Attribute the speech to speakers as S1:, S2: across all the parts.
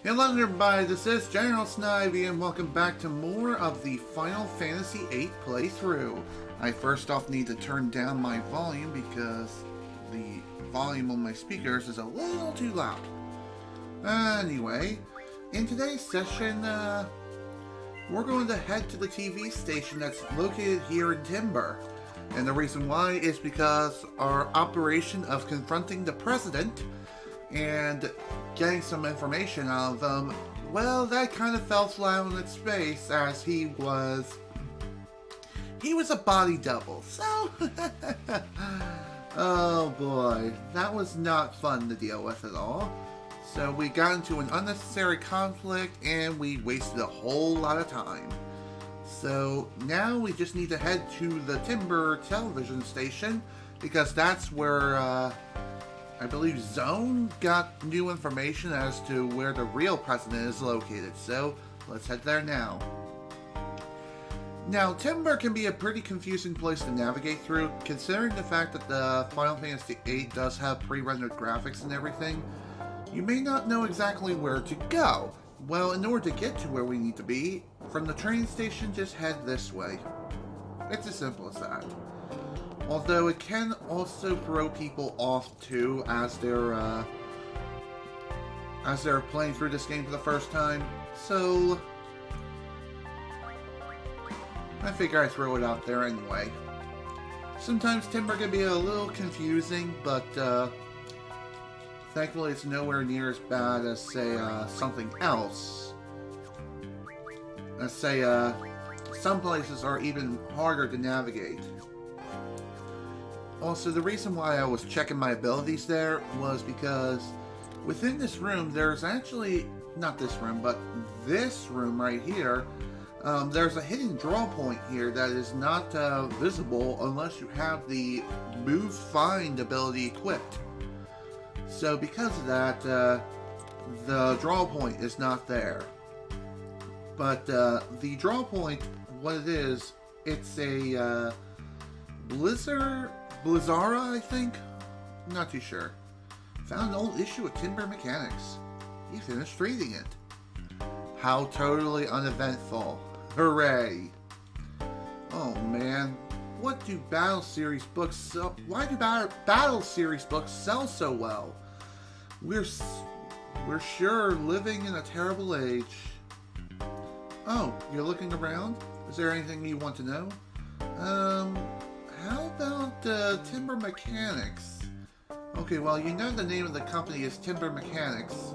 S1: Hello everybody, this is General Snivy and welcome back to more of the Final Fantasy VIII playthrough. I first off need to turn down my volume because the volume on my speakers is a little too loud. Anyway, in today's session, we're going to head to the TV station that's located here in Timber. And the reason why is because our operation of confronting the president and getting some information out of him, well, that kind of fell flat on its face as he was a body double. So, oh boy, that was not fun to deal with at all. So we got into an unnecessary conflict and we wasted a whole lot of time. So now we just need to head to the Timber television station because that's where I believe Zone got new information as to where the real president is located. So let's head there now. Now, Timber can be a pretty confusing place to navigate through, considering the fact that the Final Fantasy VIII does have pre-rendered graphics and everything. You may not know exactly where to go. Well, in order to get to where we need to be, from the train station, just head this way. It's as simple as that. Although it can also throw people off too as they're playing through this game for the first time. So I figure I throw it out there anyway. Sometimes Timber can be a little confusing, but thankfully it's nowhere near as bad as, say, something else. Let's say, some places are even harder to navigate. Also, the reason why I was checking my abilities there was because within this room, there's actually, not this room, but this room right here, there's a hidden draw point here that is not visible unless you have the Move Find ability equipped. So because of that, the draw point is not there. But the draw point, what it is, it's a Blizzara, I think? I'm not too sure. Found an old issue of Timber Mechanics. He finished reading it. How totally uneventful. Hooray. Oh man. What do Battle Series books sell? Why do Battle Series books sell so well? We're sure living in a terrible age. Oh, you're looking around? Is there anything you want to know? How about Timber Mechanics? Okay, well, you know the name of the company is Timber Mechanics.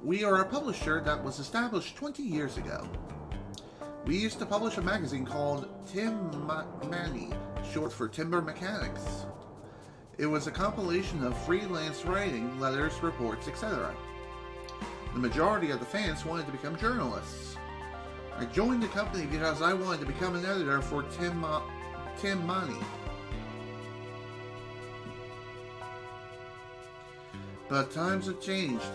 S1: We are a publisher that was established 20 years ago. We used to publish a magazine called Manny, short for Timber Mechanics. It was a compilation of freelance writing, letters, reports, etc. The majority of the fans wanted to become journalists. I joined the company because I wanted to become an editor for Tim Money. But times have changed.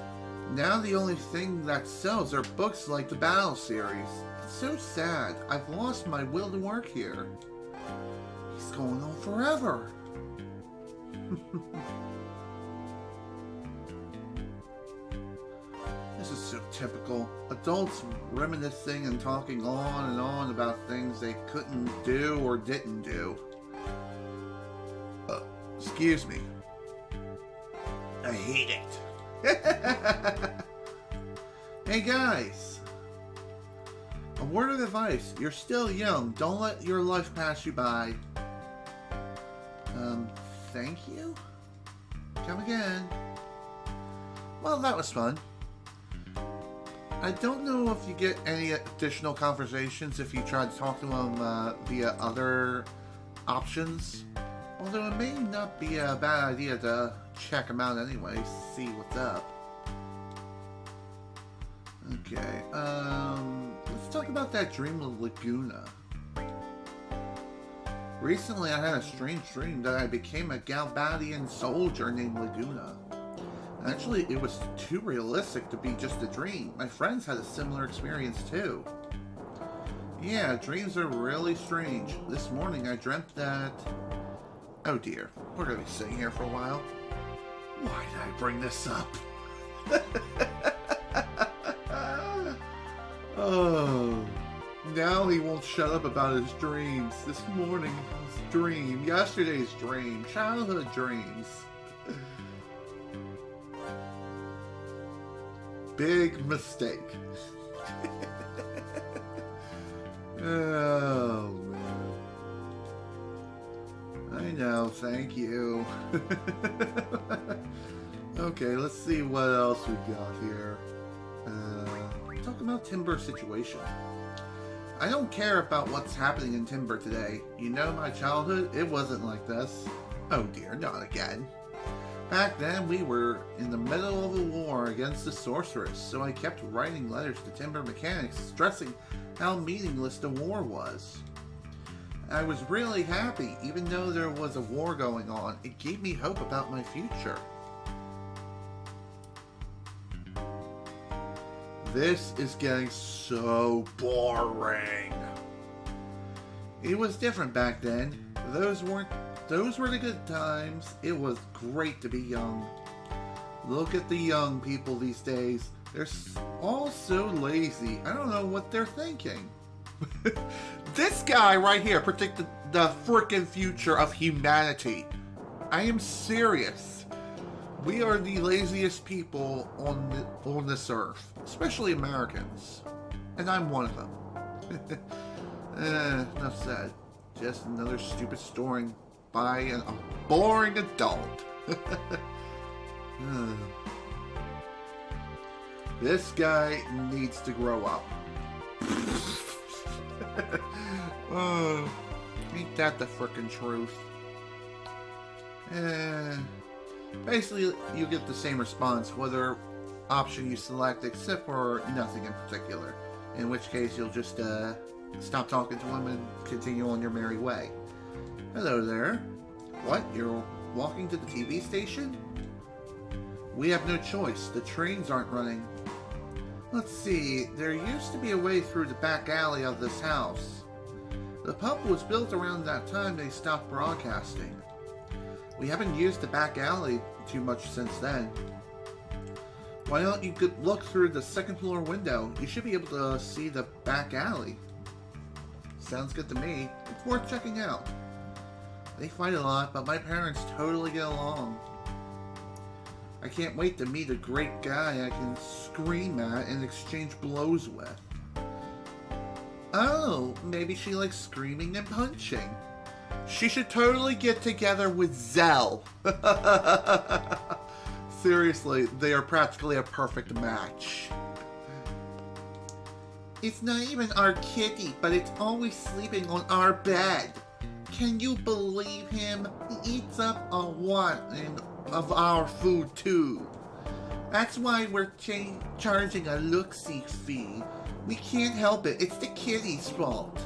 S1: Now the only thing that sells are books like the Battle Series. It's so sad. I've lost my will to work here. He's going on forever. This is so typical. Adults reminiscing and talking on and on about things they couldn't do or didn't do. Excuse me. I hate it. Hey guys. A word of advice. You're still young. Don't let your life pass you by. Thank you? Come again. Well, that was fun. I don't know if you get any additional conversations if you try to talk to them via other options. Although it may not be a bad idea to check them out anyway, see what's up. Okay, let's talk about that dream of Laguna. Recently I had a strange dream that I became a Galbadian soldier named Laguna. Actually, it was too realistic to be just a dream. My friends had a similar experience too. Yeah, dreams are really strange. This morning I dreamt that... Oh dear, we're gonna be sitting here for a while. Why did I bring this up? shut up about his dreams. This morning, his dream. Yesterday's dream. Childhood dreams. Big mistake. Oh, man. I know, thank you. Okay, let's see what else we got here. Talk about Timber's situation. I don't care about what's happening in Timber today. You know my childhood? It wasn't like this. Oh dear, not again. Back then, we were in the middle of a war against the Sourserous, so I kept writing letters to Timber mechanics stressing how meaningless the war was. I was really happy, even though there was a war going on. It gave me hope about my future. This is getting so boring. It was different back then. Those were the good times. It was great to be young. Look at the young people these days. They're all so lazy. I don't know what they're thinking. This guy right here predicted the frickin' future of humanity. I am serious. We are the laziest people on this earth, especially Americans, and I'm one of them. Enough said. Just another stupid story by a boring adult. This guy needs to grow up. Ain't that the frickin' truth? Basically, you get the same response whether option you select, except for nothing in particular. In which case, you'll just stop talking to him and continue on your merry way. Hello there. What? You're walking to the TV station? We have no choice. The trains aren't running. Let's see. There used to be a way through the back alley of this house. The pub was built around that time they stopped broadcasting. We haven't used the back alley too much since then. Why don't you look through the second floor window? You should be able to see the back alley. Sounds good to me. It's worth checking out. They fight a lot, but my parents totally get along. I can't wait to meet a great guy I can scream at and exchange blows with. Oh, maybe she likes screaming and punching. She should totally get together with Zell. Seriously, they are practically a perfect match. It's not even our kitty, but it's always sleeping on our bed. Can you believe him? He eats up a lot of our food too. That's why we're charging a look-see fee. We can't help it. It's the kitty's fault.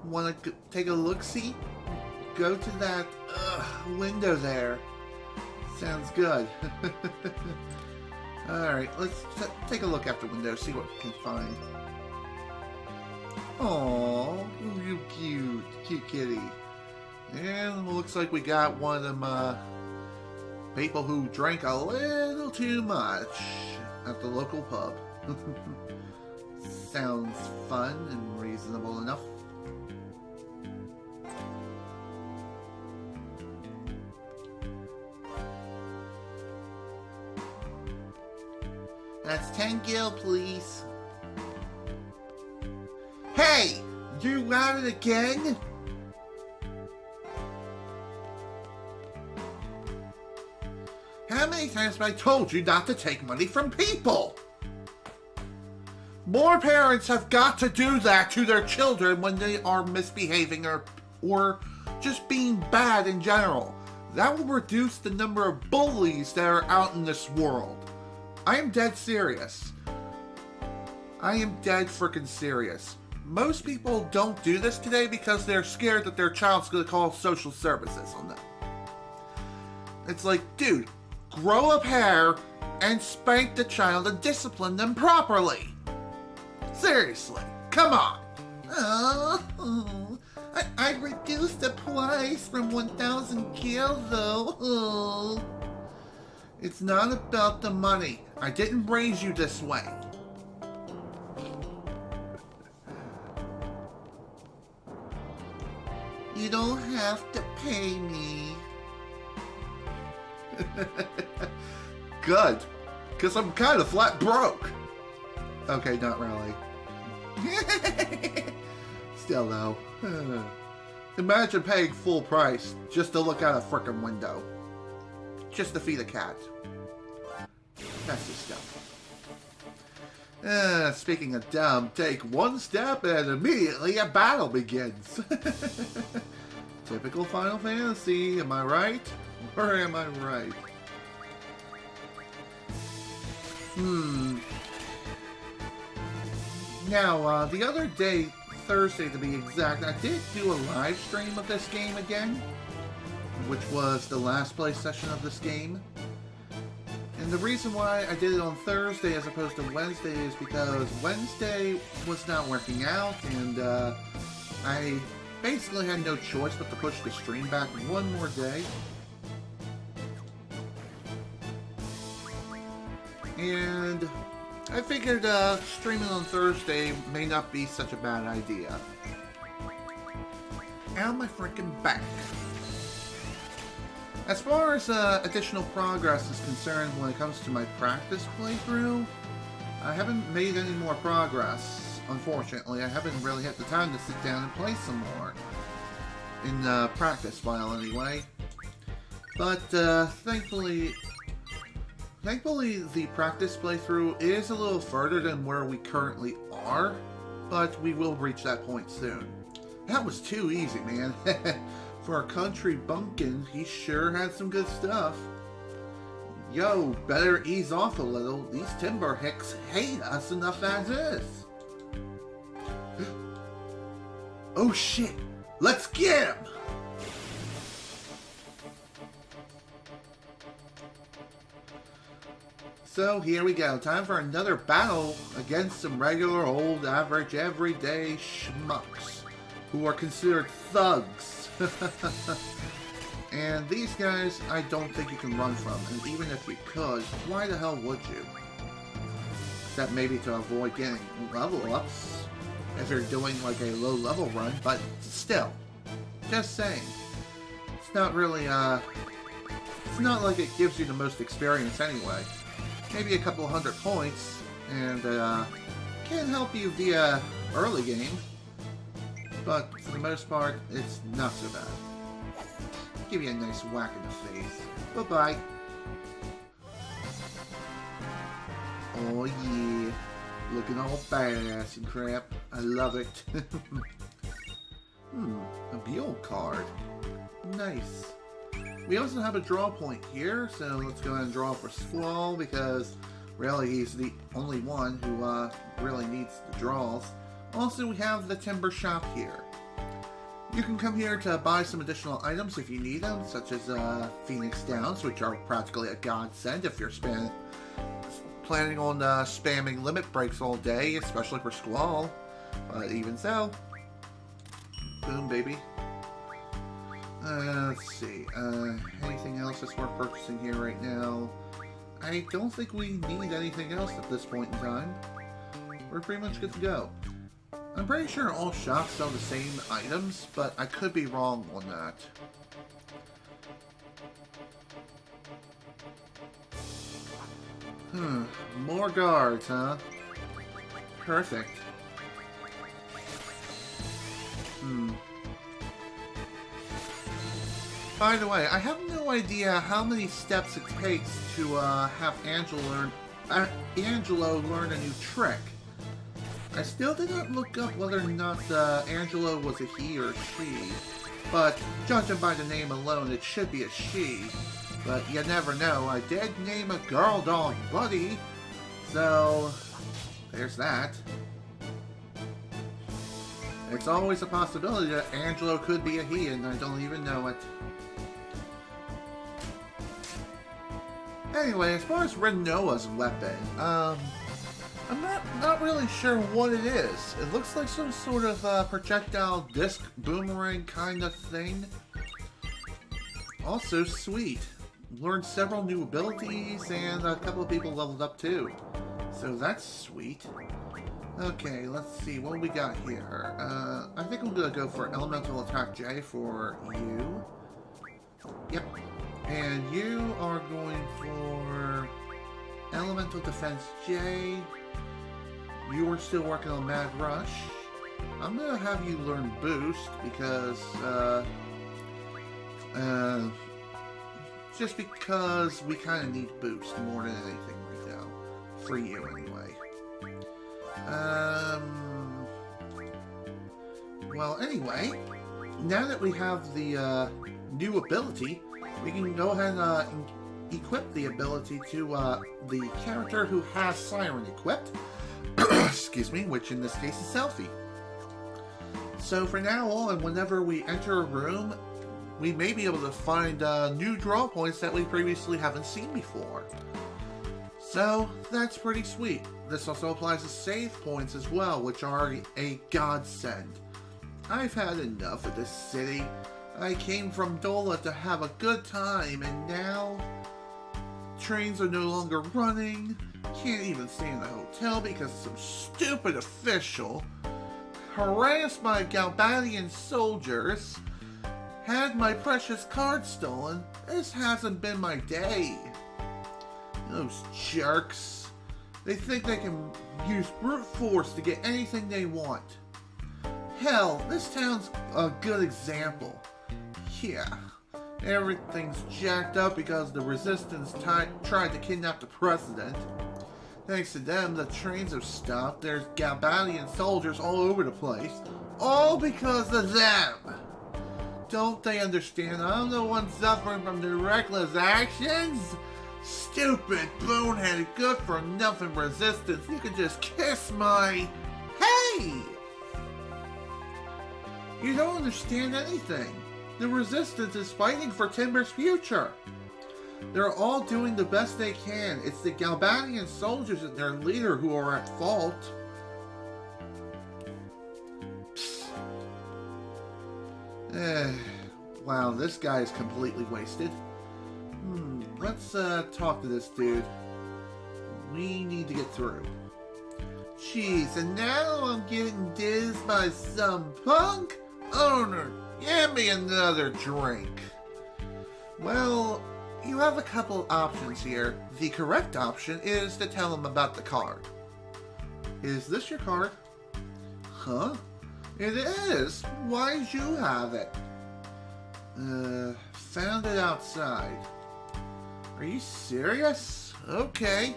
S1: Want to take a look-see? Go to that window there. Sounds good. Alright, let's take a look out the window, see what we can find. Aww, you cute kitty. And looks like we got one of them people who drank a little too much at the local pub. Sounds fun and reasonable enough. That's 10 gil, please. Hey! You at it again? How many times have I told you not to take money from people? More parents have got to do that to their children when they are misbehaving or just being bad in general. That will reduce the number of bullies that are out in this world. I am dead serious. I am dead freaking serious. Most people don't do this today because they're scared that their child's going to call social services on them. It's like, dude, grow a pair and spank the child and discipline them properly. Seriously, come on. I reduced the price from 1,000 gil though. It's not about the money. I didn't raise you this way. You don't have to pay me. Good, because I'm kind of flat broke. Okay, not really. Still though. Imagine paying full price just to look out a frickin' window. Just to feed a cat. That's just dumb. Speaking of dumb, take one step and immediately a battle begins. Typical Final Fantasy, am I right? Or am I right? Now, the other day, Thursday to be exact, I did do a live stream of this game again, which was the last play session of this game. And the reason why I did it on Thursday as opposed to Wednesday is because Wednesday was not working out, and I basically had no choice but to push the stream back one more day. And I figured streaming on Thursday may not be such a bad idea. Ow, my freaking back. As far as additional progress is concerned when it comes to my practice playthrough, I haven't made any more progress, unfortunately. I haven't really had the time to sit down and play some more. In practice file, anyway. But thankfully, the practice playthrough is a little further than where we currently are, but we will reach that point soon. That was too easy, man. For a country bumpkin, he sure had some good stuff. Yo, better ease off a little. These timber hicks hate us enough as is. Oh shit, let's get him! So here we go, time for another battle against some regular old average everyday schmucks who are considered thugs. And these guys, I don't think you can run from, and even if you could, why the hell would you? Except maybe to avoid getting level ups if you're doing like a low level run, but still, just saying. It's not really, it's not like it gives you the most experience anyway. Maybe a couple hundred points, and can help you via early game, but for the most part, it's not so bad. Give you a nice whack in the face. Bye-bye. Oh yeah, looking all badass and crap. I love it. A Buell card. Nice. We also have a draw point here, so let's go ahead and draw for Squall, because really he's the only one who really needs the draws. Also, we have the timber shop here. You can come here to buy some additional items if you need them, such as Phoenix Downs, which are practically a godsend if you're planning on spamming limit breaks all day, especially for Squall. But even so, boom, baby. Let's see, anything else that's worth purchasing here right now? I don't think we need anything else at this point in time. We're pretty much good to go. I'm pretty sure all shops sell the same items, but I could be wrong on that. More guards, huh? Perfect. By the way, I have no idea how many steps it takes to have Angelo learn a new trick. I still didn't look up whether or not Angelo was a he or a she, but judging by the name alone, it should be a she. But you never know. I did name a girl dog Buddy, so there's that. It's always a possibility that Angelo could be a he, and I don't even know it. Anyway, as far as Renoa's weapon, I'm not really sure what it is. It looks like some sort of projectile disc boomerang kind of thing. Also sweet. Learned several new abilities, and a couple of people leveled up too. So that's sweet. Okay, let's see what we got here. I think I'm gonna go for Elemental Attack J for you. Yep. And you are going for Elemental Defense J. You are still working on Mad Rush. I'm gonna have you learn Boost because, just because we kind of need Boost more than anything right now. For you, anyway. Well, anyway, now that we have the, new ability, we can go ahead and equip the ability to, the character who has Siren equipped. Excuse me, which in this case is Selfie. So for now on, whenever we enter a room, we may be able to find new draw points that we previously haven't seen before. So that's pretty sweet. This also applies to save points as well, which are a godsend. I've had enough of this city. I came from Dola to have a good time, and now trains are no longer running. Can't even stay in the hotel because some stupid official harassed my Galbadian soldiers, had my precious card stolen. This hasn't been my day. Those jerks. They think they can use brute force to get anything they want. Hell, this town's a good example. Yeah, everything's jacked up because the resistance tried to kidnap the president. Thanks to them, the trains have stopped. There's Galbadian soldiers all over the place. All because of them! Don't they understand I'm the one suffering from their reckless actions? Stupid, boneheaded, good-for-nothing resistance. You can just kiss my... Hey! You don't understand anything. The resistance is fighting for Timber's future. They're all doing the best they can. It's the Galbadian soldiers and their leader who are at fault. Wow, this guy is completely wasted. Let's talk to this dude. We need to get through. Jeez, and now I'm getting dizzed by some punk? Owner, give me another drink. Well, you have a couple options here. The correct option is to tell him about the card. Is this your card? Huh? It is. Why'd you have it? Found it outside. Are you serious? Okay.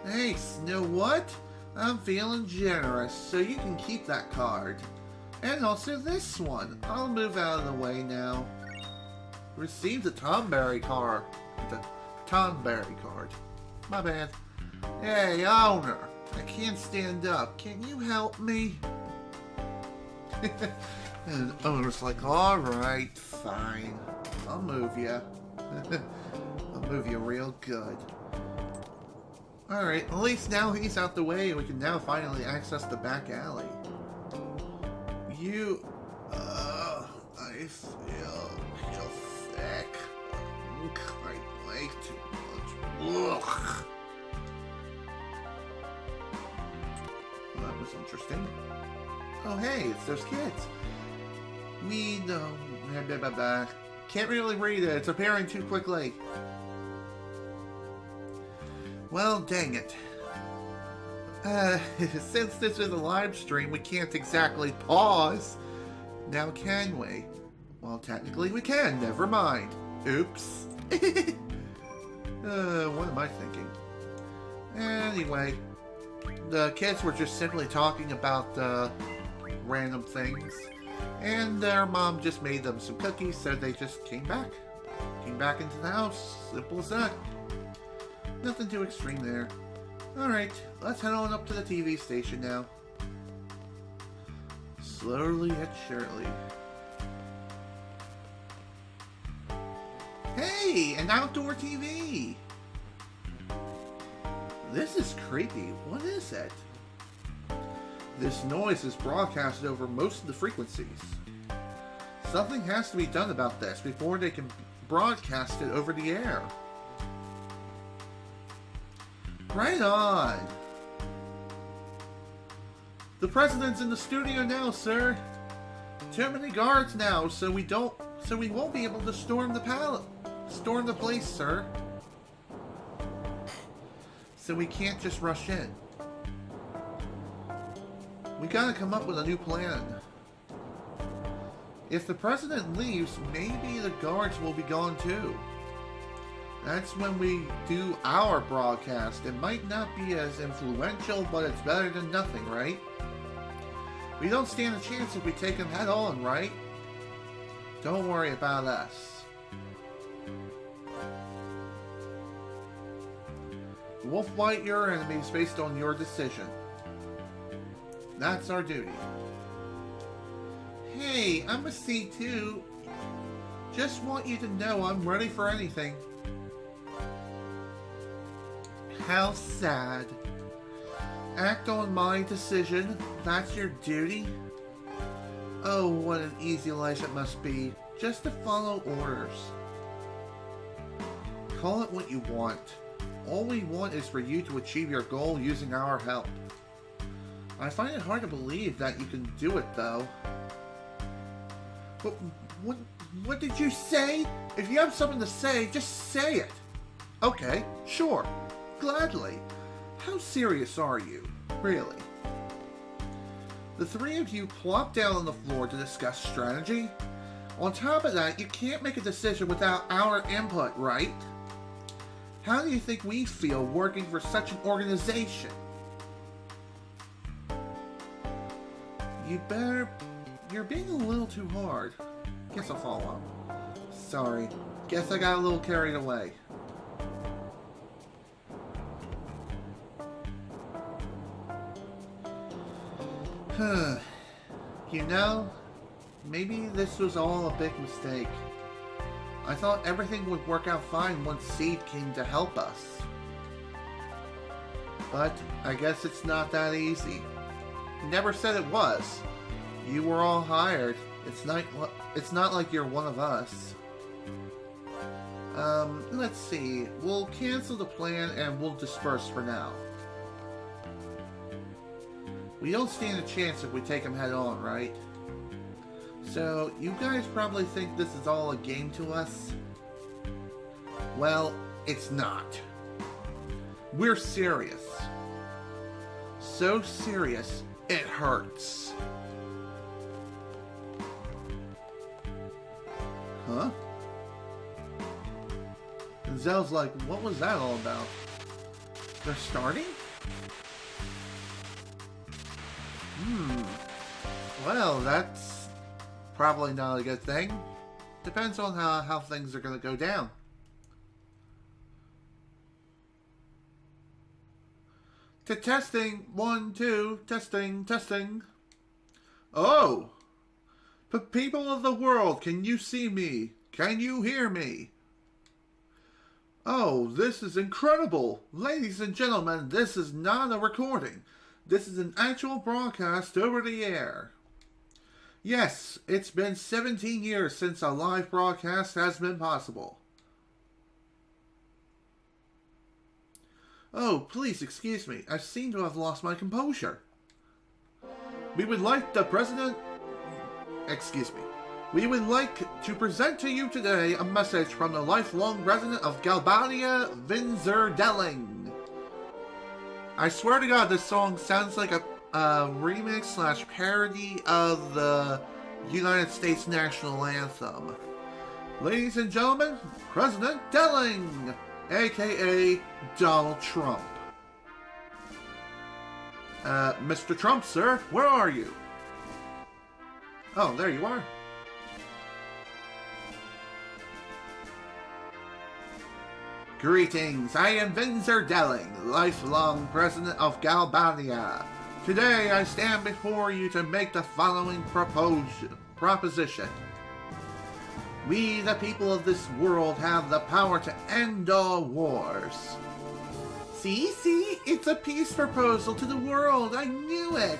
S1: Hey, know what? I'm feeling generous, so you can keep that card. And also this one. I'll move out of the way now. Received a Tomberry card. The Tomberry card. My bad. Hey, owner. I can't stand up. Can you help me? And the owner's like, alright, fine. I'll move you. I'll move you real good. Alright, at least now he's out the way and we can now finally access the back alley. I feel sick. I like too much. Ugh. Well, that was interesting. Oh hey, it's those kids. We know. Blah, blah, blah. Can't really read it. It's appearing too quickly. Well, dang it. Since this is a live stream, we can't exactly pause. Now can we? Well, technically we can. Never mind. Oops. What am I thinking? Anyway, the kids were just simply talking about random things. And their mom just made them some cookies, so they just came back. Came back into the house. Simple as that. Nothing too extreme there. Alright, let's head on up to the TV station now. Slowly yet surely. Hey, an outdoor TV! This is creepy. What is it? This noise is broadcasted over most of the frequencies. Something has to be done about this before they can broadcast it over the air. Right on! The president's in the studio now, sir. Too many guards now, so we won't be able to storm the place, sir. So we can't just rush in. We gotta come up with a new plan. If the president leaves, maybe the guards will be gone too. That's when we do our broadcast. It might not be as influential, but it's better than nothing, right? We don't stand a chance if we take him head on, right? Don't worry about us. We'll fight your enemies based on your decision. That's our duty. Hey, I'm a C2. Just want you to know I'm ready for anything. How sad. Act on my decision. That's your duty? Oh, what an easy life it must be. Just to follow orders. Call it what you want. All we want is for you to achieve your goal using our help. I find it hard to believe that you can do it, though. What did you say? If you have something to say, just say it. Okay, sure. Gladly. How serious are you? Really? The three of you plop down on the floor to discuss strategy. On top of that, you can't make a decision without our input, right? How do you think we feel working for such an organization? You're being a little too hard. Guess I'll follow up. Sorry. Guess I got a little carried away. You know, maybe this was all a big mistake. I thought everything would work out fine once Seed came to help us. But I guess it's not that easy. Never said it was. You were all hired. It's not like you're one of us. Let's see. We'll cancel the plan and we'll disperse for now. We don't stand a chance if we take him head on, right? So, you guys probably think this is all a game to us? Well, it's not. We're serious. So serious, it hurts. Huh? And Zell's like, what was that all about? They're starting? Well, that's probably not a good thing. Depends on how things are going to go down. Testing. 1, 2. Testing. Oh! But people of the world, can you see me? Can you hear me? Oh, this is incredible! Ladies and gentlemen, this is not a recording. This is an actual broadcast over the air. Yes, it's been 17 years since a live broadcast has been possible. Oh, please excuse me. I seem to have lost my composure. We would like to present to you today a message from the lifelong resident of Galbadia, Vinzerdelling. I swear to God, this song sounds like a remix / parody of the United States national anthem. Ladies and gentlemen, President Delling, aka Donald Trump. Mr. Trump, sir, where are you? Oh, there you are. Greetings, I am Vinzerdelling, lifelong president of Galbadia. Today I stand before you to make the following proposition. We, the people of this world, have the power to end all wars. See, it's a peace proposal to the world, I knew it.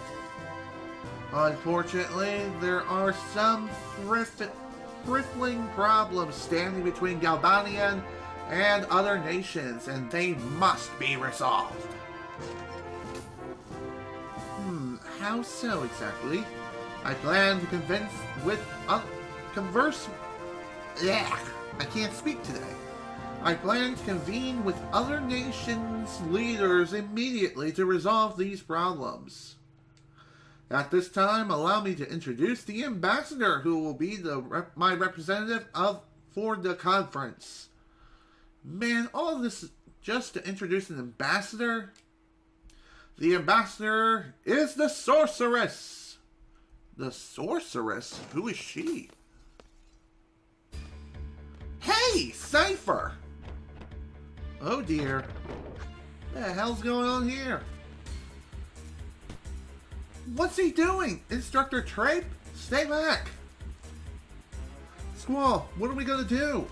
S1: Unfortunately, there are some trifling problems standing between Galbadia and other nations, and they must be resolved. How so exactly? I plan to converse... Yeah, I can't speak today. I plan to convene with other nations' leaders immediately to resolve these problems. At this time, allow me to introduce the ambassador who will be my representative for the conference. Man, all of this is just to introduce an ambassador? The ambassador is the Sourserous. The Sourserous? Who is she? Hey, Seifer! Oh dear. What the hell's going on here? What's he doing? Instructor Trape? Stay back! Squall, what are we gonna do?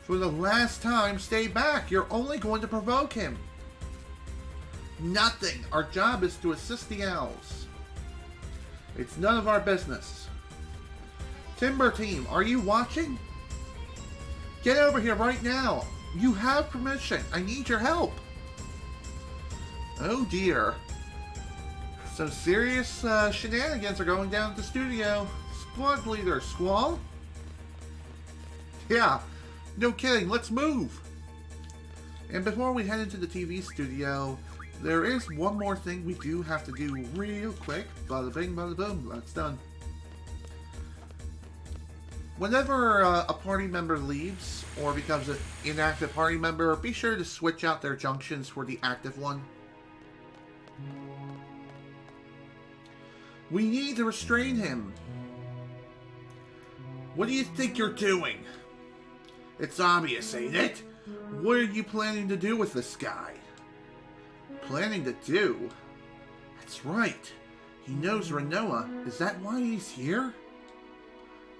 S1: For the last time, stay back. You're only going to provoke him. Nothing. Our job is to assist the owls. It's none of our business. Timber Team, are you watching? Get over here right now. You have permission. I need your help. Oh dear. Some serious shenanigans are going down at the studio. Squad leader, Squall? Yeah, no kidding. Let's move. And before we head into the TV studio, there is one more thing we do have to do real quick. Bada bing, bada boom. That's done. Whenever a party member leaves or becomes an inactive party member, be sure to switch out their junctions for the active one. We need to restrain him. What do you think you're doing? It's obvious, ain't it? What are you planning to do with this guy? Planning to do? That's right. He knows Renoa. Is that why he's here?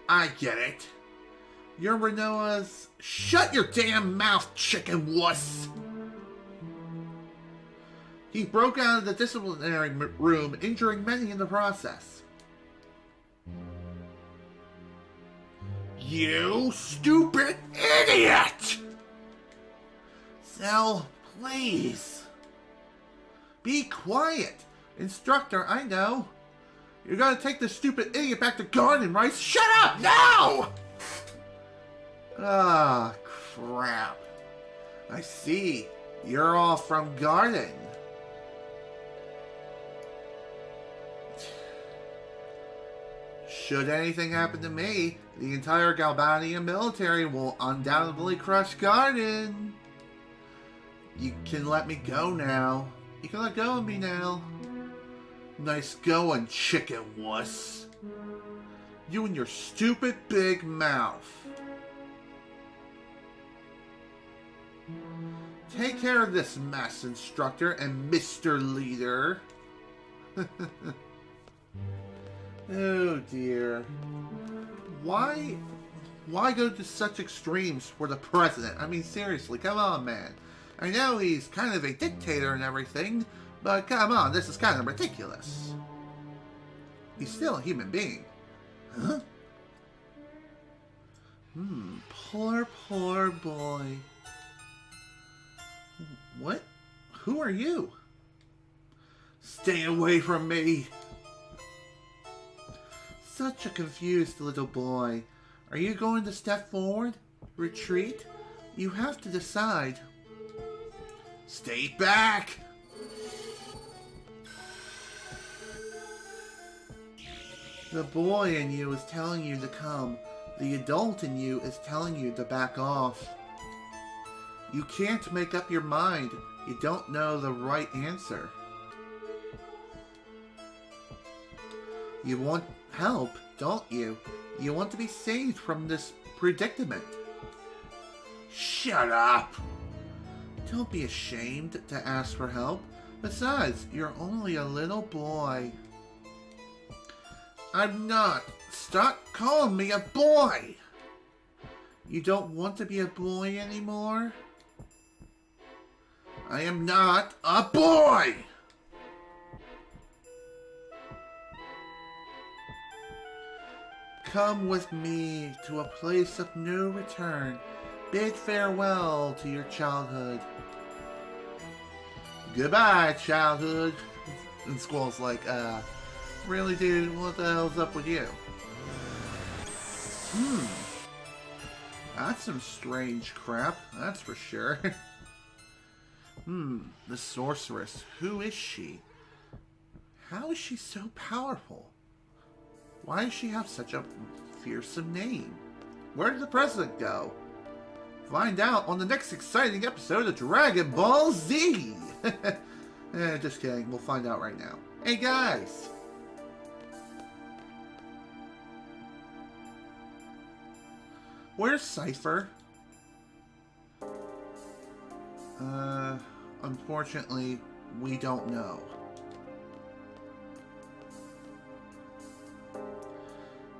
S1: I get it. You're Renoa's... Shut your damn mouth, chicken wuss! He broke out of the disciplinary room, injuring many in the process. You stupid idiot! Sal, please. Be quiet. Instructor, I know. You're gonna take this stupid idiot back to garden, right? Shut up! No! Ah, crap. I see. You're all from garden. Should anything happen to me, the entire Galbanian military will undoubtedly crush garden. You can let me go now. You can let go of me now. Nice going, chicken wuss. You and your stupid big mouth. Take care of this mess, instructor and Mr. Leader. Oh dear. Why go to such extremes for the president? I mean, seriously, come on, man. I know he's kind of a dictator and everything, but come on, this is kind of ridiculous. He's still a human being. Huh? Poor boy. What? Who are you? Stay away from me. Such a confused little boy. Are you going to step forward? Retreat? You have to decide. Stay back! The boy in you is telling you to come. The adult in you is telling you to back off. You can't make up your mind. You don't know the right answer. You want help, don't you? You want to be saved from this predicament. Shut up! Don't be ashamed to ask for help. Besides, you're only a little boy. I'm not. Stop calling me a boy! You don't want to be a boy anymore? I am not a boy! Come with me to a place of no return. Bid farewell to your childhood. Goodbye, childhood. And Squall's like, really, dude? What the hell's up with you? That's some strange crap, that's for sure. The Sourserous. Who is she? How is she so powerful? Why does she have such a fearsome name? Where did the president go? Find out on the next exciting episode of Dragon Ball Z! Just kidding, we'll find out right now. Hey guys! Where's Seifer? Unfortunately, we don't know.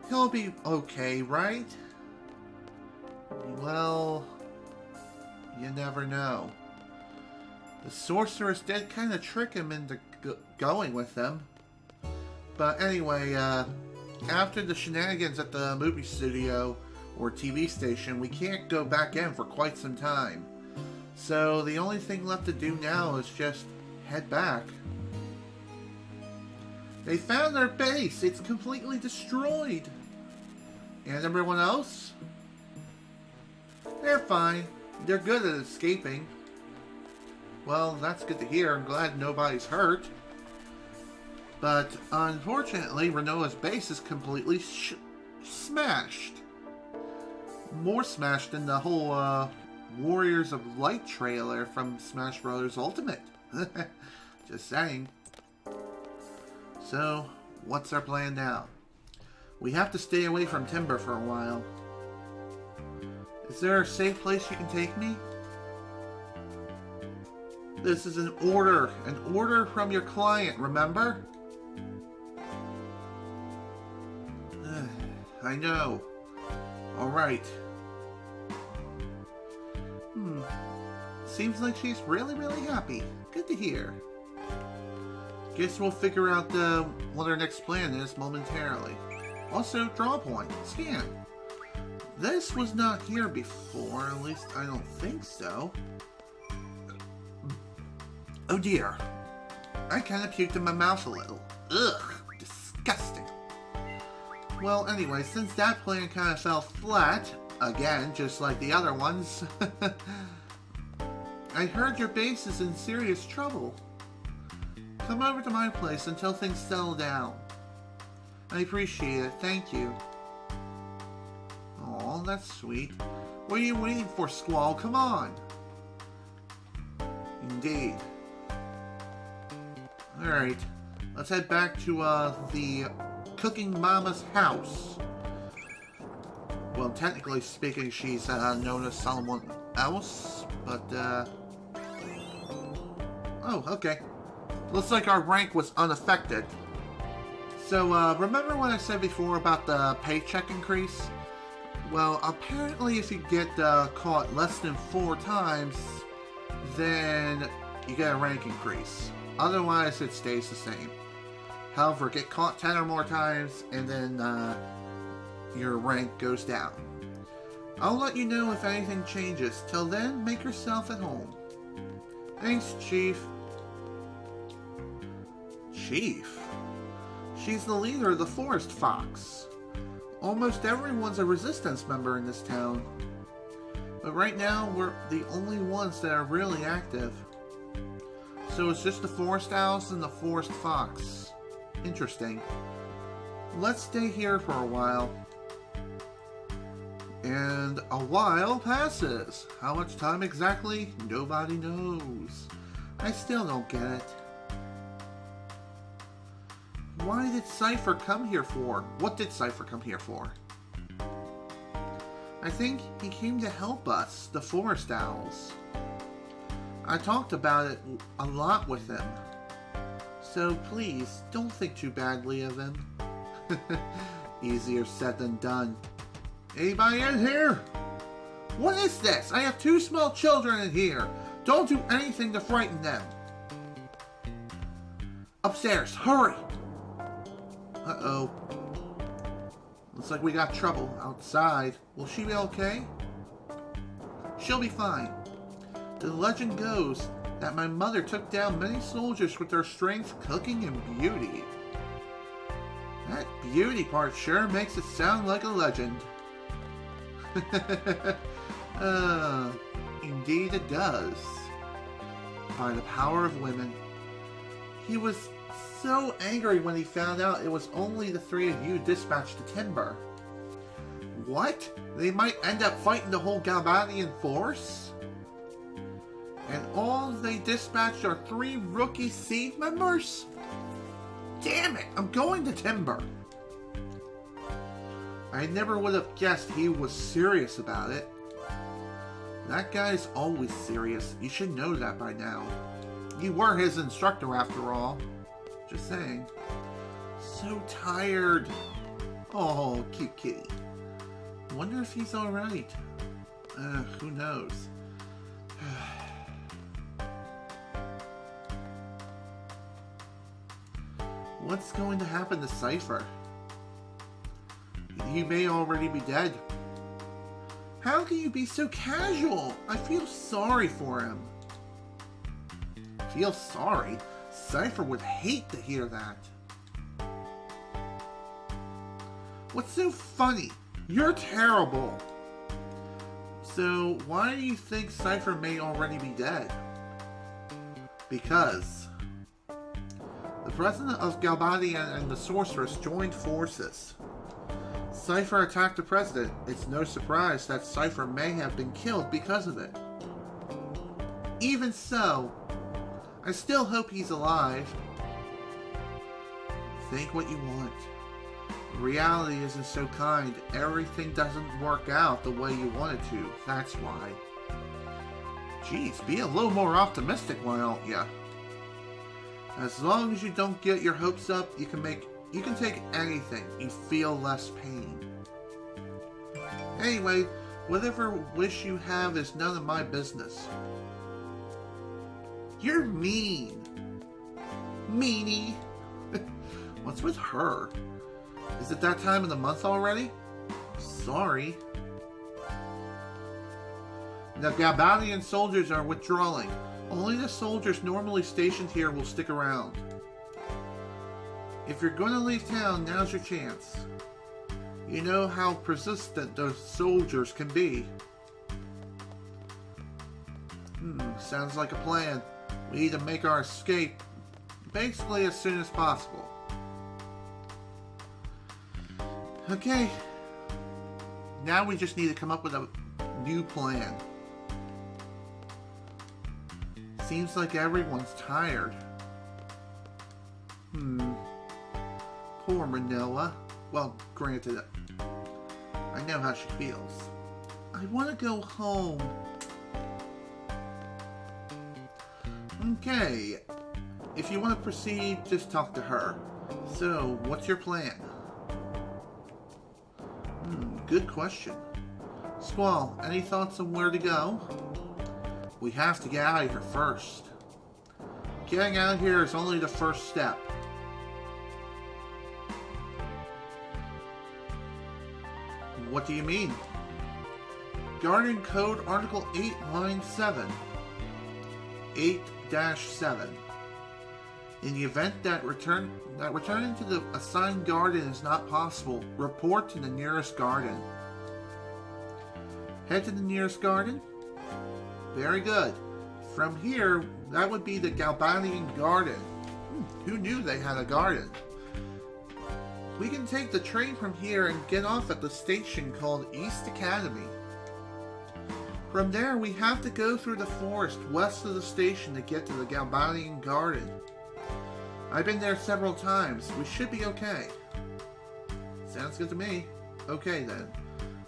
S1: He'll be okay, right? Well, you never know. The Sorceress did kind of trick him into going with them. But anyway, after the shenanigans at the movie studio or TV station, we can't go back in for quite some time. So the only thing left to do now is just head back. They found their base. It's completely destroyed. And everyone else? They're fine. They're good at escaping. Well, that's good to hear. I'm glad nobody's hurt. But unfortunately, Renoa's base is completely smashed. More smashed than the whole Warriors of Light trailer from Smash Bros. Ultimate. Just saying. So, what's our plan now? We have to stay away from Timber for a while. Is there a safe place you can take me? This is an order from your client, remember? I know. Alright. Seems like she's really, really happy. Good to hear. Guess we'll figure out what our next plan is momentarily. Also, draw point. Scan. This was not here before, at least I don't think so. Oh dear. I kind of puked in my mouth a little. Ugh, disgusting. Well, anyway, since that plan kind of fell flat, again, just like the other ones, I heard your base is in serious trouble. Come over to my place until things settle down. I appreciate it, thank you. Aw, that's sweet. What are you waiting for, Squall? Come on! Indeed. Alright, let's head back to the Cooking Mama's house. Well, technically speaking, she's known as someone else, but oh, okay. Looks like our rank was unaffected. So, remember what I said before about the paycheck increase? Well, apparently if you get caught less than 4 times, then you get a rank increase. Otherwise, it stays the same. However, get caught 10 or more times, and then your rank goes down. I'll let you know if anything changes. Till then, make yourself at home. Thanks, Chief. Chief? She's the leader of the Forest Fox. Almost everyone's a Resistance member in this town. But right now, we're the only ones that are really active. So it's just the Forest Owls and the Forest Fox. Interesting. Let's stay here for a while. And a while passes. How much time exactly? Nobody knows. I still don't get it. Why did Seifer come here for? What did Seifer come here for? I think he came to help us, the Forest Owls. I talked about it a lot with him. So please, don't think too badly of him. Easier said than done. Anybody in here? What is this? I have 2 small children in here. Don't do anything to frighten them. Upstairs, hurry! Uh-oh. Looks like we got trouble outside. Will she be okay? She'll be fine. The legend goes that my mother took down many soldiers with her strength, cooking, and beauty. That beauty part sure makes it sound like a legend. Indeed it does. By the power of women. He was so angry when he found out it was only the three of you dispatched to Timber. What? They might end up fighting the whole Galbadian force? And all they dispatched are 3 rookie seed members? Damn it, I'm going to Timber. I never would have guessed he was serious about it. That guy's always serious. You should know that by now. You were his instructor after all. Just saying. So tired. Oh, cute kitty. Wonder if he's alright. Who knows? What's going to happen to Seifer? He may already be dead. How can you be so casual? I feel sorry for him. Feel sorry? Seifer would hate to hear that. What's so funny? You're terrible. So, why do you think Seifer may already be dead? Because the president of Galbadia and the Sourserous joined forces. Seifer attacked the president. It's no surprise that Seifer may have been killed because of it. Even so, I still hope he's alive. Think what you want. Reality isn't so kind. Everything doesn't work out the way you want it to. That's why. Jeez, be a little more optimistic, why don't ya? As long as you don't get your hopes up, you can take anything. You feel less pain. Anyway, whatever wish you have is none of my business. You're mean. Meanie. What's with her? Is it that time of the month already? Sorry. The Galbadian soldiers are withdrawing. Only the soldiers normally stationed here will stick around. If you're going to leave town, now's your chance. You know how persistent those soldiers can be. Sounds like a plan. We need to make our escape basically as soon as possible. Okay. Now we just need to come up with a new plan. Seems like everyone's tired. Poor Manoa. Well, granted, I know how she feels. I want to go home. Okay. If you want to proceed, just talk to her. So, what's your plan? Good question. Squall, any thoughts on where to go? We have to get out of here first. Getting out of here is only the first step. What do you mean? Guardian Code Article 8, Line 7. 8-7. In the event that returning to the assigned garden is not possible, report to the nearest garden. Head to the nearest garden? Very good. From here, that would be the Galbadian Garden. Who knew they had a garden? We can take the train from here and get off at the station called East Academy. From there, we have to go through the forest west of the station to get to the Galbadian Garden. I've been there several times. We should be okay. Sounds good to me. Okay then.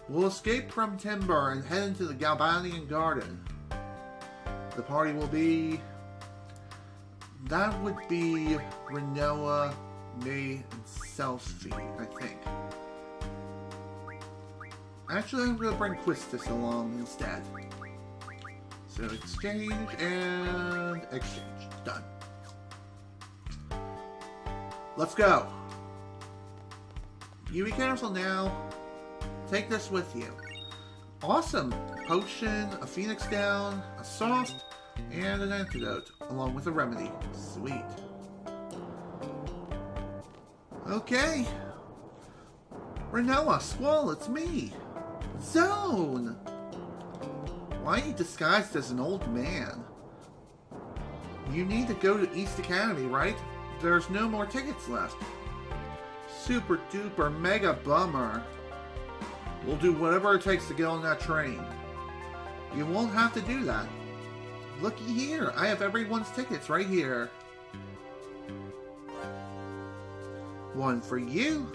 S1: We'll escape from Timber and head into the Galbadian Garden. The party will be... That would be Renoa, me, and Seifer, I think. Actually, I'm going to bring Quistis along instead. So exchange and exchange. Done. Let's go. You be careful now. Take this with you. Awesome. A potion, a phoenix down, a soft, And an antidote, along with a remedy. Sweet. Okay. Renoa, Squall, it's me. Zone! Why are you disguised as an old man? You need to go to East Academy, right? There's no more tickets left. Super duper mega bummer. We'll do whatever it takes to get on that train. You won't have to do that. Looky here, I have everyone's tickets right here. One for you.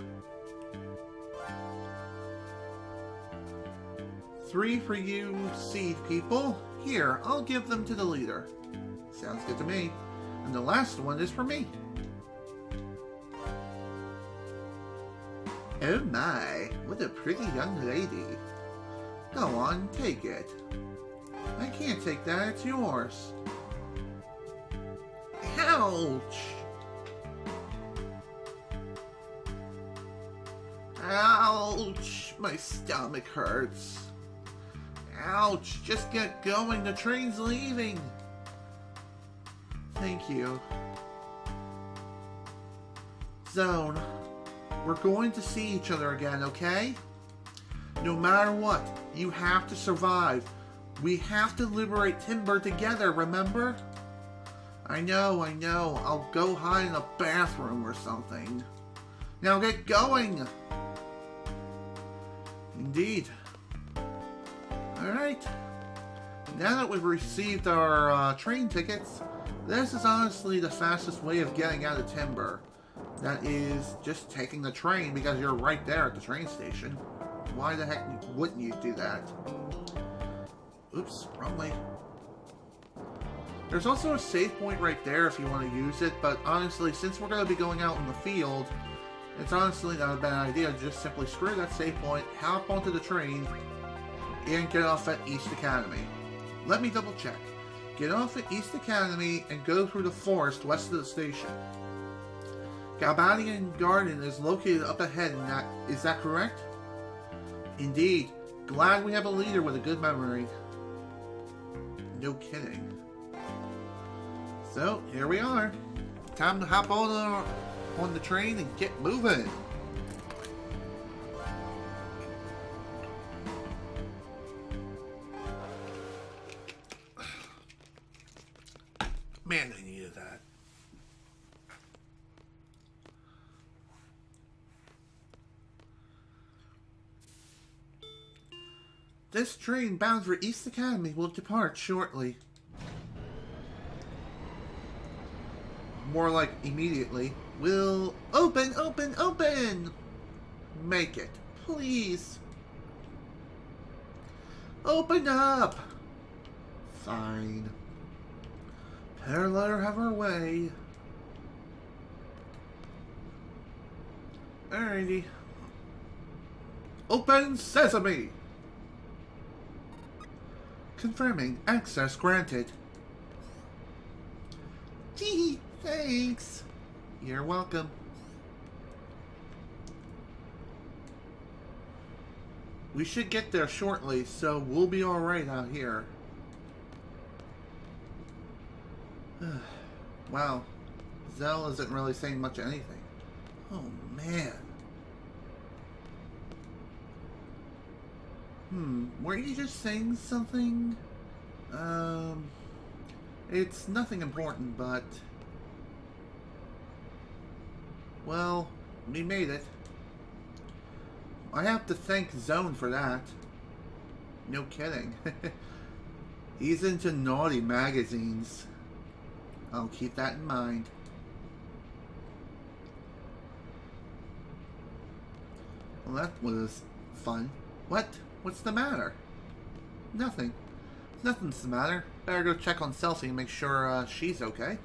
S1: 3 for you seed people. Here, I'll give them to the leader. Sounds good to me. And the last one is for me. Oh my, what a pretty young lady. Go on, take it. I can't take that, it's yours. Ouch! Ouch! My stomach hurts. Ouch! Just get going, the train's leaving. Thank you. Zone, we're going to see each other again, okay? No matter what, you have to survive. We have to liberate Timber together, remember? I know. I'll go hide in a bathroom or something. Now get going! Indeed. Alright. Now that we've received our train tickets, this is honestly the fastest way of getting out of Timber. That is just taking the train because you're right there at the train station. Why the heck wouldn't you do that? Oops, wrong way. There's also a save point right there if you want to use it, but honestly, since we're going to be going out in the field, it's honestly not a bad idea to just simply screw that save point, hop onto the train, and get off at East Academy. Let me double check. Get off at East Academy and go through the forest west of the station. Galbadian Garden is located up ahead in that. Is that correct? Indeed. Glad we have a leader with a good memory. No kidding. So, here we are. Time to hop on the train and get moving. Man, I needed that. This train bound for East Academy will depart shortly. More like immediately. Will open! Make it, please. Open up! Fine. Better let her have her way. Alrighty. Open sesame! Confirming access granted. Gee, thanks. You're welcome. We should get there shortly, so we'll be alright out here. Wow. Zell isn't really saying much of anything. Oh, man. Were you just saying something? It's nothing important, but... Well, we made it. I have to thank Zone for that. No kidding. He's into naughty magazines. I'll keep that in mind. Well, that was fun. What? What's the matter? Nothing. Nothing's the matter. Better go check on Selfie and make sure she's okay.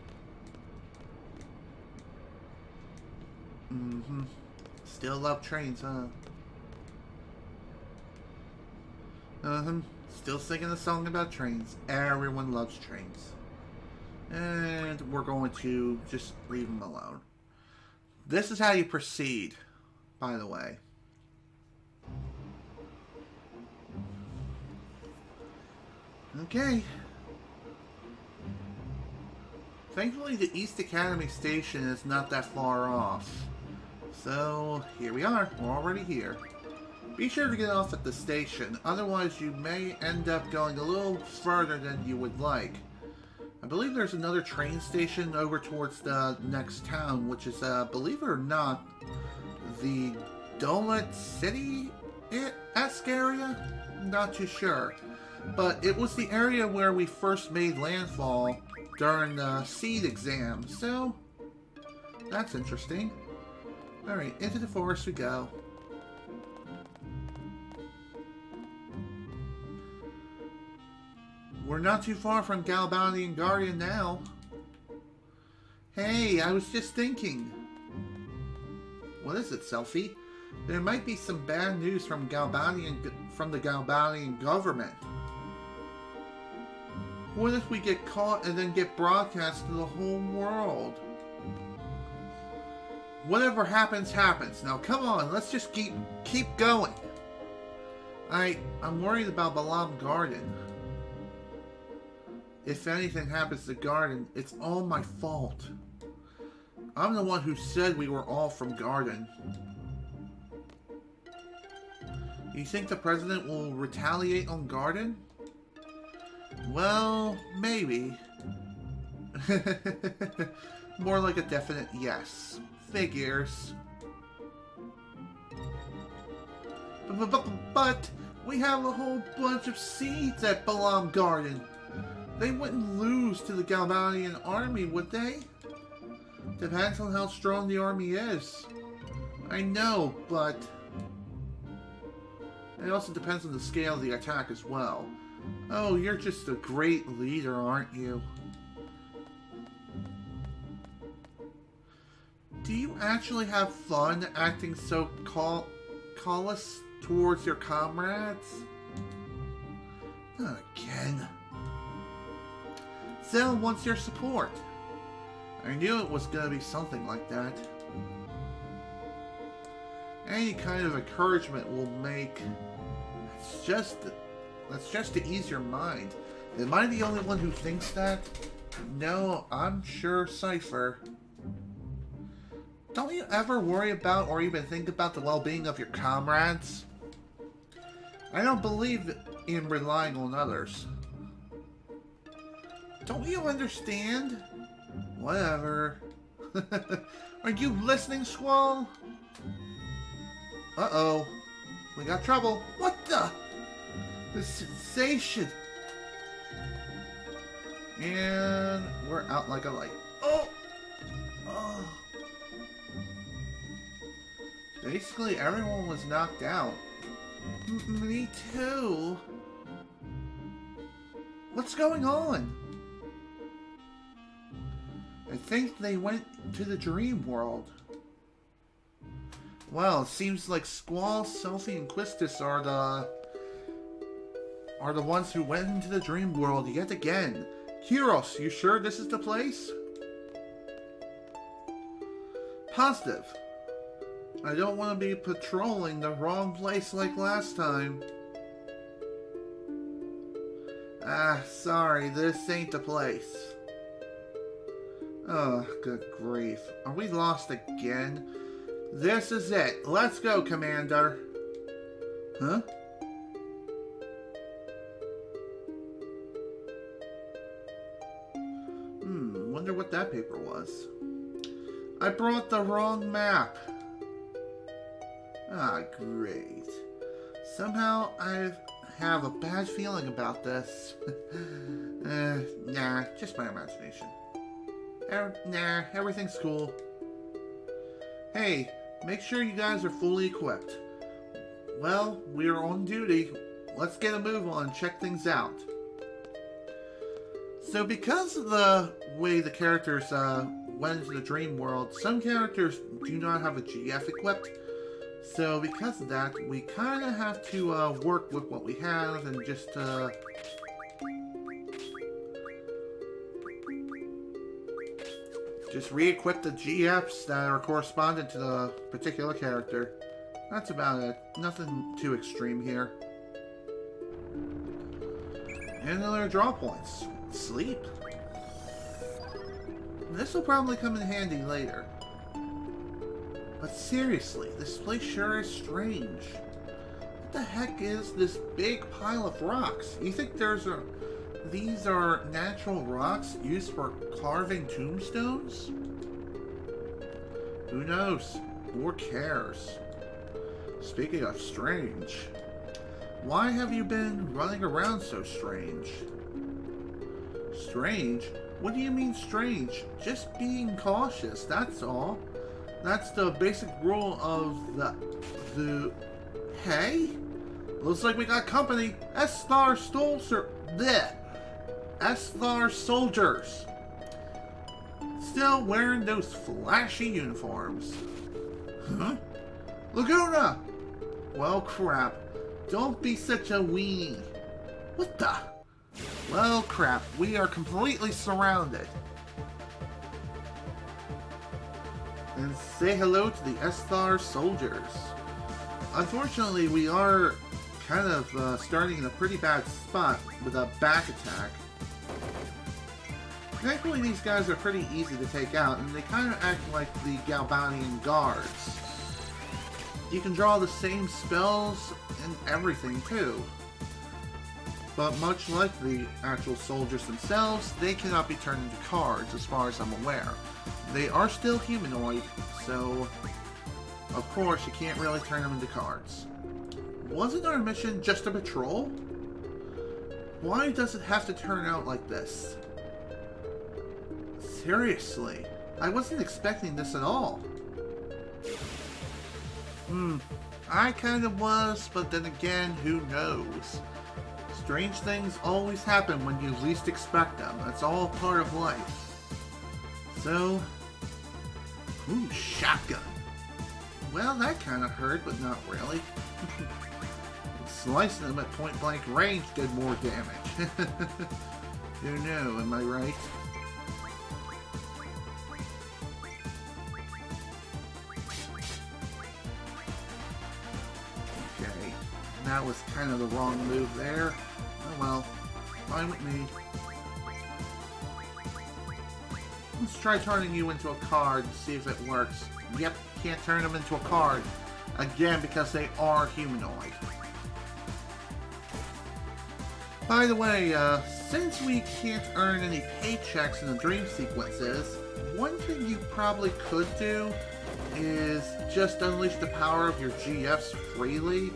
S1: Still love trains, huh? Still singing a song about trains. Everyone loves trains. And we're going to just leave them alone. This is how you proceed, by the way. Okay. Thankfully, the East Academy station is not that far off. So, here we are. We're already here. Be sure to get off at the station, otherwise you may end up going a little further than you would like. I believe there's another train station over towards the next town, which is, believe it or not, the Donut City-esque area? Not too sure. But it was the area where we first made landfall during the seed exam, so that's interesting. Alright, into the forest we go. We're not too far from Galbanian Guardian now. Hey, I was just thinking. What is it, Selfie? There might be some bad news from the Galbanian government. What if we get caught and then get broadcast to the whole world? Whatever happens, happens. Now come on, let's just keep going. I'm worried about Balam Garden. If anything happens to Garden, it's all my fault. I'm the one who said we were all from Garden. You think the president will retaliate on Garden? Well, maybe. More like a definite yes. Figures. But we have a whole bunch of seeds at Balam Garden. They wouldn't lose to the Galbanian army, would they? Depends on how strong the army is. I know, but it also depends on the scale of the attack as well. Oh, you're just a great leader, aren't you? Do you actually have fun acting so callous towards your comrades? Not again. Zell wants your support. I knew it was going to be something like that. Any kind of encouragement will make... That's just to ease your mind. Am I the only one who thinks that? No, I'm sure Seifer. Don't you ever worry about or even think about the well-being of your comrades? I don't believe in relying on others. Don't you understand? Whatever. Are you listening, Squall? Uh-oh. We got trouble. What the? The sensation. And we're out like a light. Oh! Oh. Basically, everyone was knocked out. Me too. What's going on? I think they went to the dream world. Well, it seems like Squall, Sophie, and Quistis are the ones who went into the dream world yet again. Kyros, you sure this is the place? Positive. I don't want to be patrolling the wrong place like last time. Ah, sorry, this ain't the place. Oh, good grief. Are we lost again? This is it. Let's go, Commander. Huh? Wonder what that paper was. I brought the wrong map. Ah, great. Somehow I have a bad feeling about this. Nah, just my imagination. Nah, everything's cool. Hey, make sure you guys are fully equipped. Well, we are on duty. Let's get a move on and check things out. So because of the way the characters went into the dream world, some characters do not have a GF equipped. So because of that, we kind of have to work with what we have and just re-equip the GFs that are correspondent to the particular character. That's about it. Nothing too extreme here. And another draw points. Sleep. This will probably come in handy later. But seriously, this place sure is strange. What the heck is this big pile of rocks? You think these are natural rocks used for carving tombstones? Who knows? Or cares? Speaking of strange, why have you been running around so strange? Strange? What do you mean strange? Just being cautious, that's all. That's the basic rule of the... Hey? Looks like we got company. Esthar soldiers. Still wearing those flashy uniforms. Huh? Laguna! Well, crap. Don't be such a weenie. What the? Well, crap. We are completely surrounded. And say hello to the Esthar soldiers. Unfortunately, we are kind of starting in a pretty bad spot with a back attack. Thankfully, these guys are pretty easy to take out, and they kind of act like the Galbanian guards. You can draw the same spells and everything, too. But much like the actual soldiers themselves, they cannot be turned into cards, as far as I'm aware. They are still humanoid, so of course you can't really turn them into cards. Wasn't our mission just a patrol? Why does it have to turn out like this? Seriously, I wasn't expecting this at all. I kind of was, but then again, who knows? Strange things always happen when you least expect them. That's all part of life. So, ooh, shotgun. Well, that kind of hurt, but not really. Slicing them at point-blank range did more damage. Who knew, am I right? Okay, that was kind of the wrong move there. Oh well, fine with me. Let's try turning you into a card and see if it works. Yep, can't turn them into a card. Again, because they are humanoid. By the way, since we can't earn any paychecks in the dream sequences, one thing you probably could do is just unleash the power of your GFs freely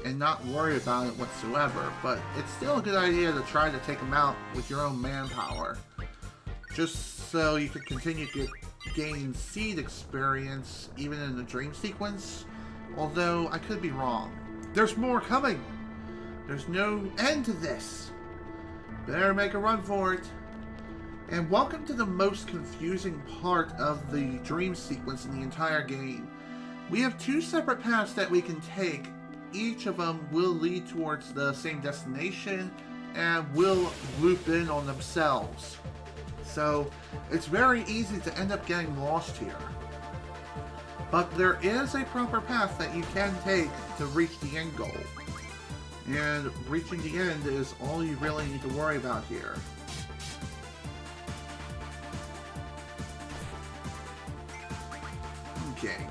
S1: and not worry about it whatsoever. But it's still a good idea to try to take them out with your own manpower. Just so you can continue to gain seed experience even in the dream sequence. Although, I could be wrong. There's more coming! There's no end to this! Better make a run for it. And welcome to the most confusing part of the dream sequence in the entire game. We have two separate paths that we can take. Each of them will lead towards the same destination and will loop in on themselves. So, it's very easy to end up getting lost here. But there is a proper path that you can take to reach the end goal. And reaching the end is all you really need to worry about here. Okay,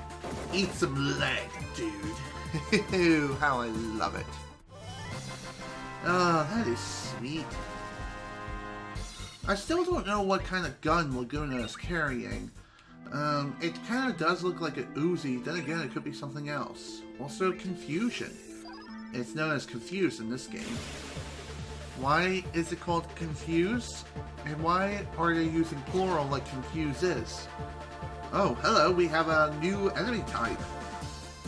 S1: eat some leg, dude. How I love it. Oh, that is sweet. I still don't know what kind of gun Laguna is carrying. It kind of does look like a Uzi, then again it could be something else. Also, confusion. It's known as Confuse in this game. Why is it called Confuse? And why are they using plural like Confuse is? Oh, hello, we have a new enemy type.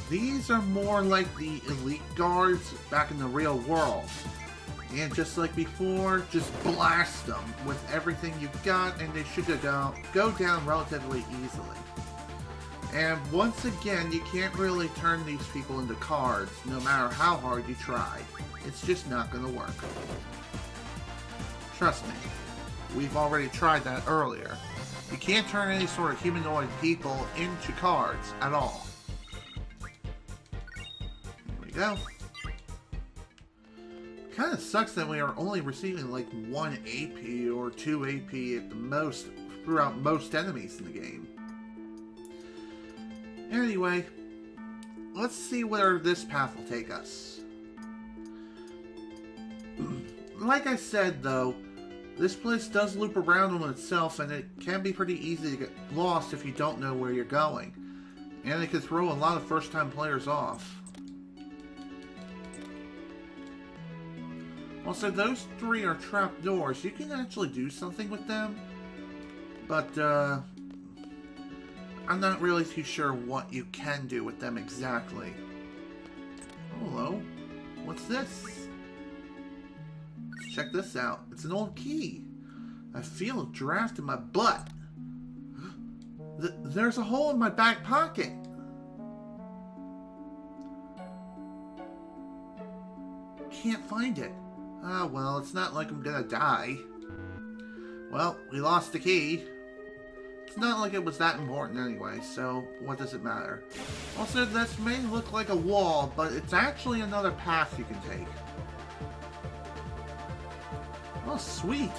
S1: These are more like the elite guards back in the real world. And just like before, just blast them with everything you've got and they should go down relatively easily. And once again, you can't really turn these people into cards, no matter how hard you try. It's just not going to work. Trust me, we've already tried that earlier. You can't turn any sort of humanoid people into cards at all. There we go. Kind of sucks that we are only receiving like 1 AP or 2 AP at the most throughout most enemies in the game. Anyway, let's see where this path will take us. Like I said, though, this place does loop around on itself, and it can be pretty easy to get lost if you don't know where you're going. And it can throw a lot of first-time players off. Also, those 3 are trap doors. You can actually do something with them, but I'm not really too sure what you can do with them exactly. Hello. What's this? Let's check this out. It's an old key. I feel a draft in my butt. There's a hole in my back pocket. Can't find it. Ah, well, it's not like I'm gonna die. Well, we lost the key. It's not like it was that important anyway, so what does it matter? Also, this may look like a wall, but it's actually another path you can take. Oh, sweet.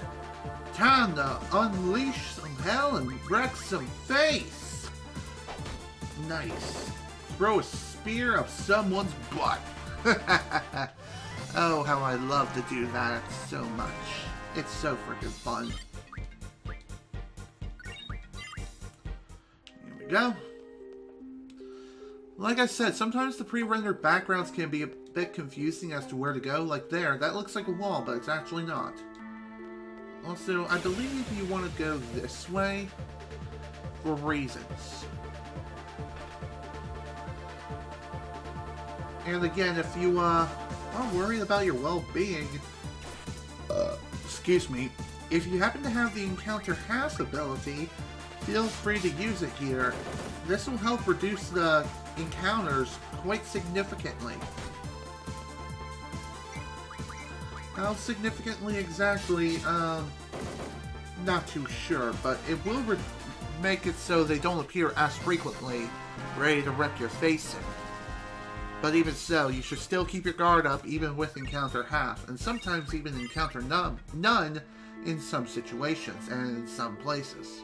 S1: Time to unleash some hell and wreck some face. Nice. Throw a spear up someone's butt. Oh, how I love to do that so much. It's so freaking fun. Here we go. Like I said, sometimes the pre-rendered backgrounds can be a bit confusing as to where to go. Like there, that looks like a wall, but it's actually not. Also, I believe you want to go this way for reasons. And again, if you are worried about your well-being, excuse me, if you happen to have the Encounter Half ability, feel free to use it here. This will help reduce the encounters quite significantly. How significantly exactly, not too sure, but it will make it so they don't appear as frequently, ready to wreck your face in. But even so, you should still keep your guard up even with Encounter Half, and sometimes even Encounter None in some situations and in some places.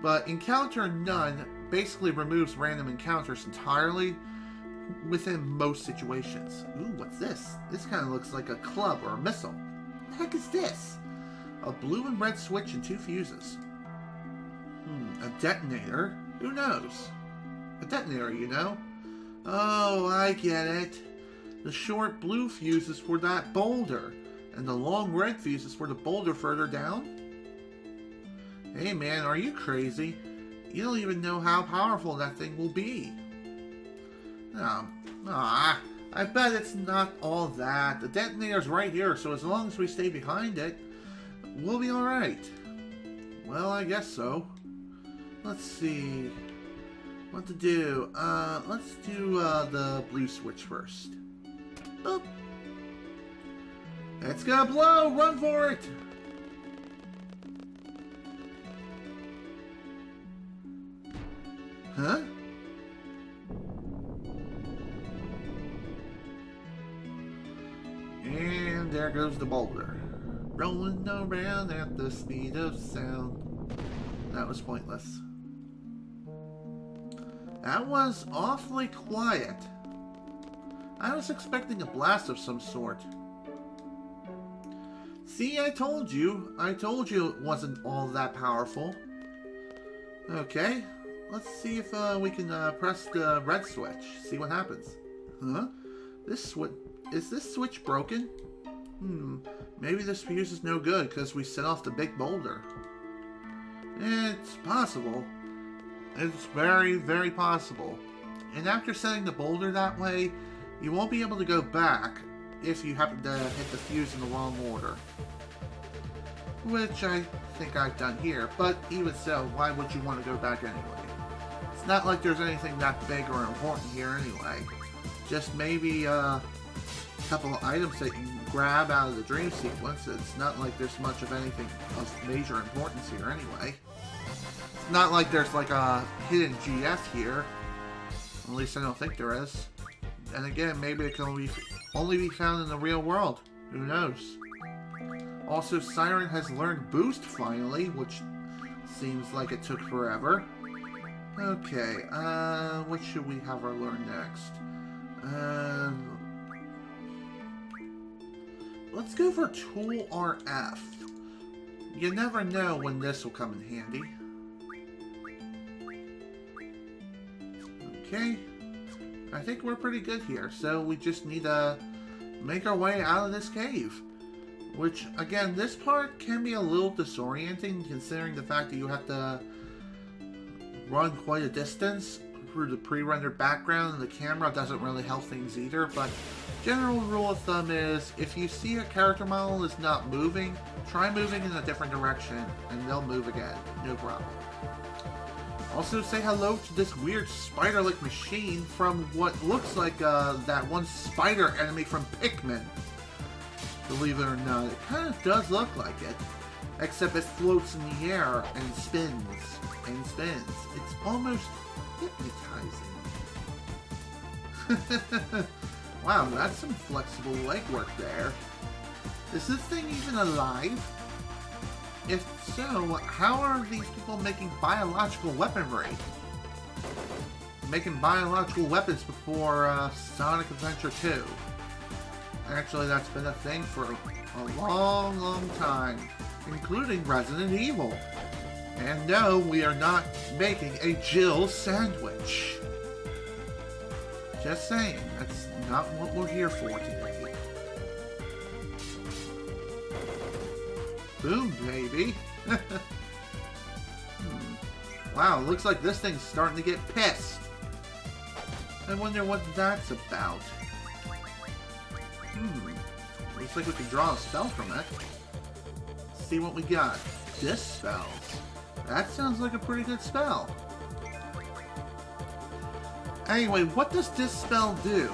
S1: But Encounter None basically removes random encounters entirely within most situations. Ooh, what's this? This kind of looks like a club or a missile. What the heck is this? A blue and red switch and 2 fuses. A detonator? Who knows? A detonator, you know? Oh, I get it. The short blue fuse is for that boulder, and the long red fuse is for the boulder further down? Hey man, are you crazy? You don't even know how powerful that thing will be. I bet it's not all that. The detonator's right here, so as long as we stay behind it, we'll be alright. Well, I guess so. Let's see what to do. Let's do the blue switch first. Boop. It's gonna blow! Run for it! Huh? And there goes the boulder. Rolling around at the speed of sound. That was pointless. That was awfully quiet. I was expecting a blast of some sort. See, I told you. I told you it wasn't all that powerful. Okay, let's see if we can press the red switch. See what happens. Huh? This switch... Is this switch broken? Maybe this fuse is no good because we set off the big boulder. It's possible. It's very, very possible. And after setting the boulder that way, you won't be able to go back if you happen to hit the fuse in the wrong order. Which I think I've done here, but even so, why would you want to go back anyway? It's not like there's anything that big or important here anyway. Just maybe a couple of items that you can grab out of the dream sequence. It's not like there's much of anything of major importance here anyway. It's not like there's like a hidden GF here. At least I don't think there is. And again, maybe it can only be found in the real world. Who knows? Also, Siren has learned Boost finally, which Seems like it took forever. Okay, what should we have her learn next? Let's go for Tool RF. You never know when this will come in handy. Okay, I think we're pretty good here, so we just need to make our way out of this cave. Which, again, this part can be a little disorienting considering the fact that you have to run quite a distance through the pre-rendered background, and the camera doesn't really help things either, but general rule of thumb is if you see a character model is not moving, try moving in a different direction and they'll move again, no problem. Also say hello to this weird spider-like machine from what looks like that one spider enemy from Pikmin. Believe it or not, it kind of does look like it, except it floats in the air and spins and spins. It's almost hypnotizing. Wow, that's some flexible legwork there. Is this thing even alive? If so, how are these people making biological weaponry? Making biological weapons before Sonic Adventure 2. Actually, that's been a thing for a long, long time, including Resident Evil. And no, we are not making a Jill sandwich. Just saying, that's not what we're here for today. Boom, baby. Wow, looks like this thing's starting to get pissed. I wonder what that's about. Looks like we can draw a spell from it. Let's see what we got. Dispels. That sounds like a pretty good spell. Anyway, what does Dispel do?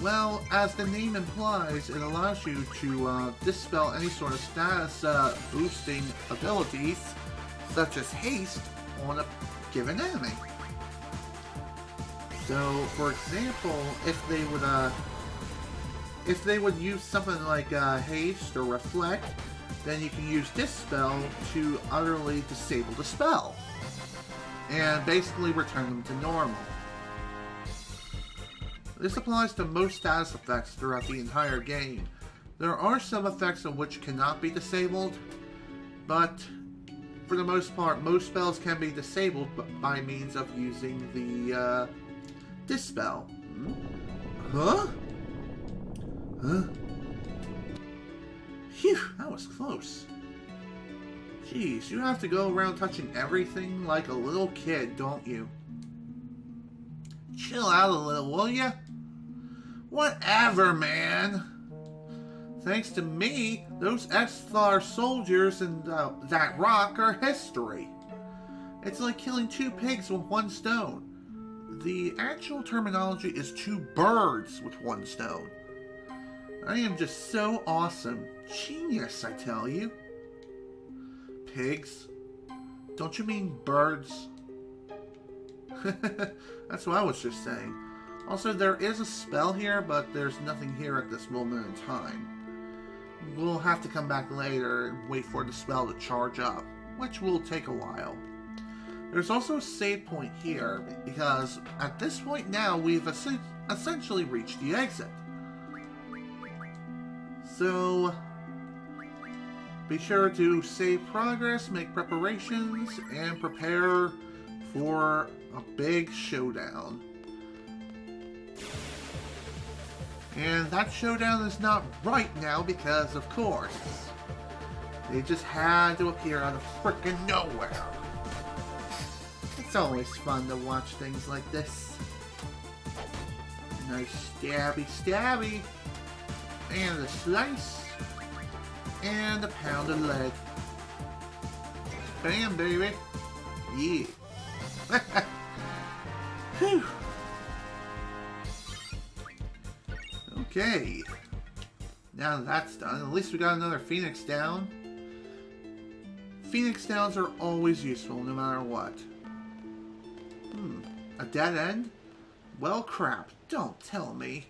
S1: Well, as the name implies, it allows you to dispel any sort of status boosting abilities, such as haste, on a given enemy. So, for example, if they would use something like haste or reflect, then you can use Dispel to utterly disable the spell and basically return them to normal. This applies to most status effects throughout the entire game. There are some effects of which cannot be disabled, but for the most part, most spells can be disabled by means of using the Dispel. Huh? Huh? Phew, that was close. Jeez, you have to go around touching everything like a little kid, don't you? Chill out a little, will ya? Whatever, man. Thanks to me, those X-Star soldiers and that rock are history. It's like killing two pigs with one stone. The actual terminology is two birds with one stone. I am just so awesome. Genius, I tell you. Pigs? Don't you mean birds? That's what I was just saying. Also, there is a spell here, but there's nothing here at this moment in time. We'll have to come back later and wait for the spell to charge up, which will take a while. There's also a save point here, because at this point now, we've essentially reached the exit. So, be sure to save progress, make preparations, and prepare for a big showdown. And that showdown is not right now because, of course, they just had to appear out of frickin' nowhere. It's always fun to watch things like this. Nice stabby stabby. And a slice. And a pound of lead. Bam, baby. Yeah. Whew. Okay. Now that that's done, at least we got another Phoenix down. Phoenix downs are always useful, no matter what. A dead end? Well, crap. Don't tell me.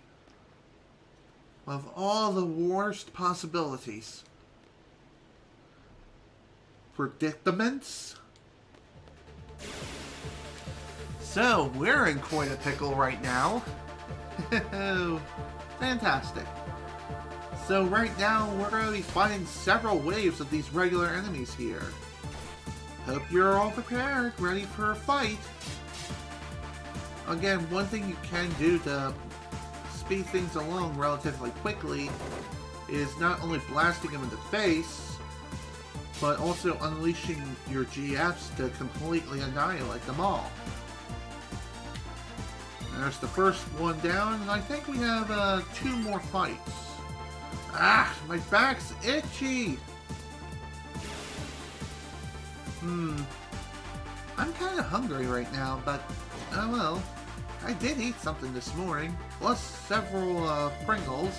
S1: Of all the worst possibilities. Predicaments? So, we're in quite a pickle right now. Fantastic. So right now, we're going to be fighting several waves of these regular enemies here. Hope you're all prepared, ready for a fight. Again, one thing you can do to speed things along relatively quickly is not only blasting them in the face, but also unleashing your GFs to completely annihilate them all. There's the first one down, and I think we have 2 more fights. Ah, my back's itchy! I'm kind of hungry right now, but, oh well. I did eat something this morning, plus several Pringles.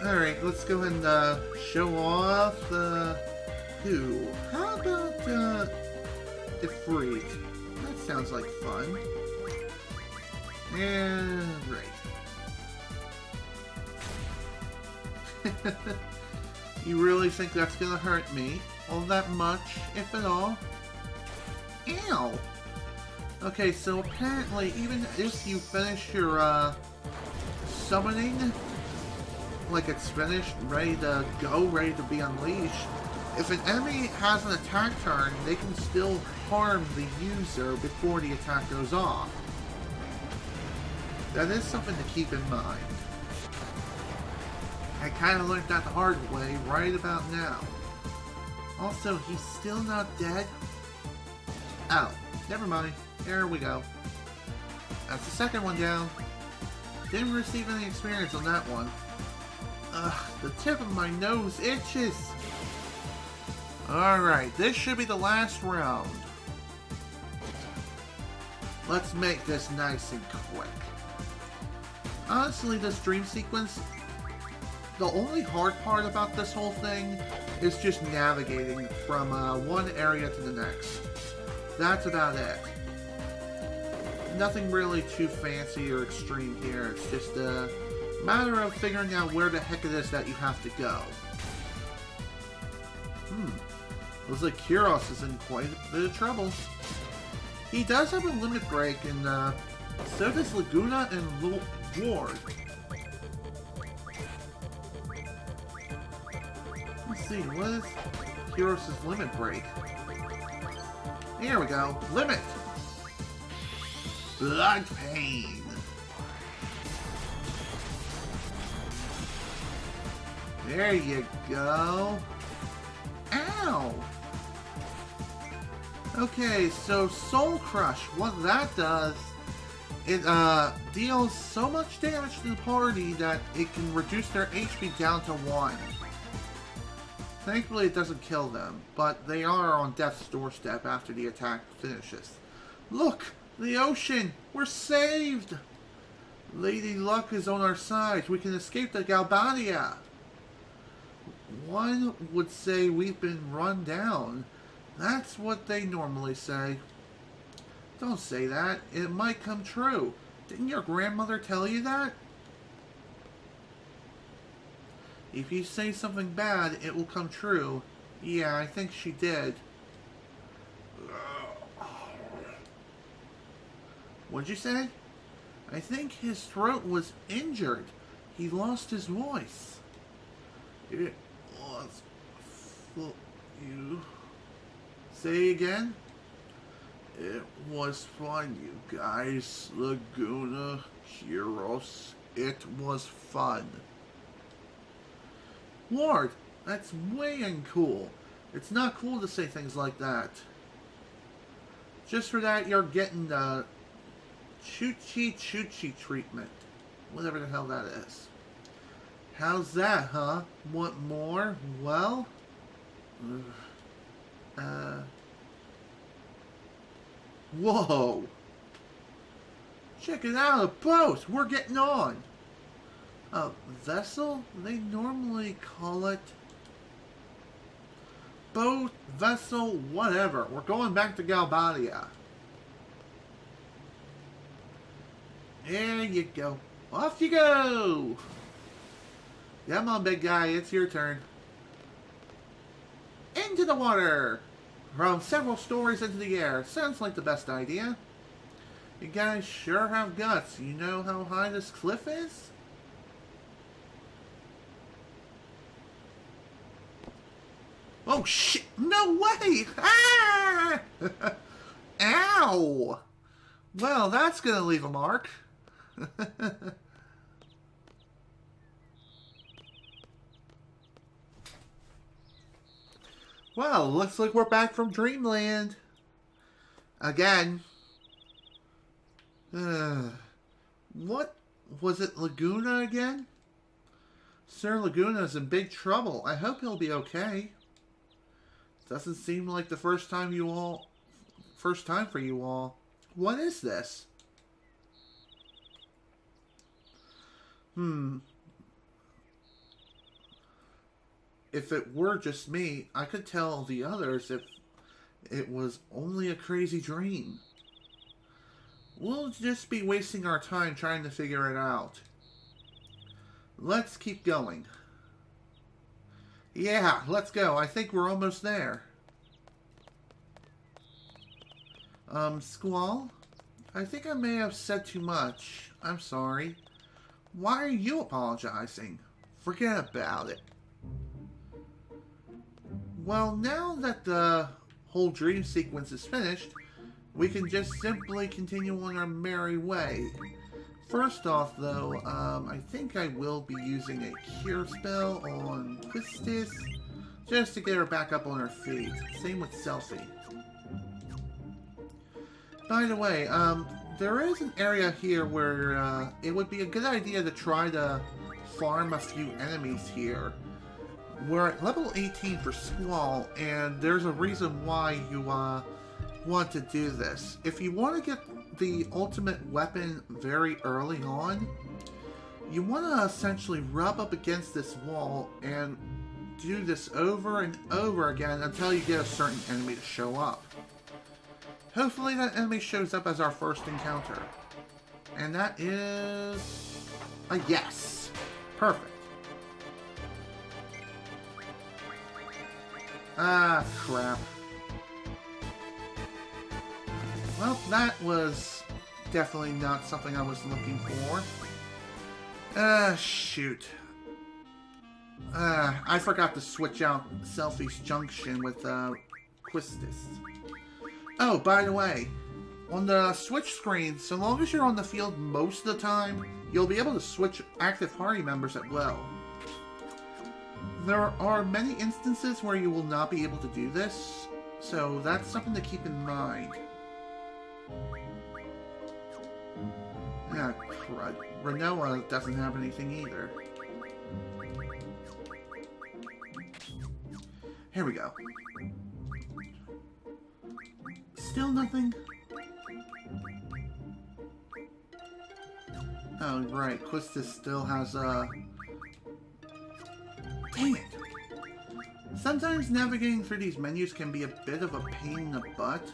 S1: Alright, let's go ahead and show off the who. How about the freak? That sounds like fun. And right. You really think that's gonna hurt me? All that much, if at all? Ow! Okay, so apparently, even if you finish your summoning, like it's finished, ready to go, ready to be unleashed, if an enemy has an attack turn, they can still harm the user before the attack goes off. That is something to keep in mind. I kind of learned that the hard way right about now. Also, he's still not dead? Oh, never mind. There we go. That's the second one down. Didn't receive any experience on that one. Ugh, the tip of my nose itches. Alright, this should be the last round. Let's make this nice and quick. Honestly, this dream sequence, the only hard part about this whole thing is just navigating from one area to the next. That's about it. Nothing really too fancy or extreme here. It's just a matter of figuring out where the heck it is that you have to go. Looks like Kuros is in quite a bit of trouble. He does have a limit break, and so does Laguna and Ward. Let's see, what is Kuros' limit break? Here we go. Limit! Blood pain. There you go. Ow! Okay, so Soul Crush, what that does, it deals so much damage to the party that it can reduce their HP down to 1. Thankfully it doesn't kill them, but they are on death's doorstep after the attack finishes. Look! The ocean! We're saved! Lady Luck is on our side. We can escape the Galbadia. One would say we've been run down. That's what they normally say. Don't say that. It might come true. Didn't your grandmother tell you that? If you say something bad, it will come true. Yeah, I think she did. What'd you say? I think his throat was injured. He lost his voice. It was for you. Say again? It was fun, you guys. Laguna, Kuros. It was fun. Ward, that's way uncool. It's not cool to say things like that. Just for that, you're getting the choochie treatment. Whatever the hell that is. How's that, huh? Want more? Well? Whoa! Check it out, a boat! We're getting on! A vessel? They normally call it boat, vessel, whatever. We're going back to Galbadia. There you go. Off you go! Come on, big guy. It's your turn. Into the water! From several stories into the air. Sounds like the best idea. You guys sure have guts. You know how high this cliff is? Oh shit! No way! Ah! Ow! Well, that's gonna leave a mark. Well, looks like we're back from Dreamland. Again. What? Was it Laguna again? Sir Laguna's in big trouble. I hope he'll be okay. Doesn't seem like the first time for you all. What is this? If it were just me, I could tell the others if it was only a crazy dream. We'll just be wasting our time trying to figure it out. Let's keep going. Yeah, let's go. I think we're almost there. Squall? I think I may have said too much. I'm sorry. Why are you apologizing? Forget about it. Well, now that the whole dream sequence is finished, we can just simply continue on our merry way. First off, though, I think I will be using a cure spell on Quistis, just to get her back up on her feet. Same with Seifer. By the way, there is an area here where it would be a good idea to try to farm a few enemies here. We're at level 18 for Squall, and there's a reason why you want to do this. If you want to get the ultimate weapon very early on, you want to essentially rub up against this wall and do this over and over again until you get a certain enemy to show up. Hopefully that enemy shows up as our first encounter. And that is a yes. Perfect. Ah, crap. Well, that was definitely not something I was looking for. Shoot. I forgot to switch out Seifer's junction with, Quistis. Oh, by the way, on the switch screen, so long as you're on the field most of the time, you'll be able to switch active party members at will. There are many instances where you will not be able to do this, so that's something to keep in mind. Ah, crud. Renoa doesn't have anything either. Here we go. Still nothing? Oh, right. Quistis still has, Dang it! Sometimes navigating through these menus can be a bit of a pain in the butt.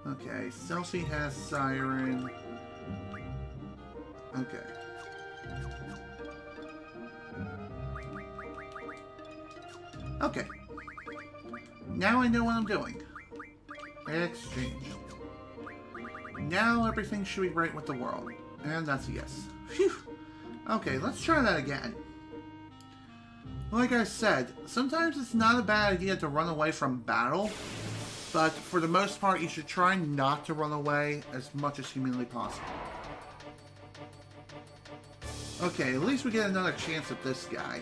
S1: Okay, Seifer has Siren. Okay. Okay. Now I know what I'm doing. Exchange. Now everything should be right with the world. And that's a yes. Phew! Okay, let's try that again. Like I said, sometimes it's not a bad idea to run away from battle, but for the most part you should try not to run away as much as humanly possible. Okay, at least we get another chance at this guy.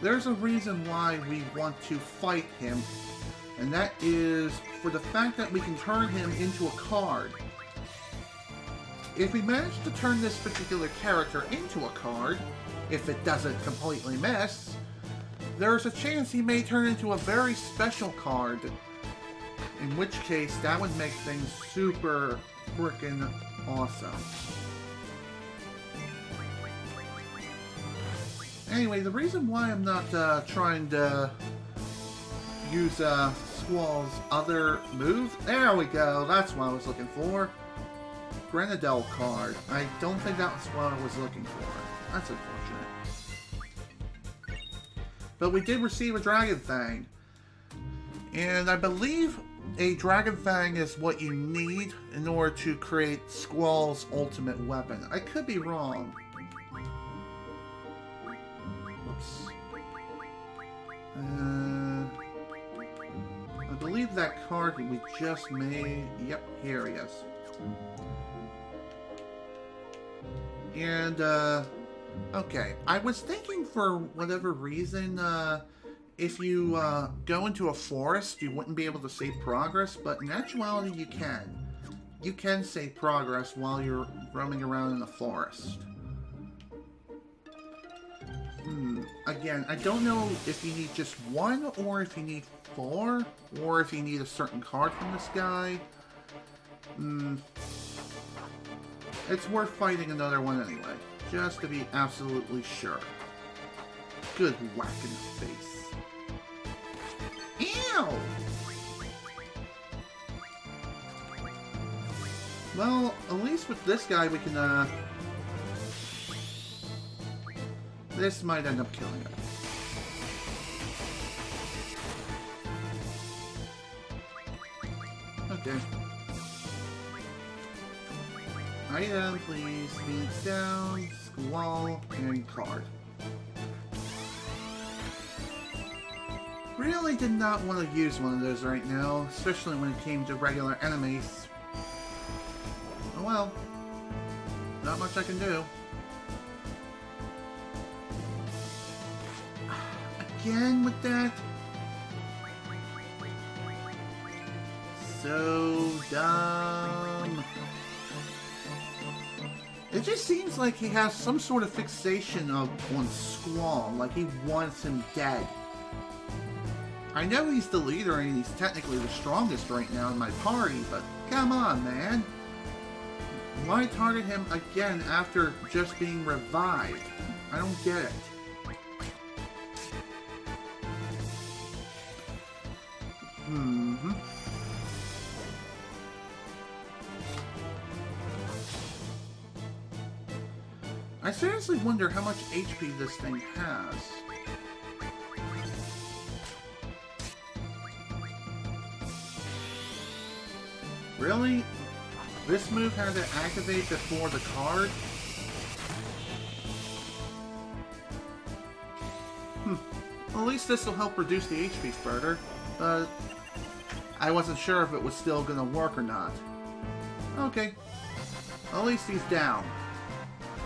S1: There's a reason why we want to fight him, and that is for the fact that we can turn him into a card. If we manage to turn this particular character into a card, if it doesn't completely miss, there's a chance he may turn into a very special card, in which case that would make things super frickin' awesome. Anyway, the reason why I'm not trying to use Squall's other move, there we go, that's what I was looking for. Grenadelle card. I don't think that was what I was looking for. That's unfortunate. But we did receive a Dragon Fang. And I believe a Dragon Fang is what you need in order to create Squall's ultimate weapon. I could be wrong. Whoops. I believe that card we just made... Yep, here he is. And, okay. I was thinking for whatever reason, if you go into a forest, you wouldn't be able to save progress, but in actuality, you can. You can save progress while you're roaming around in the forest. Again, I don't know if you need just one, or if you need 4, or if you need a certain card from this guy. It's worth fighting another one anyway, just to be absolutely sure. Good whack in the face. Ew! Well, at least with this guy we can, this might end up killing him. Okay. Item, please. Beats down, Squall, and card. Really did not want to use one of those right now, especially when it came to regular enemies. Oh well. Not much I can do. Again with that? So dumb. It just seems like he has some sort of fixation on Squall, like he wants him dead. I know he's the leader and he's technically the strongest right now in my party, but come on, man. Why target him again after just being revived? I don't get it. I seriously wonder how much HP this thing has. Really? This move had to activate before the card? At least this will help reduce the HP further, but I wasn't sure if it was still gonna work or not. Okay. At least he's down.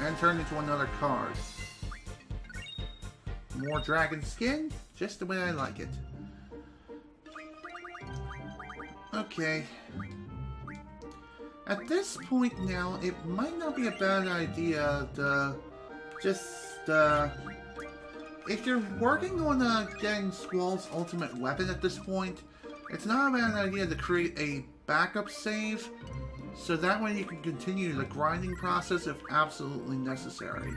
S1: And turned into another card. More dragon skin? Just the way I like it. Okay. At this point now, it might not be a bad idea to just, if you're working on getting Squall's ultimate weapon at this point, it's not a bad idea to create a backup save, so that way you can continue the grinding process if absolutely necessary.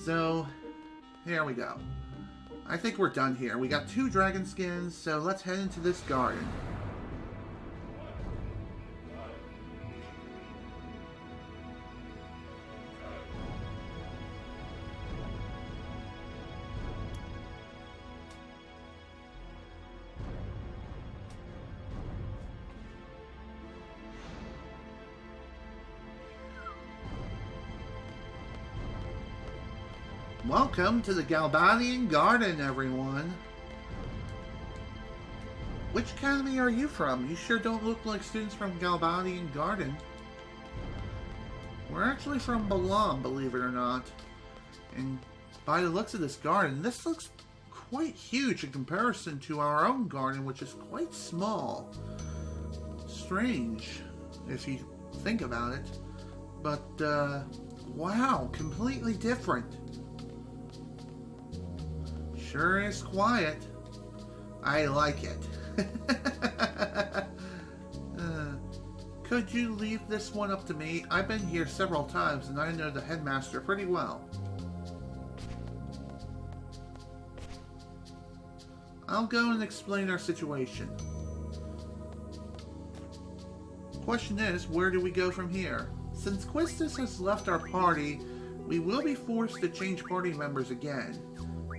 S1: So, here we go. I think we're done here. We got 2 dragon skins, so let's head into this garden. Welcome to the Galbadian Garden, everyone. Which academy are you from? You sure don't look like students from Galbadian Garden. We're actually from Balam, believe it or not. And by the looks of this garden, this looks quite huge in comparison to our own garden, which is quite small. Strange, if you think about it. But, wow, completely different. Sure is quiet. I like it. Could you leave this one up to me? I've been here several times and I know the headmaster pretty well. I'll go and explain our situation. Question is, where do we go from here? Since Quistis has left our party, we will be forced to change party members again.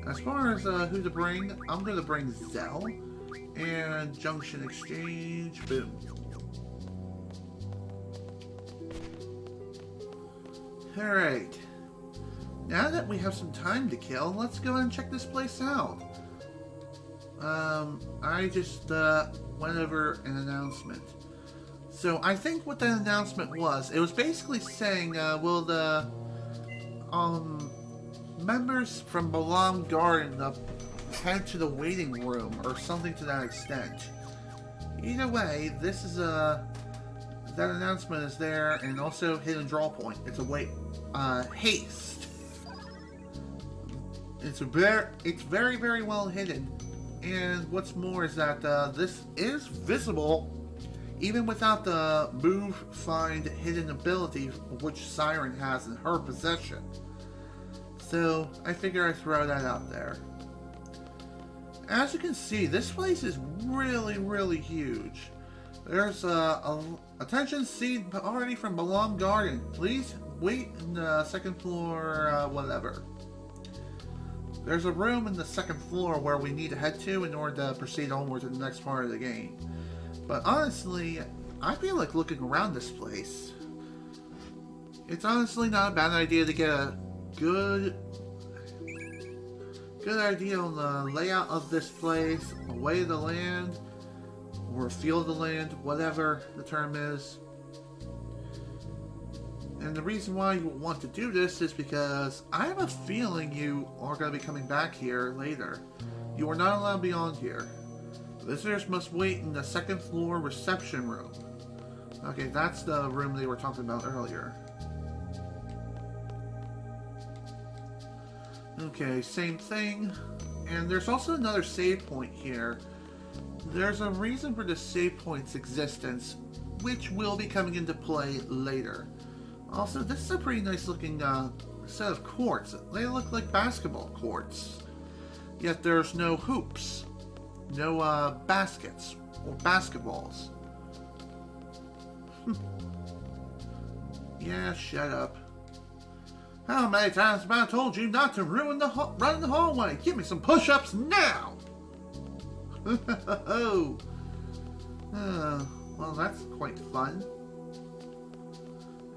S1: as far as who to bring, I'm going to bring Zell and Junction Exchange. Boom. Alright. Now that we have some time to kill, let's go and check this place out. I just went over an announcement. So I think what that announcement was, it was basically saying, will the members from Belong Garden head to the waiting room or something to that extent. Either way, this is that announcement is there, and also hidden draw point. It's a haste. It's very, very well hidden. And what's more is that this is visible even without the move, find, hidden ability which Siren has in her possession. So I figure I throw that out there. As you can see, this place is really, really huge. There's attention seen already from Belong Garden. Please wait in the second floor, whatever. There's a room in the second floor where we need to head to in order to proceed onward to the next part of the game. But honestly, I feel like looking around this place, it's honestly not a bad idea to get a good idea on the layout of this place, a lay of the land, or a feel of the land, whatever the term is. And the reason why you want to do this is because I have a feeling you are going to be coming back here later. You are not allowed beyond here. Visitors must wait in the second floor reception room. Okay, that's the room they were talking about earlier. Okay, same thing. And there's also another save point here. There's a reason for the save point's existence, which will be coming into play later. Also, this is a pretty nice looking set of courts. They look like basketball courts. Yet there's no hoops. No baskets or basketballs. Yeah, shut up. How many times have I told you not to run the hallway? Give me some push-ups now! Well, that's quite fun.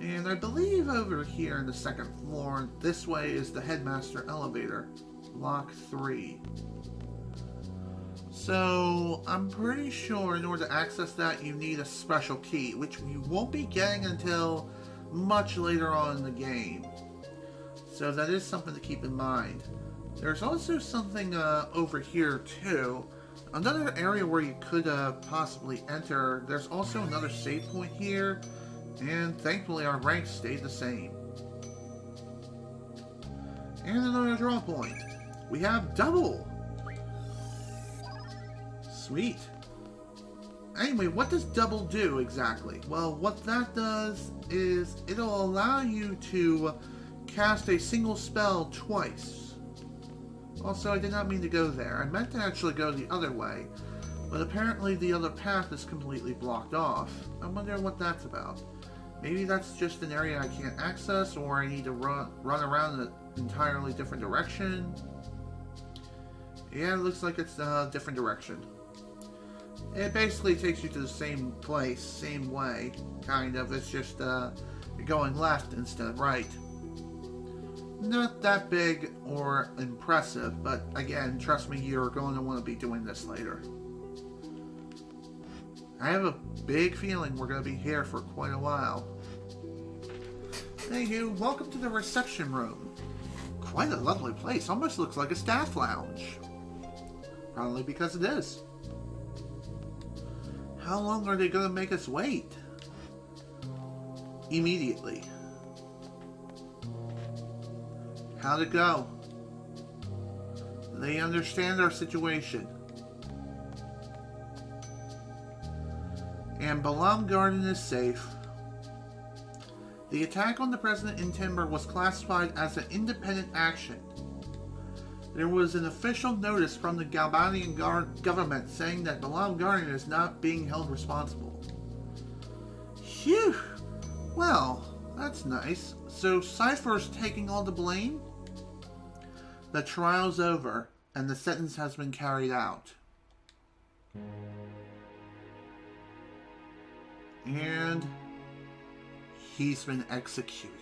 S1: And I believe over here in the second floor, this way is the headmaster elevator. Lock 3. So, I'm pretty sure in order to access that, you need a special key, which you won't be getting until much later on in the game. So that is something to keep in mind. There's also something over here too. Another area where you could possibly enter. There's also another save point here. And thankfully our ranks stayed the same. And another draw point. We have double! Sweet. Anyway, what does double do exactly? Well, what that does is it'll allow you to cast a single spell twice. Also, I did not mean to go there. I meant to actually go the other way, but apparently the other path is completely blocked off. I wonder what that's about. Maybe that's just an area I can't access, or I need to run around an entirely different direction. Yeah, it looks like it's a different direction. It basically takes you to the same place, same way, kind of. It's just you're going left instead of right. Not that big or impressive, but again, trust me, you're going to want to be doing this later. I have a big feeling we're going to be here for quite a while. Hey you, welcome to the reception room. Quite a lovely place, almost looks like a staff lounge. Probably because it is. How long are they going to make us wait? Immediately. How'd it go? They understand our situation. And Belong Garden is safe. The attack on the President in Timber was classified as an independent action. There was an official notice from the Galbanian government saying that Belong Garden is not being held responsible. Phew! Well, that's nice. So Seifer's taking all the blame? The trial's over, and the sentence has been carried out. And he's been executed.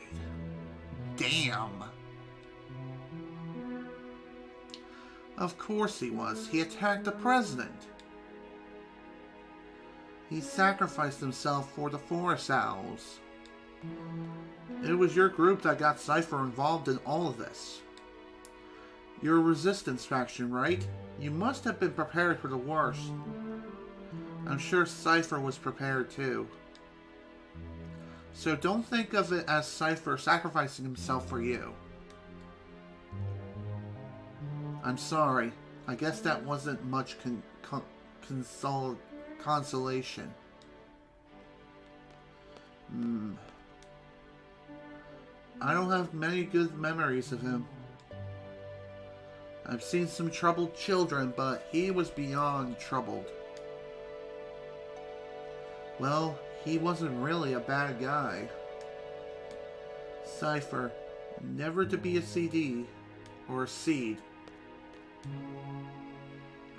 S1: Damn. Of course he was. He attacked the president. He sacrificed himself for the forest owls. It was your group that got Seifer involved in all of this. You're a resistance faction, right? You must have been prepared for the worst. I'm sure Seifer was prepared too. So don't think of it as Seifer sacrificing himself for you. I'm sorry. I guess that wasn't much consolation. I don't have many good memories of him. I've seen some troubled children, but he was beyond troubled. Well, he wasn't really a bad guy. Seifer, never to be a CD or a seed.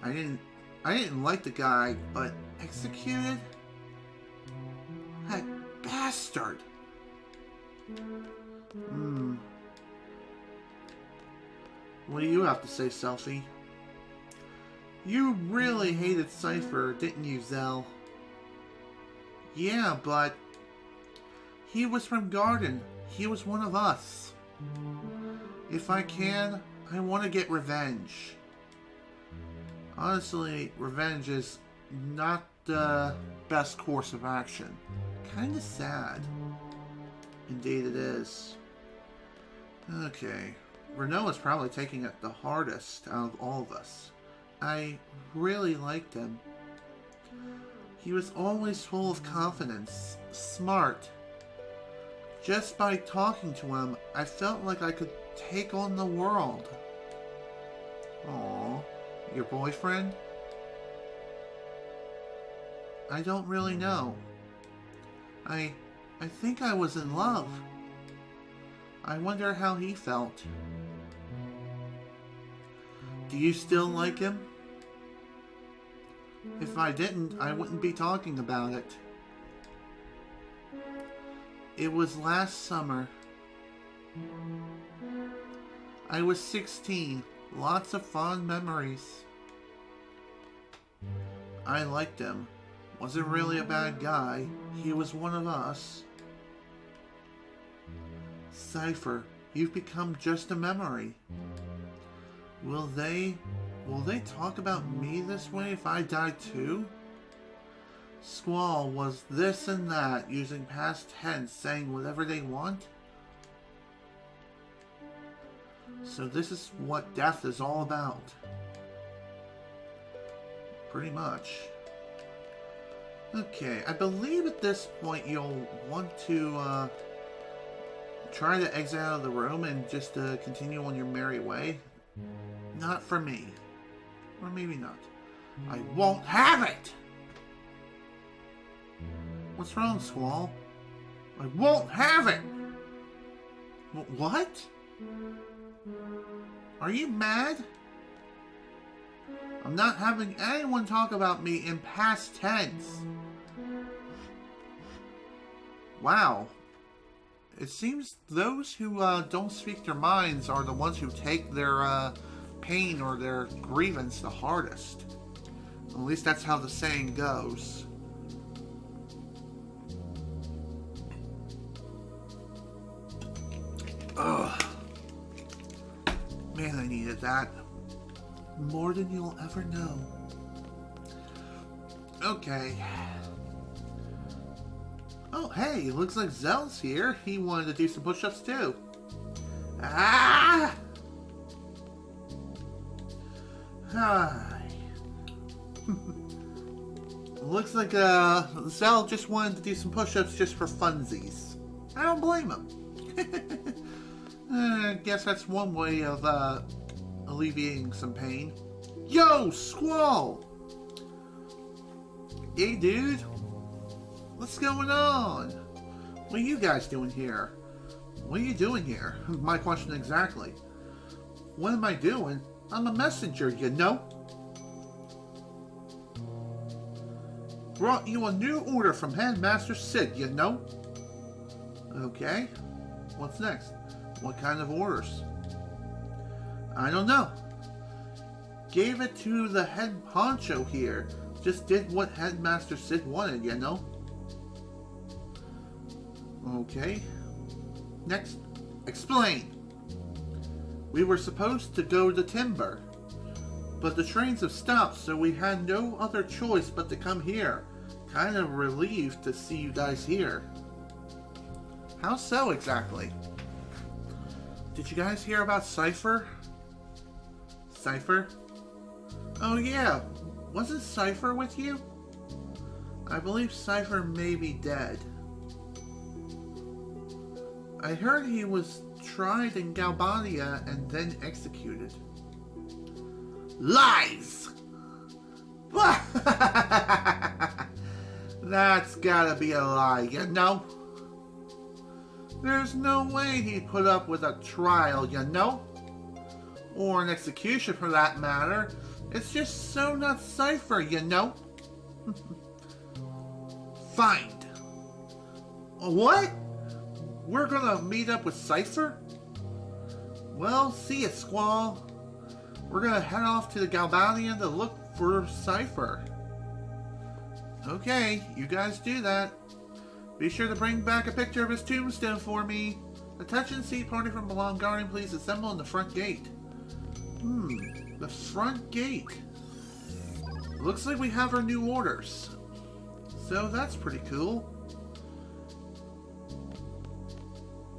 S1: I didn't like the guy, but executed? That bastard! What do you have to say, Selfie? You really hated Seifer, didn't you, Zell? Yeah, but he was from Garden. He was one of us. If I can, I want to get revenge. Honestly, revenge is not the best course of action. Kinda sad. Indeed it is. Okay. Renault is probably taking it the hardest out of all of us. I really liked him. He was always full of confidence, smart. Just by talking to him, I felt like I could take on the world. Aww, your boyfriend? I don't really know. I think I was in love. I wonder how he felt. Do you still like him? If I didn't, I wouldn't be talking about it. It was last summer. I was 16. Lots of fond memories. I liked him. Wasn't really a bad guy. He was one of us. Seifer, you've become just a memory. Will they talk about me this way if I die too? Squall was this and that, using past tense, saying whatever they want? So this is what death is all about. Pretty much. Okay, I believe at this point you'll want to try to exit out of the room and just continue on your merry way. Not for me. Or maybe not. I won't have it! What's wrong, Squall? I won't have it! What? Are you mad? I'm not having anyone talk about me in past tense. Wow. It seems those who don't speak their minds are the ones who take their pain or their grievance the hardest. At least that's how the saying goes. Ugh. Man, I needed that. More than you'll ever know. Okay. Oh, hey, looks like Zell's here. He wanted to do some push-ups too. Ah! Hi. Looks like Zell just wanted to do some push-ups just for funsies. I don't blame him. I guess that's one way of alleviating some pain. Yo, Squall! Hey, dude. What's going on? What are you guys doing here? What are you doing here? My question exactly. What am I doing? I'm a messenger, you know? Brought you a new order from Headmaster Sid, you know? Okay. What's next? What kind of orders? I don't know. Gave it to the head honcho here. Just did what Headmaster Sid wanted, you know? Okay. Next. Explain. We were supposed to go to Timber, but the trains have stopped, so we had no other choice but to come here. Kind of relieved to see you guys here. How so exactly? Did you guys hear about Seifer? Seifer? Oh yeah, wasn't Seifer with you? I believe Seifer may be dead. I heard he was tried in Galbadia and then executed. Lies! That's gotta be a lie, you know? There's no way he'd put up with a trial, you know? Or an execution for that matter. It's just so not Seifer, you know? Find. What? We're gonna meet up with Seifer? Well, see ya, Squall. We're gonna head off to the Galbadian to look for Seifer. Okay, you guys do that. Be sure to bring back a picture of his tombstone for me. Attention, seat party from Belong Garden, please assemble in the front gate. The front gate. Looks like we have our new orders. So that's pretty cool.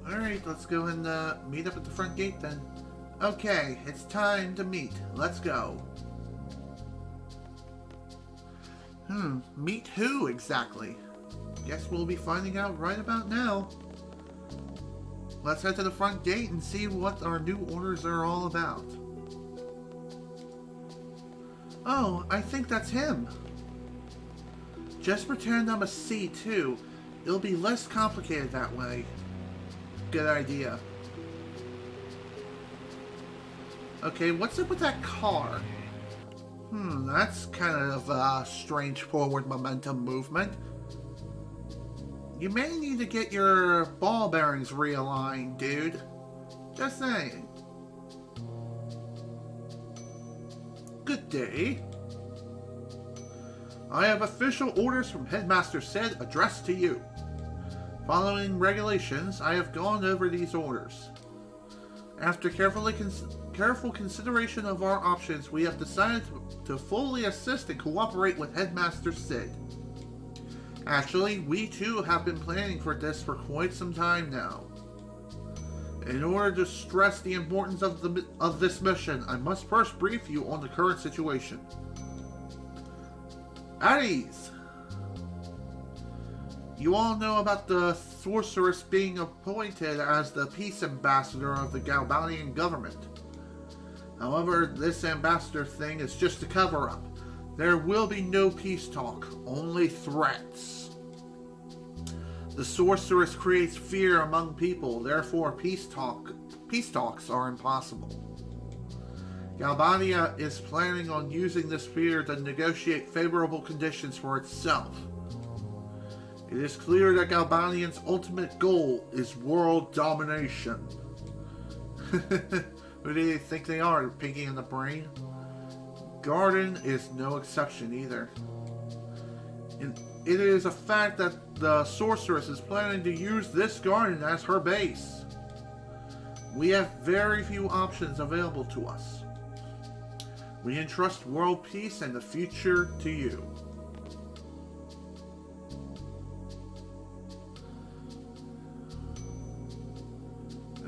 S1: Alright, let's go and meet up at the front gate then. Okay, it's time to meet. Let's go. Meet who exactly? Guess we'll be finding out right about now. Let's head to the front gate and see what our new orders are all about. Oh, I think that's him. Just pretend I'm a C2. It'll be less complicated that way. Good idea. Okay, what's up with that car? That's kind of a strange forward momentum movement. You may need to get your ball bearings realigned, dude. Just saying. Good day. I have official orders from Headmaster Sid addressed to you. Following regulations, I have gone over these orders. After careful consideration of our options, we have decided to fully assist and cooperate with Headmaster Sid. Actually, we too have been planning for this for quite some time now. In order to stress the importance of this mission, I must first brief you on the current situation. At ease! You all know about the Sourserous being appointed as the peace ambassador of the Galbadian government. However, this ambassador thing is just a cover-up. There will be no peace talk, only threats. The Sourserous creates fear among people, therefore peace talks are impossible. Galbadia is planning on using this fear to negotiate favorable conditions for itself. It is clear that Galbadian's ultimate goal is world domination. Who do you think they are, Pinky in the Brain? Garden is no exception either. It is a fact that the Sourceress is planning to use this garden as her base. We have very few options available to us. We entrust world peace and the future to you.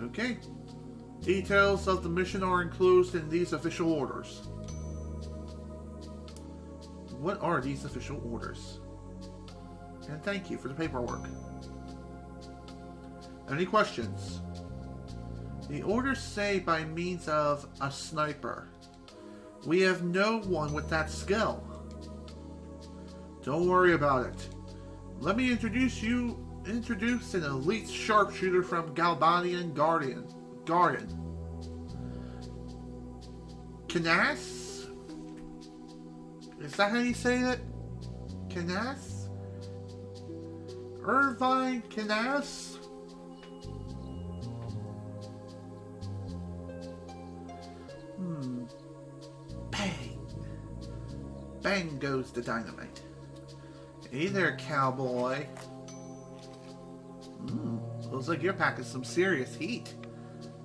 S1: Okay. Details of the mission are enclosed in these official orders. What are these official orders? And thank you for the paperwork. Any questions? The orders say by means of a sniper. We have no one with that skill. Don't worry about it. Let me introduce an elite sharpshooter from Galbadian Garden. Quistis? Is that how you say it? Quistis? Irvine Quistis? Bang! Bang goes the dynamite. Hey there, cowboy. Looks like you're packing some serious heat.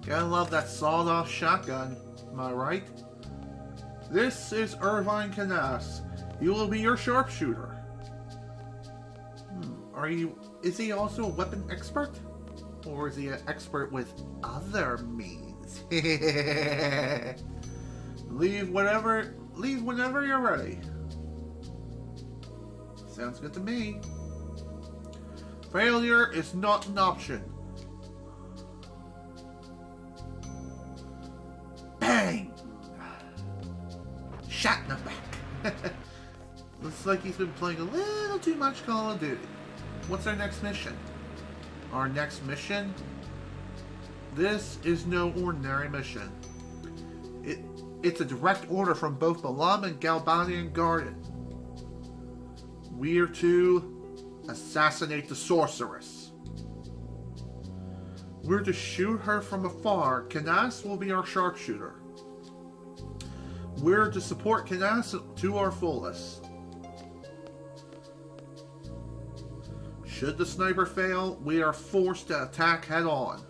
S1: Gotta love that sawed-off shotgun. Am I right? This is Irvine Quistis. He will be your sharpshooter. Is he also a weapon expert? Or is he an expert with other means? Leave whenever you're ready. Sounds good to me. Failure is not an option. Bang! Shot in the back. Looks like he's been playing a little too much Call of Duty. What's our next mission? Our next mission? This is no ordinary mission. It's a direct order from both Balam and Galbanian Garden. We're to assassinate the Sourserous. We're to shoot her from afar. Quistis will be our sharpshooter. We're to support Quistis to our fullest. Should the sniper fail, we are forced to attack head on.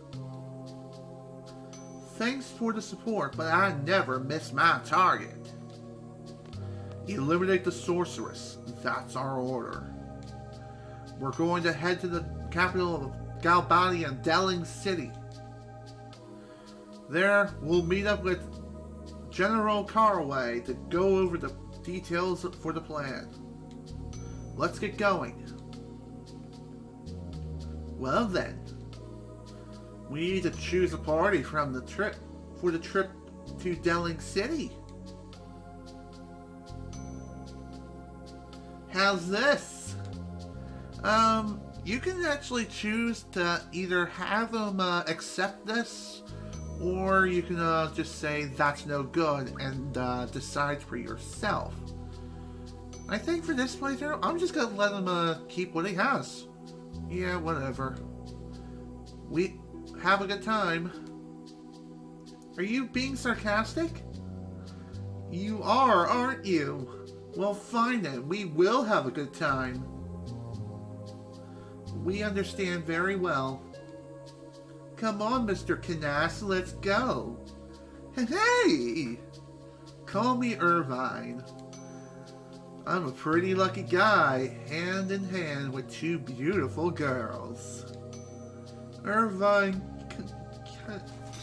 S1: Thanks for the support, but I never miss my target. Eliminate the Sourserous. That's our order. We're going to head to the capital of Galbanian, Delling City. There, we'll meet up with General Carway to go over the details for the plan. Let's get going. Well then, we need to choose a party for the trip to Delling City. How's this? You can actually choose to either have them accept this, or you can just say that's no good and decide for yourself. I think for this playthrough, I'm just gonna let him keep what he has. Yeah, whatever. We have a good time. Are you being sarcastic? You are, aren't you? Well, fine then. We will have a good time. We understand very well. Come on, Mr. Quistis, let's go. Hey! Call me Irvine. I'm a pretty lucky guy, hand in hand with two beautiful girls. Irvine,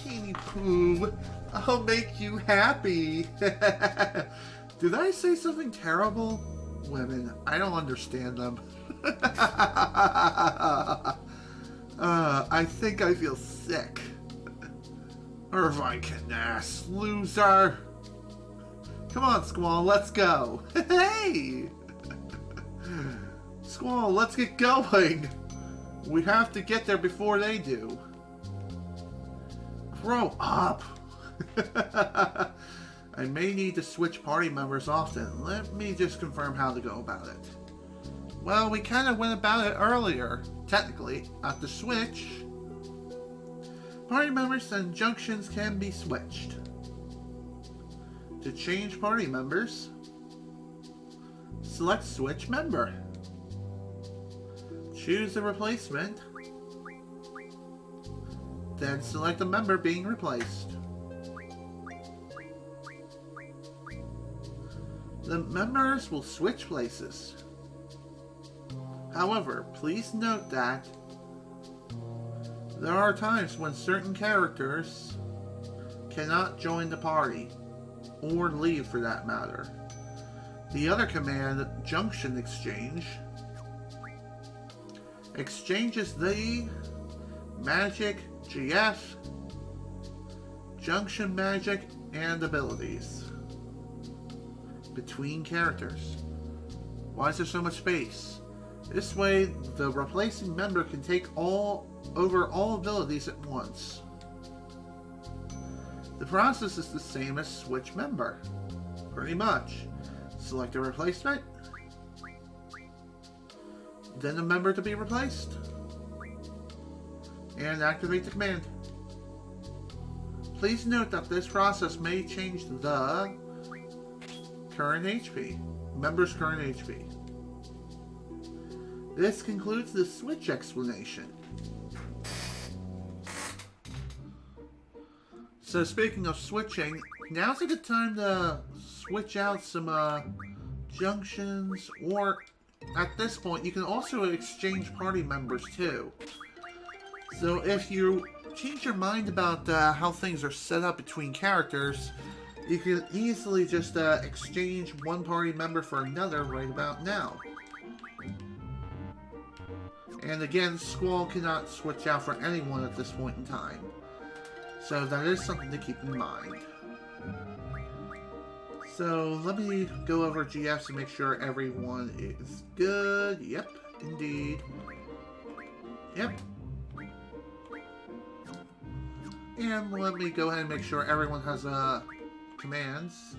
S1: Keeny Poo, I'll make you happy. Did I say something terrible? Women, I don't understand them. I think I feel sick. Irvine Quistis, loser. Come on, Squall, let's go. Hey! Squall, let's get going. We have to get there before they do. Grow up. I may need to switch party members often. Let me just confirm how to go about it. Well, we kind of went about it earlier, technically, at the switch. Party members and junctions can be switched. To change party members, select Switch Member. Choose a replacement. Then select the member being replaced. The members will switch places. However, please note that there are times when certain characters cannot join the party, or leave for that matter. The other command, Junction Exchange, exchanges the magic, GF, junction magic, and abilities between characters. Why is there so much space? This way, the replacing member can take over all abilities at once. The process is the same as switch member. Pretty much. Select a replacement. Then a member to be replaced. And activate the command. Please note that this process may change the current HP. Member's current HP. This concludes the switch explanation. So speaking of switching, now's a good time to switch out some junctions, or at this point you can also exchange party members too. So if you change your mind about how things are set up between characters, you can easily just exchange one party member for another right about now. And again, Squall cannot switch out for anyone at this point in time. So that is something to keep in mind. So let me go over GFs to make sure everyone is good. Yep, indeed. Yep. And let me go ahead and make sure everyone has commands.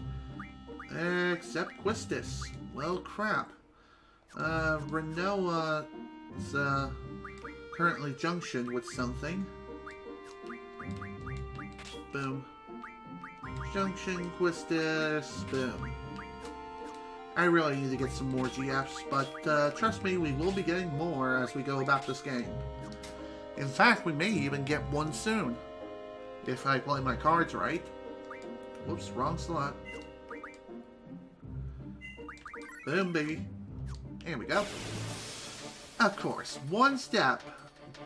S1: Except Quistis. Well, crap. Renoa is currently junctioned with something. Boom. Junction, Quistis, boom. I really need to get some more GFs, but trust me, we will be getting more as we go about this game. In fact, we may even get one soon. If I play my cards right. Whoops, wrong slot. Boom, baby. Here we go. Of course, one step.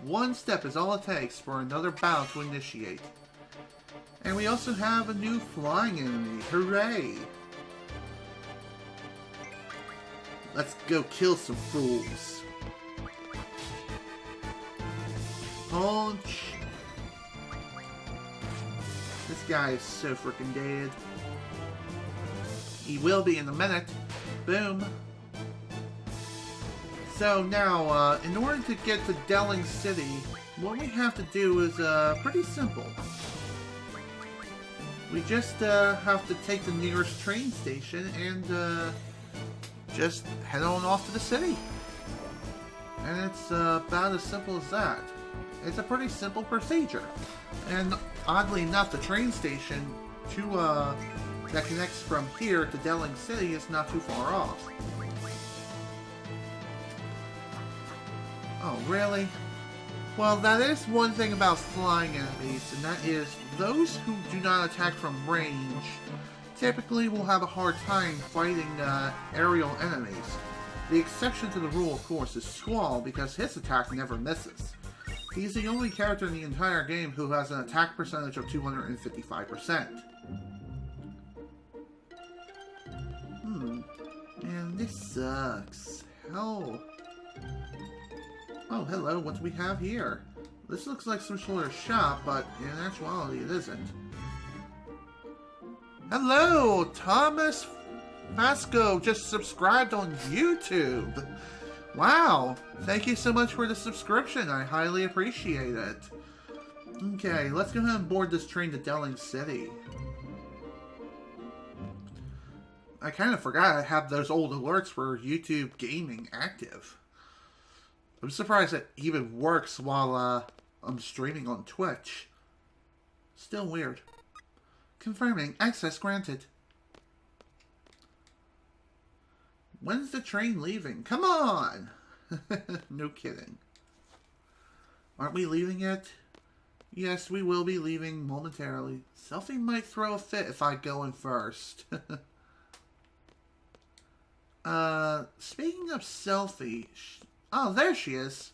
S1: One step is all it takes for another battle to initiate. And we also have a new flying enemy. Hooray! Let's go kill some fools. Punch! This guy is so freaking dead. He will be in a minute. Boom. So now, in order to get to Delling City, what we have to do is pretty simple. We just have to take the nearest train station and just head on off to the city. And it's about as simple as that. It's a pretty simple procedure. And oddly enough, the train station that connects from here to Delling City is not too far off. Oh, really? Well, that is one thing about flying enemies, and that is those who do not attack from range typically will have a hard time fighting aerial enemies. The exception to the rule, of course, is Squall, because his attack never misses. He's the only character in the entire game who has an attack percentage of 255%. Man, this sucks. Hell. Oh, hello, what do we have here? This looks like some sort of shop, but in actuality it isn't. Hello, Thomas Masco just subscribed on YouTube. Wow, thank you so much for the subscription. I highly appreciate it. Okay, let's go ahead and board this train to Delling City. I kind of forgot I have those old alerts for YouTube gaming active. I'm surprised it even works while I'm streaming on Twitch. Still weird. Confirming. Access granted. When's the train leaving? Come on! No kidding. Aren't we leaving yet? Yes, we will be leaving momentarily. Selfie might throw a fit if I go in first. Speaking of Selfie... Oh, there she is.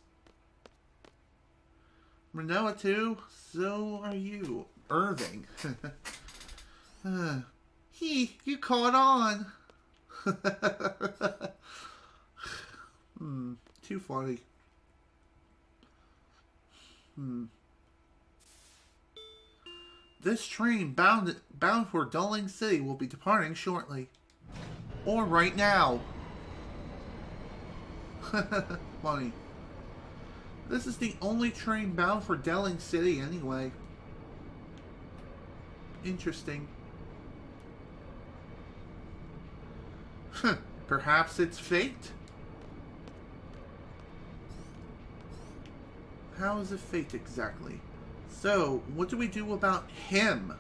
S1: Renoa too? So are you. Irving. You caught on. Too funny. This train bound for Delling City will be departing shortly. Or right now. Funny. This is the only train bound for Delling City anyway. Interesting. Perhaps it's fate? How is it fate exactly? So, what do we do about him?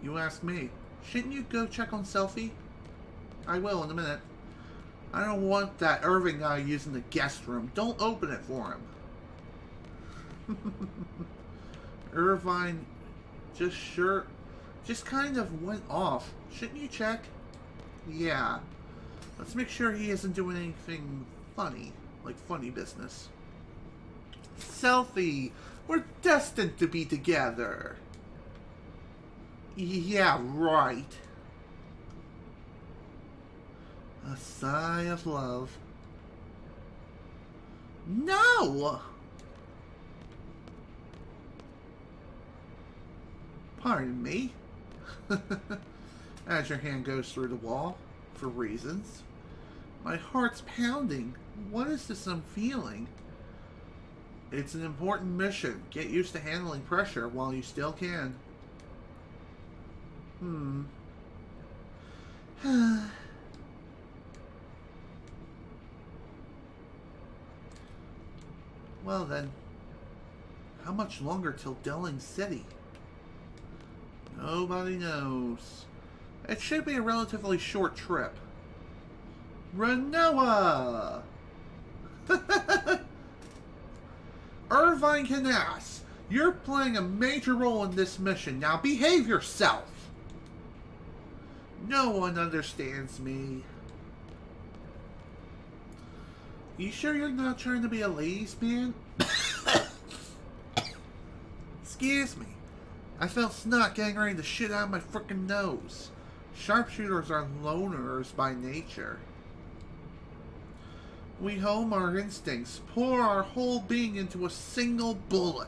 S1: You ask me. Shouldn't you go check on Selfie? I will in a minute. I don't want that Irving guy using the guest room. Don't open it for him. Irvine just kind of went off. Shouldn't you check? Yeah. Let's make sure he isn't doing anything funny. Like funny business. Selfie! We're destined to be together. Yeah, right. A sigh of love. No! Pardon me. As your hand goes through the wall, for reasons. My heart's pounding. What is this I'm feeling? It's an important mission. Get used to handling pressure while you still can. Well then, how much longer till Delling City? Nobody knows. It should be a relatively short trip. Renoa! Irvine Canas, you're playing a major role in this mission. Now behave yourself. No one understands me. You sure you're not trying to be a ladies' man? Excuse me. I felt snot getting ready to shit out of my frickin' nose. Sharpshooters are loners by nature. We home our instincts, pour our whole being into a single bullet.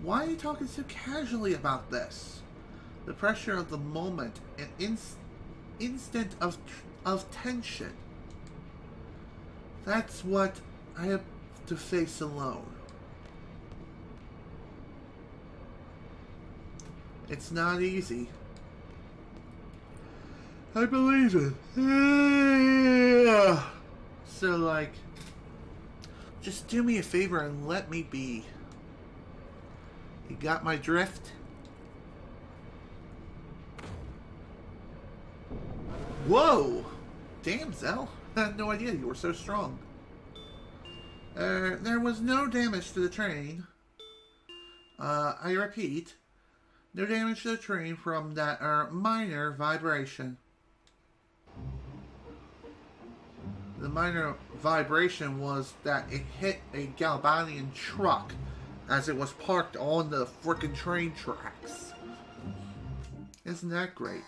S1: Why are you talking so casually about this? The pressure of the moment, an instant of tension. That's what I have to face alone. It's not easy. I believe it. So, like, just do me a favor and let me be. You got my drift? Whoa! Damn, Zell. I had no idea you were so strong. There was no damage to the train. I repeat, no damage to the train from that minor vibration. The minor vibration was that it hit a Galbanian truck as it was parked on the frickin' train tracks. Isn't that great?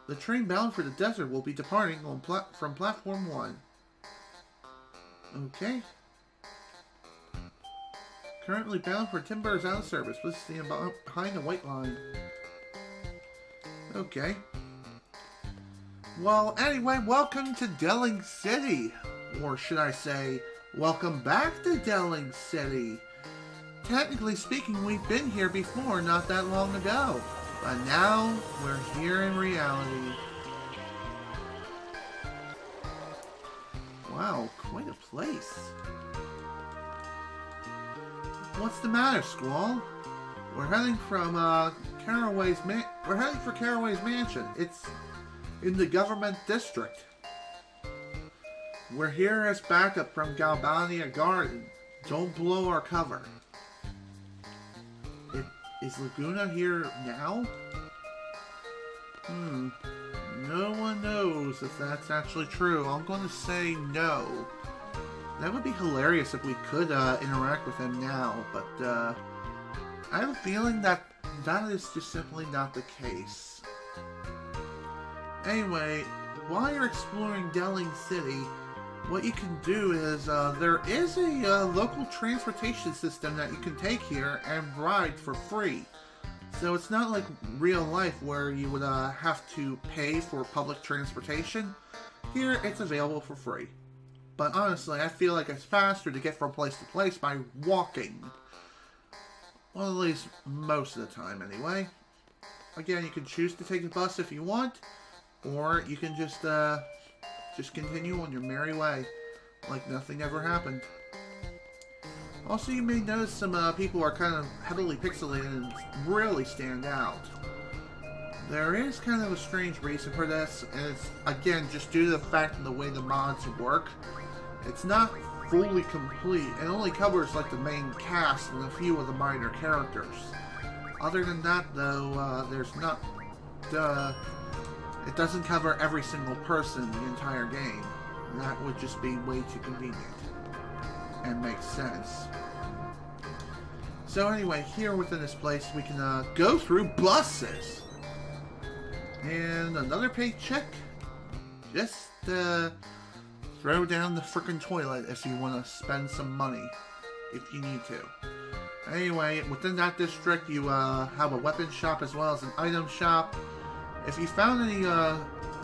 S1: The train bound for the desert will be departing on from platform 1. Okay. Currently bound for Timbers out of service. Please stand behind the white line. Okay. Well, anyway, welcome to Delling City. Or should I say, welcome back to Delling City. Technically speaking, we've been here before not that long ago. But now, we're here in reality. Wow, quite a place. What's the matter, Squall? We're heading from we're heading for Caraway's mansion. It's in the government district. We're here as backup from Galbania Garden. Don't blow our cover. Is Laguna here now? No one knows if that's actually true. I'm going to say no. That would be hilarious if we could interact with him now, but I have a feeling that that is just simply not the case. Anyway, while you're exploring Delling City, what you can do is, there is a local transportation system that you can take here and ride for free. So it's not like real life where you would have to pay for public transportation. Here, it's available for free. But honestly, I feel like it's faster to get from place to place by walking. Well, at least most of the time, anyway. Again, you can choose to take the bus if you want, or you can just continue on your merry way, like nothing ever happened. Also, you may notice some people are kind of heavily pixelated and really stand out. There is kind of a strange reason for this, and it's, again, just due to the fact of the way the mods work. It's not fully complete. It only covers, like, the main cast and a few of the minor characters. Other than that, though, there's not... it doesn't cover every single person in the entire game. That would just be way too convenient. And makes sense. So anyway, here within this place, we can go through buses. And another paycheck. Just throw down the frickin' toilet if you want to spend some money. If you need to. Anyway, within that district, you have a weapon shop as well as an item shop. If you found any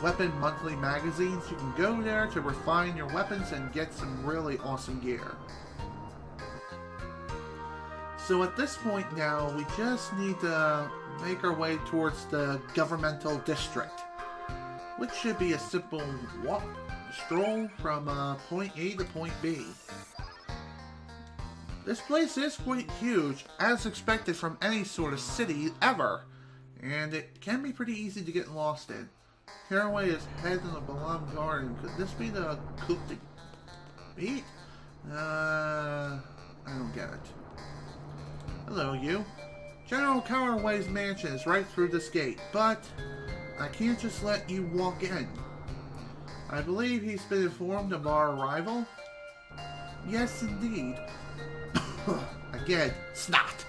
S1: weapon monthly magazines, you can go there to refine your weapons and get some really awesome gear. So at this point now, we just need to make our way towards the governmental district, which should be a simple stroll from point A to point B. This place is quite huge, as expected from any sort of city ever, and it can be pretty easy to get lost in. Caraway is head in the Balam Garden. Could this be the cooked meat? I don't get it. Hello, you. General Caraway's mansion is right through this gate, but I can't just let you walk in. I believe he's been informed of our arrival. Yes, indeed. Again, snot.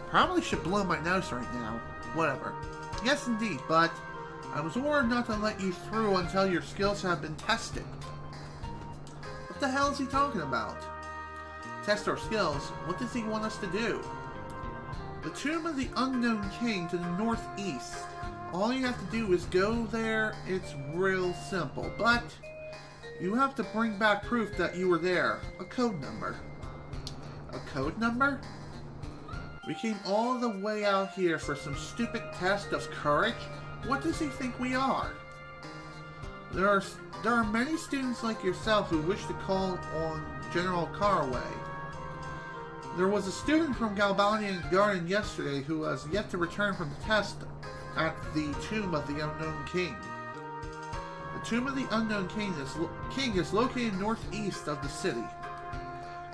S1: Probably should blow my nose right now. Whatever. Yes, indeed, but I was ordered not to let you through until your skills have been tested. What the hell is he talking about? Test our skills? What does he want us to do? The Tomb of the Unknown King to the northeast. All you have to do is go there. It's real simple, but you have to bring back proof that you were there. A code number. A code number? We came all the way out here for some stupid test of courage? What does he think we are? There are many students like yourself who wish to call on General Caraway. There was a student from Galbanian Garden yesterday who has yet to return from the test at the Tomb of the Unknown King. The Tomb of the Unknown King is located northeast of the city.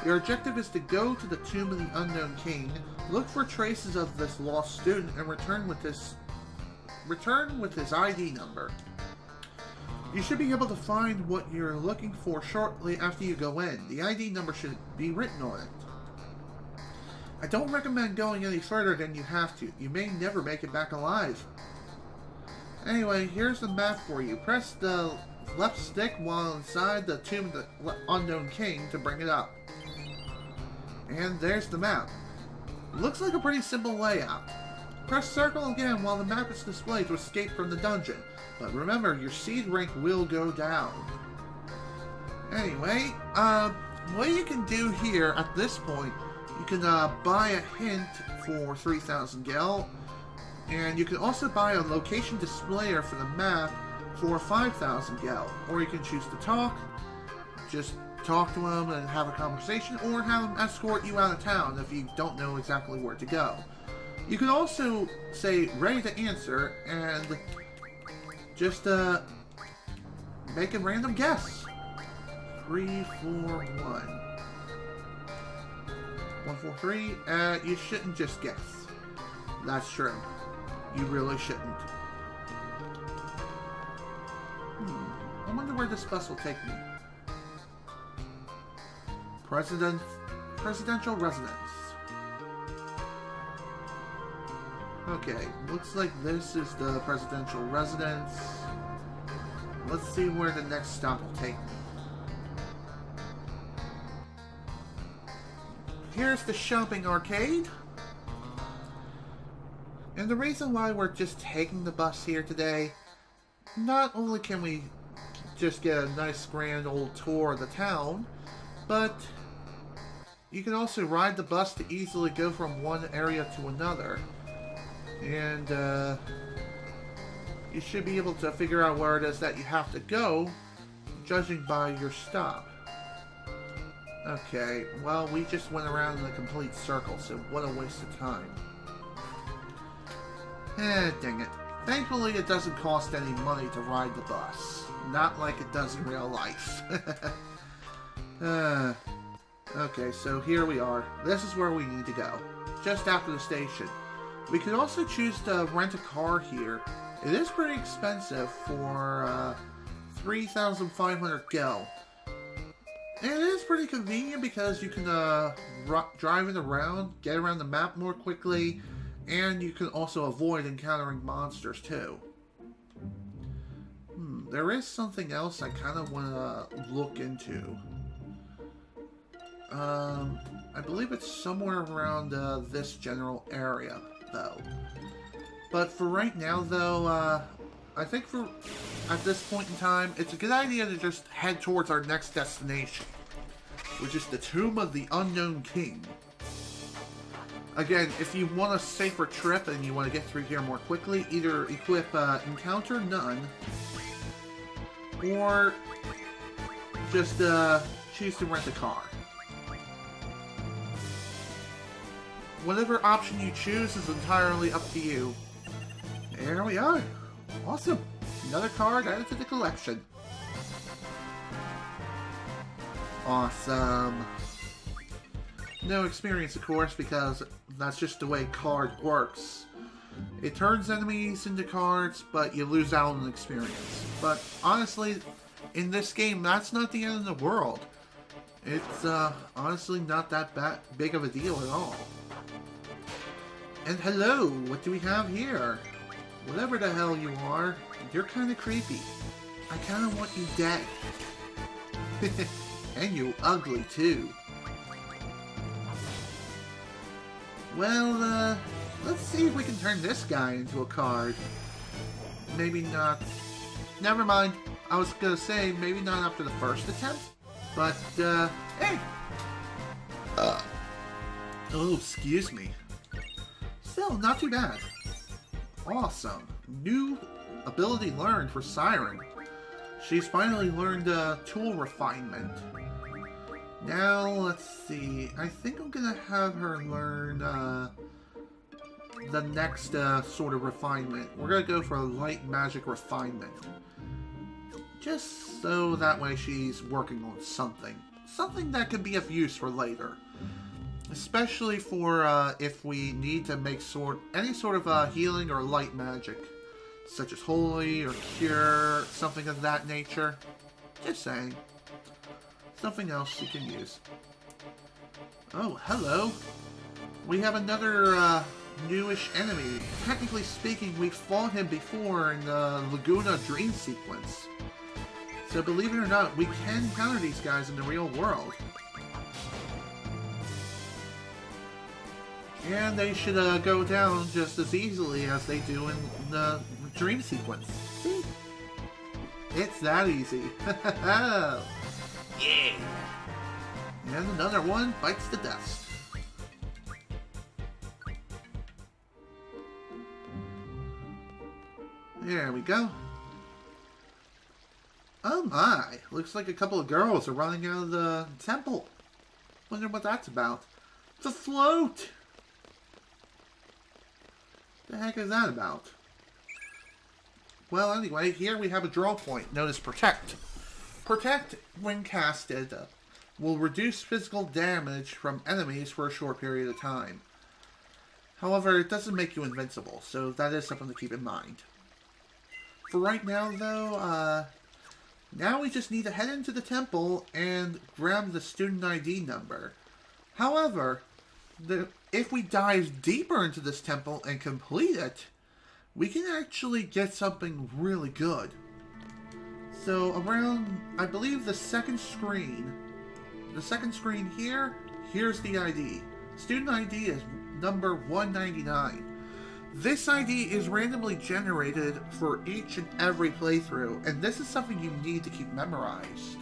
S1: Your objective is to go to the Tomb of the Unknown King, look for traces of this lost student, and return with his ID number. You should be able to find what you're looking for shortly after you go in. The ID number should be written on it. I don't recommend going any further than you have to. You may never make it back alive. Anyway, here's the map for you. Press the left stick while inside the Tomb of the Unknown King to bring it up. And there's the map. Looks like a pretty simple layout. Press circle again while the map is displayed to escape from the dungeon. But remember, your seed rank will go down. Anyway, what you can do here at this point, you can buy a hint for 3,000 gel. And you can also buy a location displayer for the map for 5,000 gel. Or you can choose to talk. Just talk to him and have a conversation, or have him escort you out of town if you don't know exactly where to go. You can also say ready to answer and just make a random guess. 3, 4, 1. 1, 4, 3. You shouldn't just guess. That's true. You really shouldn't. I wonder where this bus will take me. Presidential residence. Okay, looks like this is the presidential residence. Let's see where the next stop will take me. Here's the shopping arcade. And the reason why we're just taking the bus here today, not only can we just get a nice grand old tour of the town, but you can also ride the bus to easily go from one area to another. And you should be able to figure out where it is that you have to go, judging by your stop. Okay, well, we just went around in a complete circle, so what a waste of time. Dang it. Thankfully, it doesn't cost any money to ride the bus. Not like it does in real life. Okay, so here we are. This is where we need to go. Just after the station. We could also choose to rent a car here. It is pretty expensive for 3,500 gil. And it is pretty convenient because you can drive it around, get around the map more quickly, and you can also avoid encountering monsters too. There is something else I kind of want to look into. I believe it's somewhere around this general area, though. But for right now, though, I think at this point in time, it's a good idea to just head towards our next destination, which is the Tomb of the Unknown King. Again, if you want a safer trip and you want to get through here more quickly, either equip Encounter None, or just choose to rent a car. Whatever option you choose is entirely up to you. There we are. Awesome. Another card added to the collection. Awesome. No experience, of course, because that's just the way card works. It turns enemies into cards, but you lose out on experience. But honestly, in this game, that's not the end of the world. It's honestly not that big of a deal at all. And hello, what do we have here? Whatever the hell you are, you're kind of creepy. I kind of want you dead. And you ugly too. Well, let's see if we can turn this guy into a card. Maybe not. Never mind. I was gonna say, maybe not after the first attempt. But, hey! Oh, excuse me. Still, not too bad. Awesome. New ability learned for Siren. She's finally learned tool refinement. Now, let's see. I think I'm gonna have her learn the next sort of refinement. We're gonna go for a light magic refinement. Just so that way she's working on something. Something that could be of use for later. Especially for if we need to make any sort of healing or light magic. Such as holy or cure, something of that nature. Just saying. Something else you can use. Oh, hello. We have another newish enemy. Technically speaking, we fought him before in the Laguna Dream Sequence. So believe it or not, we can encounter these guys in the real world. And they should go down just as easily as they do in the Dream Sequence. See? It's that easy. Yeah! And another one bites the dust. There we go. Oh my! Looks like a couple of girls are running out of the temple. Wonder what that's about. The float! The heck is that about? Well, anyway, here we have a draw point known as Protect. Protect, when casted, will reduce physical damage from enemies for a short period of time. However, it doesn't make you invincible, so that is something to keep in mind. For right now, though, now we just need to head into the temple and grab the student ID number. However, if we dive deeper into this temple and complete it, we can actually get something really good. So around, I believe the second screen here, here's the ID. Student ID is number 199. This ID is randomly generated for each and every playthrough, and this is something you need to keep memorized.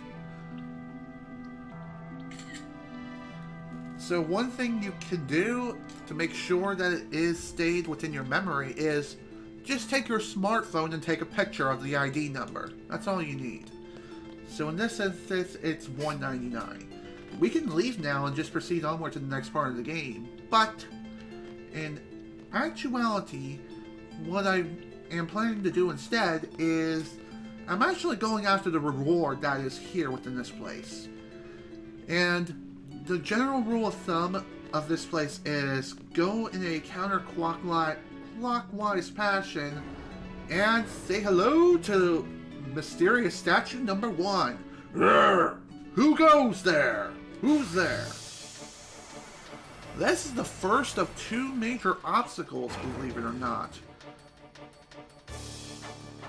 S1: So one thing you can do to make sure that it is stayed within your memory is just take your smartphone and take a picture of the ID number. That's all you need. So in this instance, it's 199. We can leave now and just proceed onward to the next part of the game. But in actuality, what I am planning to do instead is I'm actually going after the reward that is here within this place. And the general rule of thumb of this place is go in a counterclockwise fashion and say hello to mysterious statue number 1. Rrr! Who goes there? Who's there? This is the first of 2 major obstacles, believe it or not.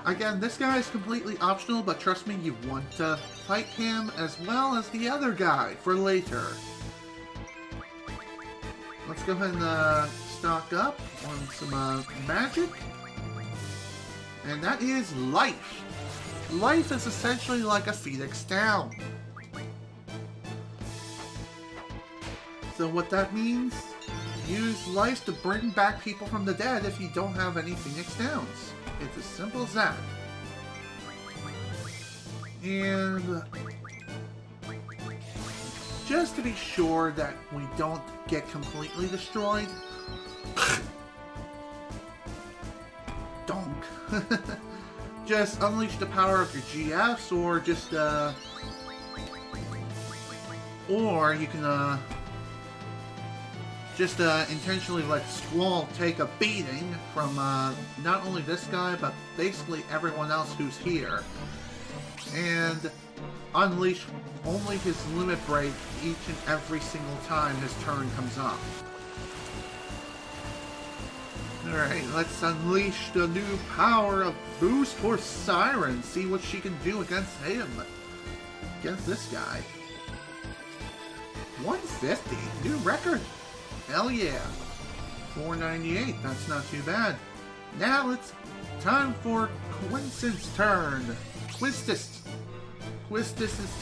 S1: Again, this guy is completely optional, but trust me, you want to fight him as well as the other guy for later. Let's go ahead and stock up on some magic. And that is life. Life is essentially like a Phoenix down. So what that means, use life to bring back people from the dead if you don't have any Phoenix downs. It's as simple as that. And just to be sure that we don't get completely destroyed, donk. Just unleash the power of your GFs, or just or you can just intentionally let Squall take a beating from not only this guy, but basically everyone else who's here. And unleash only his limit break each and every single time his turn comes up. Alright, let's unleash the new power of Boost for Siren. See what she can do against him. Against this guy. 150. New record. Hell yeah. 498. That's not too bad. Now it's time for Quistis' turn. Quistis'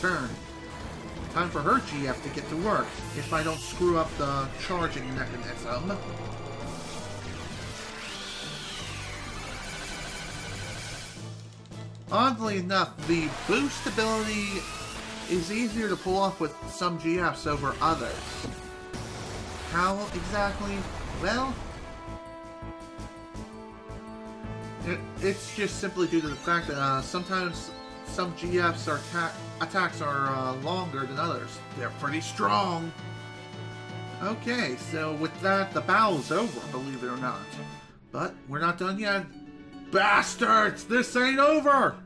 S1: turn. Time for her GF to get to work, if I don't screw up the charging mechanism. Oddly enough, the boost ability is easier to pull off with some GFs over others. How exactly? Well, it's just simply due to the fact that sometimes some GFs or attacks are longer than others. They're pretty strong. Okay, so with that, the battle's over, believe it or not. But we're not done yet. Bastards! This ain't over!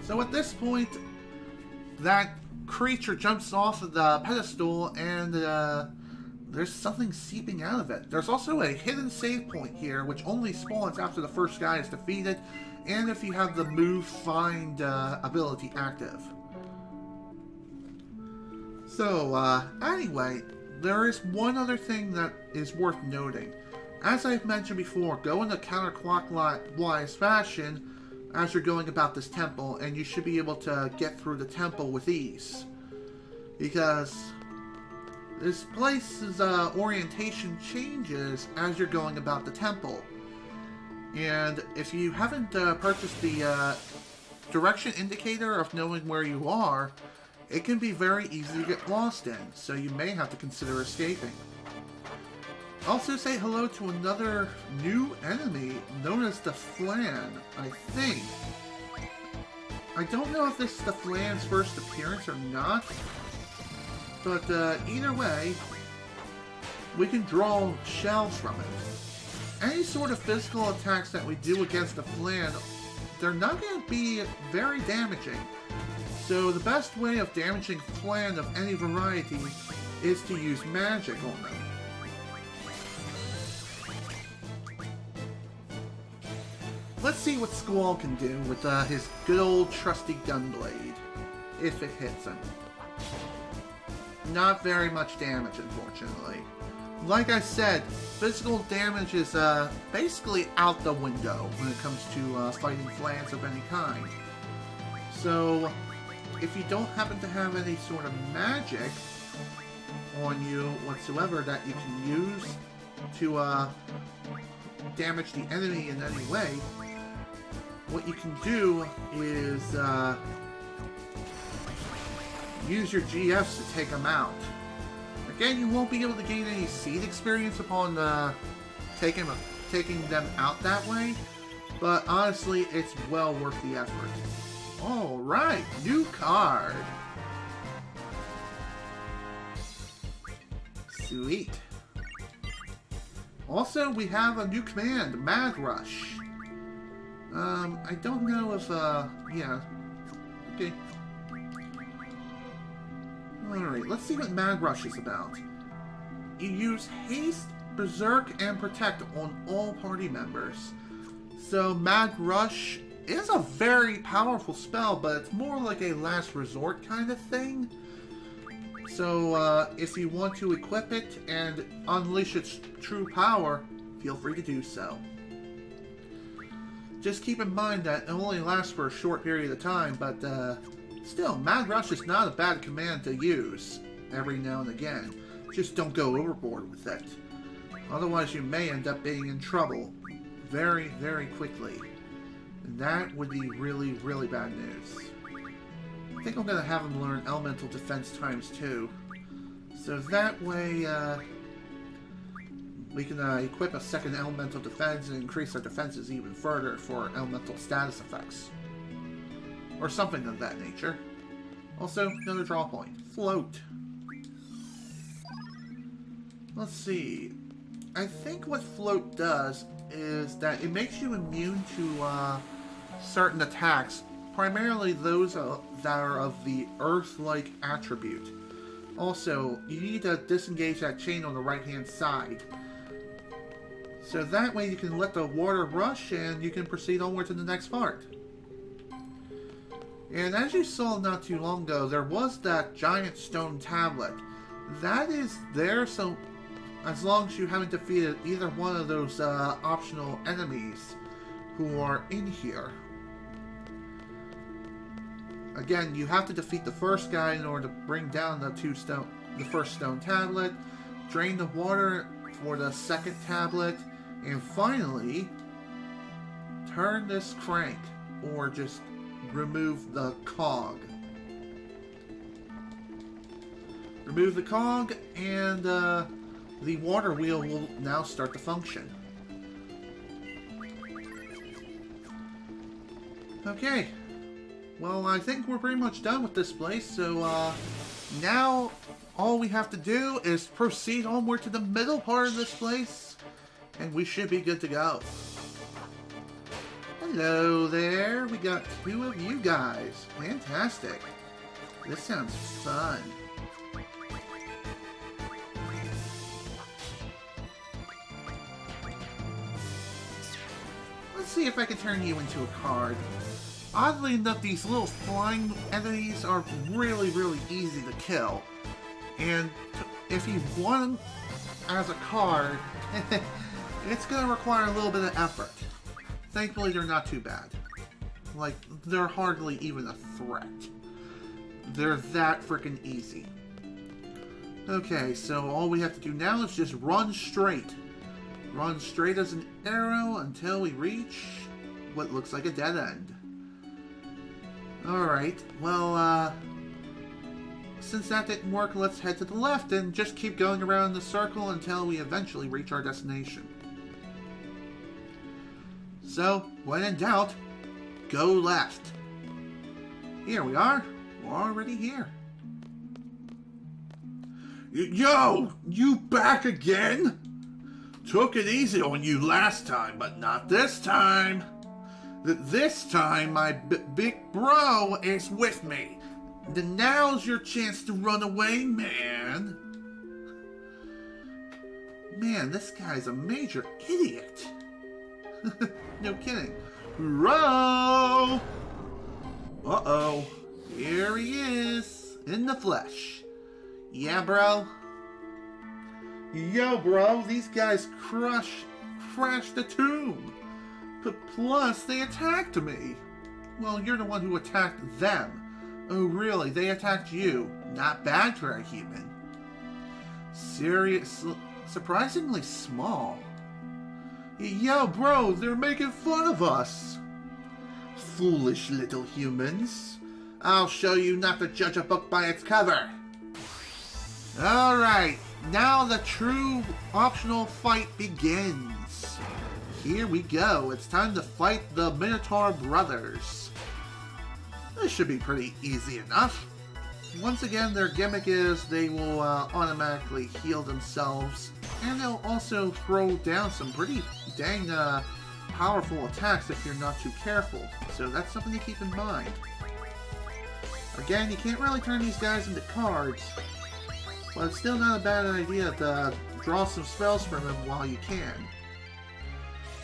S1: So at this point, that creature jumps off of the pedestal and there's something seeping out of it. There's also a hidden save point here, which only spawns after the first guy is defeated, and if you have the move find ability active. So, anyway, there is one other thing that is worth noting. As I've mentioned before, go in a counterclockwise fashion as you're going about this temple, and you should be able to get through the temple with ease. Because this place's orientation changes as you're going about the temple. And if you haven't purchased the direction indicator of knowing where you are, it can be very easy to get lost in, so you may have to consider escaping. Also say hello to another new enemy known as the Flan, I think. I don't know if this is the Flan's first appearance or not, but either way, we can draw shells from it. Any sort of physical attacks that we do against the Flan, they're not going to be very damaging. So the best way of damaging Flan of any variety is to use magic on them. Let's see what Squall can do with his good old trusty gunblade, if it hits him. Not very much damage, unfortunately. like I said, physical damage is basically out the window when it comes to fighting plants of any kind. So, if you don't happen to have any sort of magic on you whatsoever that you can use to damage the enemy in any way, what you can do is use your GFs to take them out. Again, you won't be able to gain any seed experience upon taking them out that way, but honestly, it's well worth the effort. Alright, new card. Sweet. Also, we have a new command, Mad Rush. I don't know if, yeah. Okay. Alright, let's see what Mad Rush is about. You use Haste, Berserk, and Protect on all party members. So, Mad Rush is a very powerful spell, but it's more like a last resort kind of thing. So, if you want to equip it and unleash its true power, feel free to do so. Just keep in mind that it only lasts for a short period of time, but still, Mad Rush is not a bad command to use every now and again. Just don't go overboard with it. Otherwise, you may end up being in trouble very, very quickly. And that would be really, really bad news. I think I'm going to have him learn Elemental Defense ×2. So that way, we can equip a second Elemental Defense and increase our defenses even further for Elemental status effects. Or something of that nature. Also, another draw point. Float. Let's see. I think what Float does is that it makes you immune to certain attacks, primarily those that are of the Earth-like attribute. Also, you need to disengage that chain on the right-hand side. So that way you can let the water rush and you can proceed onward to the next part. And as you saw not too long ago, there was that giant stone tablet. That is there, so as long as you haven't defeated either one of those optional enemies who are in here. Again, you have to defeat the first guy in order to bring down the first stone tablet, drain the water for the second tablet, and finally turn this crank, or just remove the cog. Remove the cog, and the water wheel will now start to function. Okay. Well, I think we're pretty much done with this place, so now all we have to do is proceed onward to the middle part of this place, and we should be good to go. Hello there, we got 2 of you guys. Fantastic. This sounds fun. Let's see if I can turn you into a card. Oddly enough, these little flying enemies are really, really easy to kill. And if you want them as a card, it's going to require a little bit of effort. Thankfully, they're not too bad. Like, they're hardly even a threat. They're that freaking easy. Okay, so all we have to do now is just run straight. Run straight as an arrow until we reach what looks like a dead end. Alright, well, since that didn't work, let's head to the left and just keep going around the circle until we eventually reach our destination. So, when in doubt, go left. Here we are. We're already here. Yo! You back again? Took it easy on you last time, but not this time. This time, my big bro is with me. Then now's your chance to run away, man. Man, this guy's a major idiot. No kidding. Bro! Uh-oh. Here he is, in the flesh. Yeah, bro? Yo, bro, these guys crashed the tomb. But plus, they attacked me. Well, you're the one who attacked them. Oh, really? They attacked you? Not bad for a human. Surprisingly small. Yo, bro, they're making fun of us. Foolish little humans. I'll show you not to judge a book by its cover. Alright, now the true optional fight begins. Here we go. It's time to fight the Minotaur brothers. This should be pretty easy enough. Once again, their gimmick is they will automatically heal themselves, and they'll also throw down some pretty dang powerful attacks if you're not too careful. So that's something to keep in mind. Again, you can't really turn these guys into cards, but it's still not a bad idea to draw some spells from them while you can.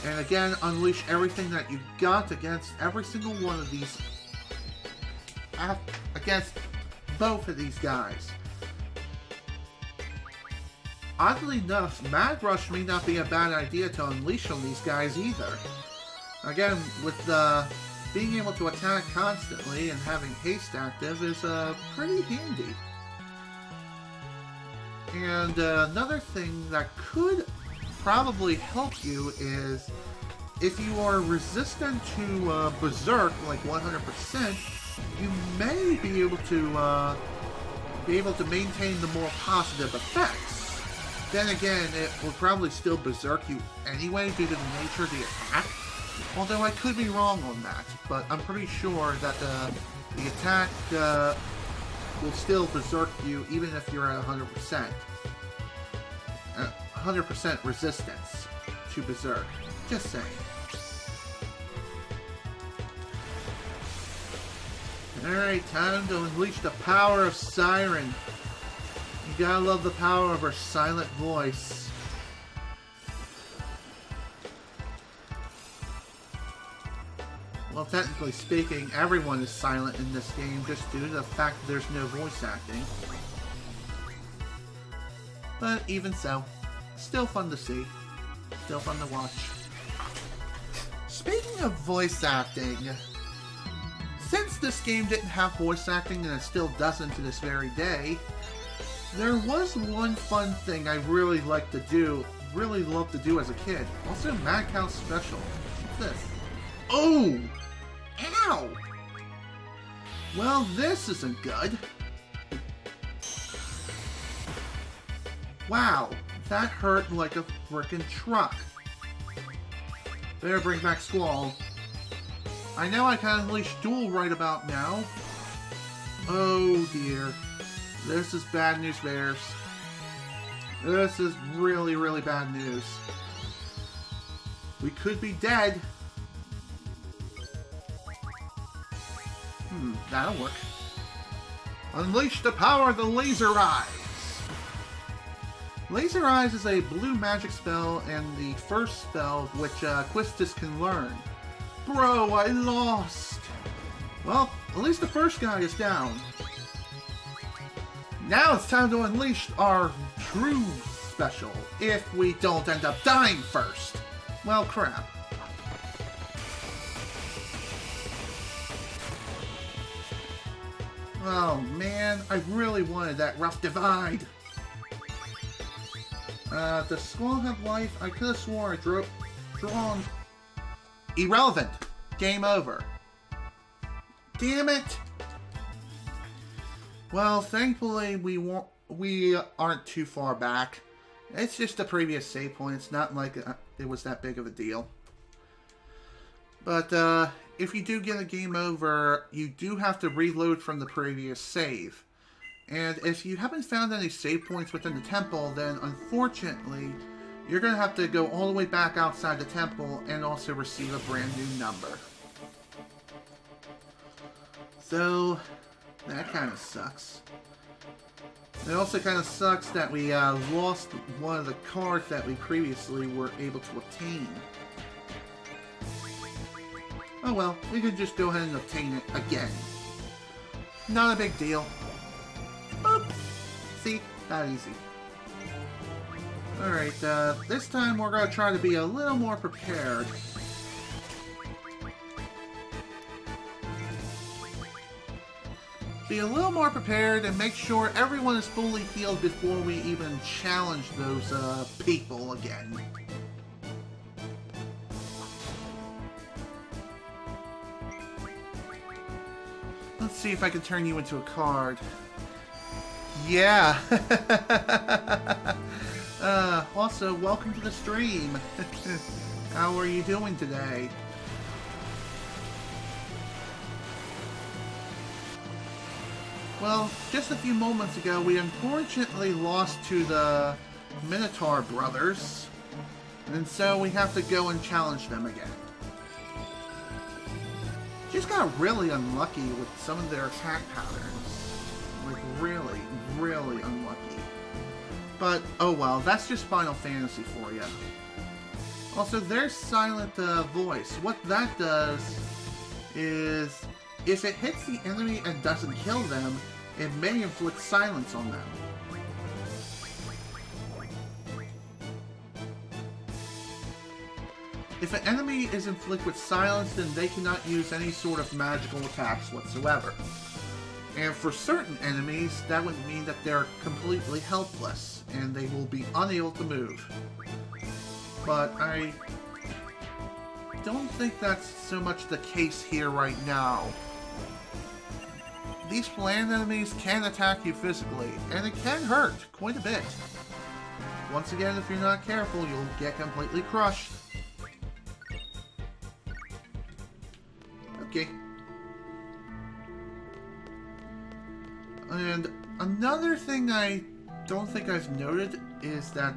S1: And again, unleash everything that you got against every single one of these, against both of these guys. Oddly enough, Mad Rush may not be a bad idea to unleash on these guys either. Again, with being able to attack constantly and having haste active is pretty handy. And another thing that could probably help you is if you are resistant to Berserk, like 100%, you may be able to maintain the more positive effects. Then again, it will probably still berserk you anyway due to the nature of the attack. Although I could be wrong on that, but I'm pretty sure that the attack will still berserk you even if you're at 100%. 100% resistance to berserk. Just saying. Alright, time to unleash the power of Siren. You gotta love the power of her silent voice. Well, technically speaking, everyone is silent in this game just due to the fact that there's no voice acting. But even so, still fun to see. Still fun to watch. Speaking of voice acting, since this game didn't have voice acting and it still doesn't to this very day, there was one fun thing I really loved to do as a kid. Also, Mad Cow Special. What's this? Oh! Ow! Well, this isn't good. Wow, that hurt like a frickin' truck. Better bring back Squall. I know I can unleash Duel right about now. Oh dear. This is bad news, Bears. This is really, really bad news. We could be dead. That'll work. Unleash the power of the Laser Eyes! Laser Eyes is a blue magic spell and the first spell which Quistis can learn. Bro, I lost! Well, at least the first guy is down. Now it's time to unleash our true special, if we don't end up dying first. Well, crap. Oh man, I really wanted that rough divide. Does Squall have life? I could have sworn I drawn... Irrelevant. Game over. Damn it! Well, thankfully we aren't too far back. It's just the previous save point. It's not like it was that big of a deal. But if you do get a game over, you do have to reload from the previous save. And if you haven't found any save points within the temple, then unfortunately, you're going to have to go all the way back outside the temple and also receive a brand new number. So, that kind of sucks. It also kind of sucks that we lost one of the cards that we previously were able to obtain. Oh well, we could just go ahead and obtain it again. Not a big deal. Boop. See? That easy. Alright, this time we're going to try to be a little more prepared. Be a little more prepared and make sure everyone is fully healed before we even challenge those people again. Let's see if I can turn you into a card. Yeah! Also, welcome to the stream. How are you doing today? Well, just a few moments ago, we unfortunately lost to the Minotaur brothers, and so we have to go and challenge them again. Just got really unlucky with some of their attack patterns. Like, really, really unlucky. But, oh well, that's just Final Fantasy for you. Also, there's Silent Voice. What that does is, if it hits the enemy and doesn't kill them, it may inflict silence on them. If an enemy is inflicted with silence, then they cannot use any sort of magical attacks whatsoever. And for certain enemies, that would mean that they're completely helpless, and they will be unable to move. But I don't think that's so much the case here right now. These land enemies can attack you physically, and it can hurt quite a bit. Once again, if you're not careful, you'll get completely crushed. Okay. And another thing I don't think I've noted is that,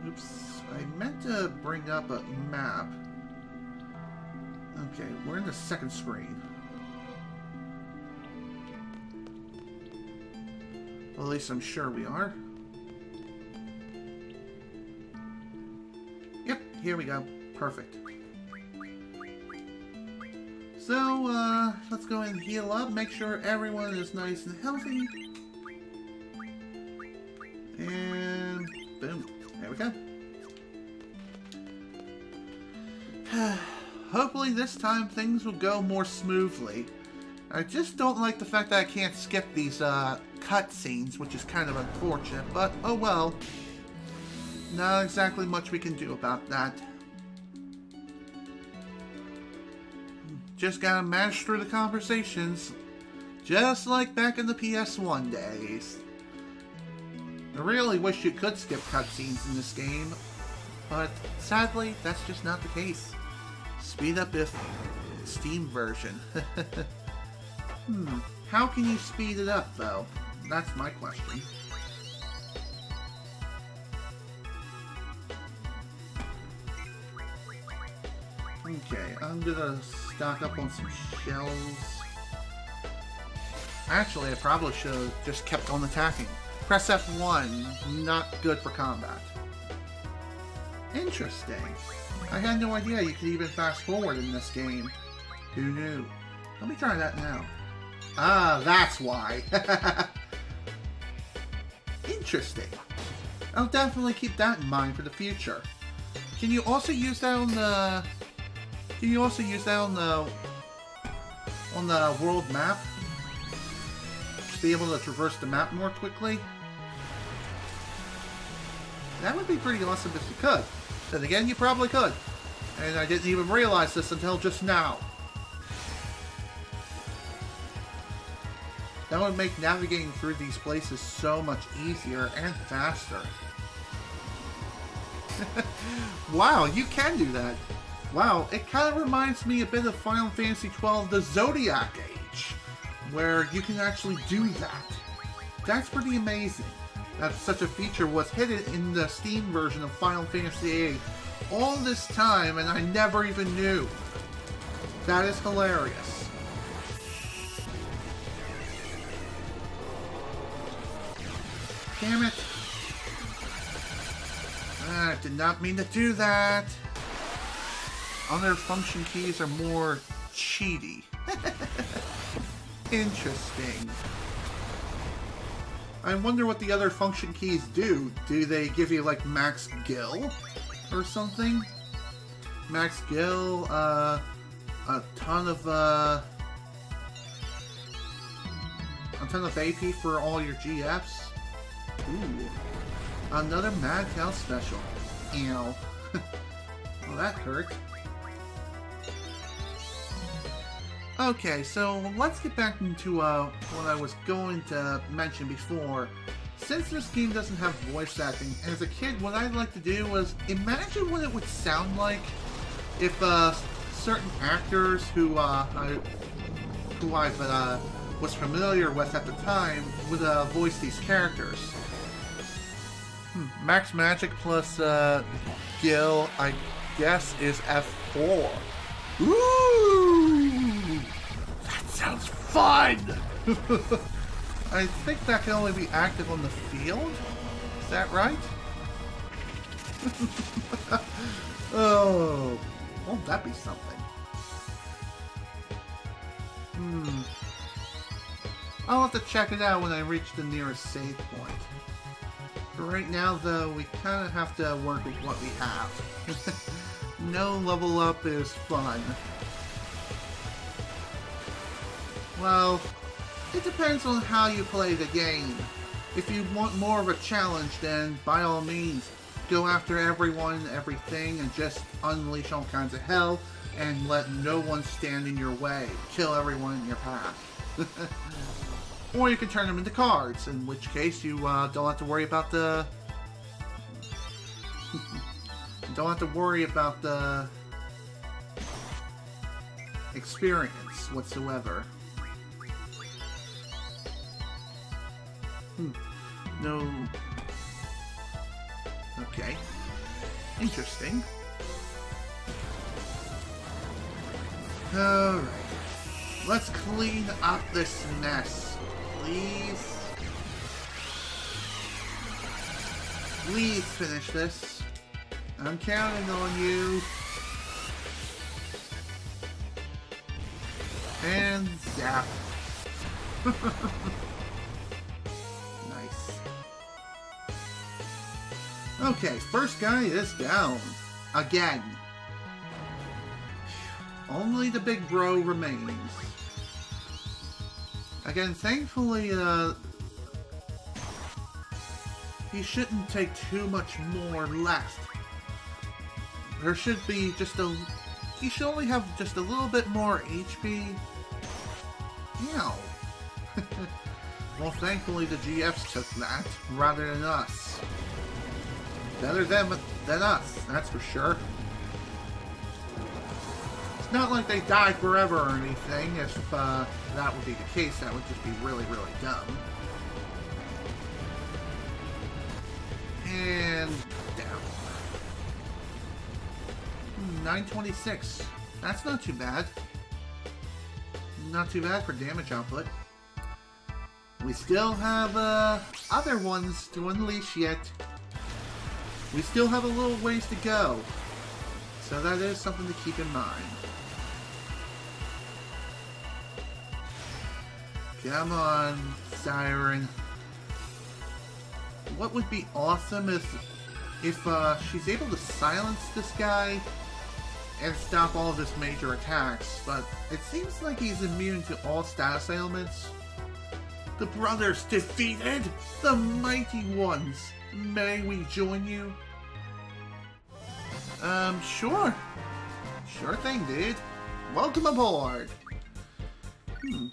S1: oops, I meant to bring up a map. Okay, we're in the second screen. Well, at least I'm sure we are. Yep, here we go. Perfect. So, let's go ahead and heal up, make sure everyone is nice and healthy. And boom, there we go. Hopefully this time things will go more smoothly. I just don't like the fact that I can't skip these cutscenes, which is kind of unfortunate, but oh well. Not exactly much we can do about that. Just gotta manage through the conversations, just like back in the PS1 days. I really wish you could skip cutscenes in this game, but sadly, that's just not the case. Speed up if Steam version. How can you speed it up, though? That's my question. Okay, I'm gonna stock up on some shells. Actually, I probably should have just kept on attacking. Press F1, not good for combat. Interesting. I had no idea you could even fast forward in this game. Who knew? Let me try that now. Ah, that's why. Interesting. I'll definitely keep that in mind for the future. Can you also use that on the... Can you also use that on the world map? To be able to traverse the map more quickly? That would be pretty awesome if you could. Then again, you probably could. And I didn't even realize this until just now. That would make navigating through these places so much easier and faster. Wow, you can do that. Wow, it kind of reminds me a bit of Final Fantasy XII, the Zodiac Age, where you can actually do that. That's pretty amazing that such a feature was hidden in the Steam version of Final Fantasy VIII all this time and I never even knew. That is hilarious. Damn it. I did not mean to do that. Other function keys are more cheaty. Interesting. I wonder what the other function keys do. Do they give you, like, max gil? Or something? Max gil, a ton of AP for all your GFs. Ooh. Another Mad Cow special. Ew. Well, that hurt. Okay, so let's get back into what I was going to mention before. Since this game doesn't have voice acting, as a kid, what I'd like to do was imagine what it would sound like if certain actors who I was familiar with at the time would voice these characters. Max Magic plus Gil, I guess, is F4. Ooh! That sounds fun! I think that can only be active on the field? Is that right? Oh, won't that be something? I'll have to check it out when I reach the nearest save point. For right now, though, we kind of have to work with what we have. No level up is fun. Well, it depends on how you play the game. If you want more of a challenge, then by all means, go after everyone, everything, and just unleash all kinds of hell, and let no one stand in your way. Kill everyone in your path. Or you can turn them into cards, in which case you don't have to worry about the... don't have to worry about the experience whatsoever. No. Okay. Interesting. Alright. Let's clean up this mess, please. Please finish this. I'm counting on you. And zap. Nice. Okay, first guy is down. Again. Only the big bro remains. Again, thankfully, he shouldn't take too much more left. There should be just a... He should only have just a little bit more HP. Ew. Well, thankfully the GFs took that, rather than us. Better them than us, that's for sure. It's not like they die forever or anything. If that would be the case, that would just be really, really dumb. And down. 926. That's not too bad. Not too bad for damage output. We still have other ones to unleash yet. We still have a little ways to go. So that is something to keep in mind. Come on, Siren. What would be awesome is if she's able to silence this guy and stop all of his major attacks, but it seems like he's immune to all status ailments. The brothers defeated the mighty ones. May we join you? Sure. Sure thing, dude. Welcome aboard.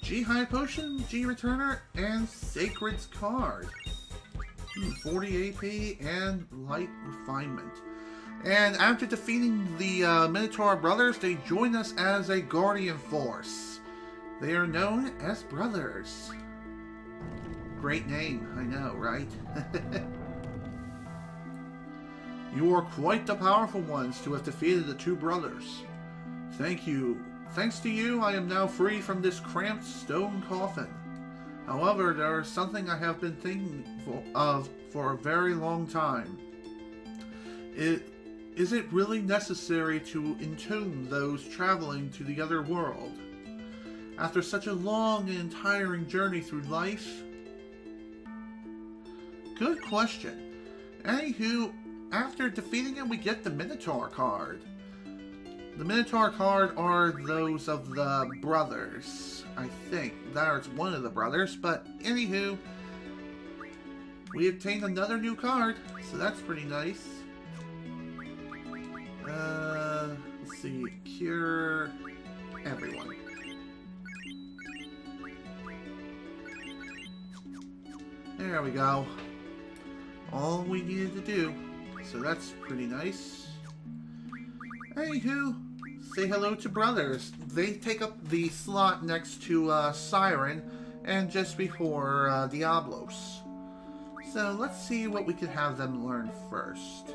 S1: G High Potion, G Returner, and Sacred's card. 40 AP and Light Refinement. And after defeating the Minotaur brothers, they join us as a Guardian Force. They are known as Brothers. Great name, I know, right? You are quite the powerful ones to have defeated the two brothers. Thank you. Thanks to you, I am now free from this cramped stone coffin. However, there is something I have been thinking of for a very long time. Is it really necessary to entomb those traveling to the other world? After such a long and tiring journey through life? Good question. Anywho, after defeating him, we get the Minotaur card. The Minotaur card are those of the brothers. I think that's one of the brothers, but anywho, we obtained another new card, so that's pretty nice. Let's see, cure everyone. There we go. All we needed to do, so that's pretty nice. Anywho, say hello to brothers. They take up the slot next to Siren and just before Diablos. So let's see what we could have them learn first.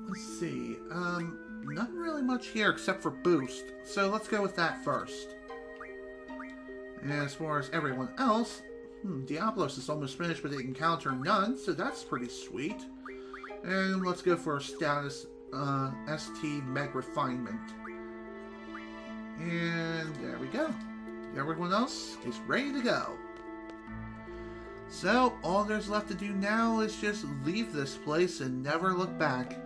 S1: Let's see. Not really much here except for boost. So let's go with that first. And as far as everyone else, Diablos is almost finished with the encounter none, so that's pretty sweet. And let's go for status ST Meg Refinement. And there we go. Everyone else is ready to go. So, all there's left to do now is just leave this place and never look back.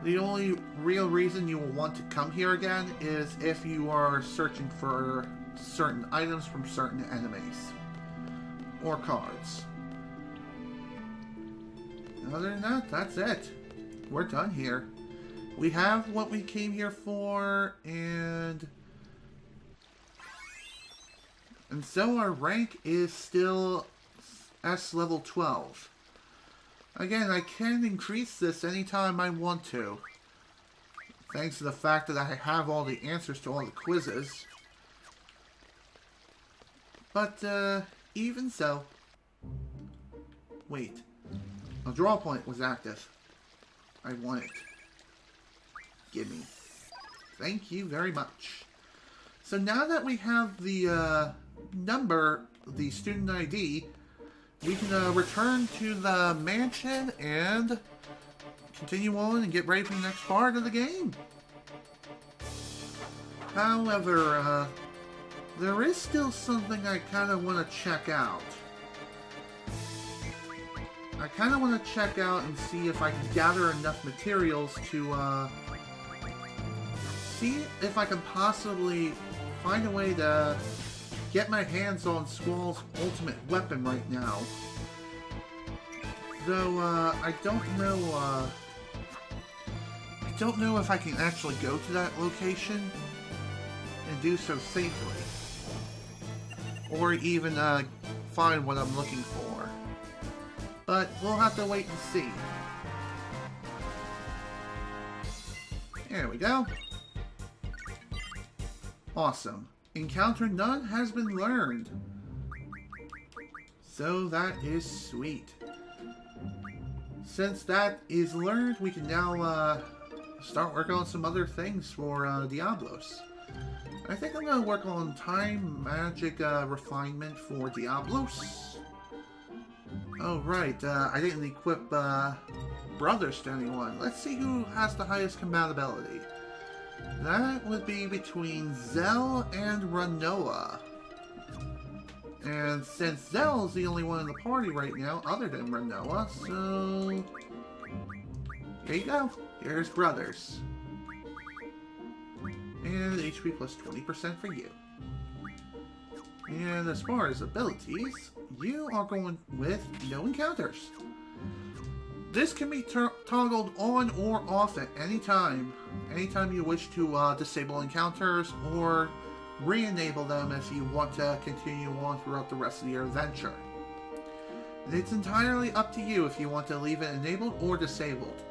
S1: The only real reason you will want to come here again is if you are searching for certain items from certain enemies or cards. Other than that, that's it. We're done here. We have what we came here for, and so our rank is still S level 12. Again, I can increase this anytime I want to, thanks to the fact that I have all the answers to all the quizzes. But, even so... Wait. A draw point was active. I want it. Gimme. Thank you very much. So now that we have the number, the student ID, we can return to the mansion and continue on and get ready for the next part of the game. However, there is still something I kind of want to check out. I kind of want to check out and see if I can gather enough materials to see if I can possibly find a way to get my hands on Squall's ultimate weapon right now. Though I don't know if I can actually go to that location and do so safely, or even find what I'm looking for. But we'll have to wait and see. There we go. Awesome. Encounter none has been learned. So that is sweet. Since that is learned, we can now start working on some other things for Diablos. I think I'm going to work on Time Magic Refinement for Diablos. Oh right, I didn't equip Brothers to anyone. Let's see who has the highest compatibility. That would be between Zell and Ranoa. And since Zell is the only one in the party right now, other than Ranoa, so... Here you go. Here's Brothers. And HP plus 20% for you. And as far as abilities, you are going with no encounters. This can be toggled on or off at any time. Anytime you wish to disable encounters or re-enable them if you want to continue on throughout the rest of your adventure. It's entirely up to you if you want to leave it enabled or disabled.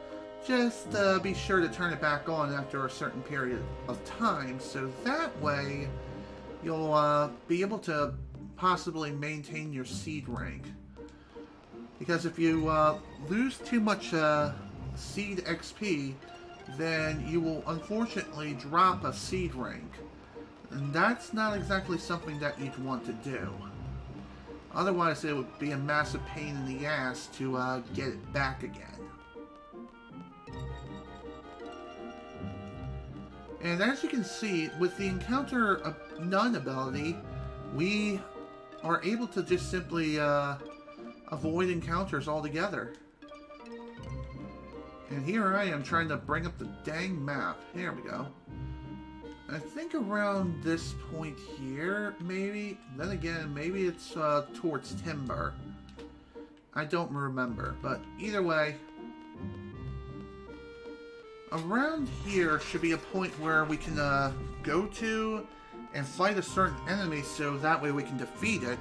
S1: Just be sure to turn it back on after a certain period of time, so that way you'll be able to possibly maintain your seed rank. Because if you lose too much seed XP, then you will unfortunately drop a seed rank. And that's not exactly something that you'd want to do. Otherwise, it would be a massive pain in the ass to get it back again. And as you can see, with the Encounter None ability, we are able to just simply avoid encounters altogether. And here I am trying to bring up the dang map. Here we go. I think around this point here, maybe. Then again, maybe it's towards Timber. I don't remember, but either way, around here should be a point where we can go to and fight a certain enemy, so that way we can defeat it,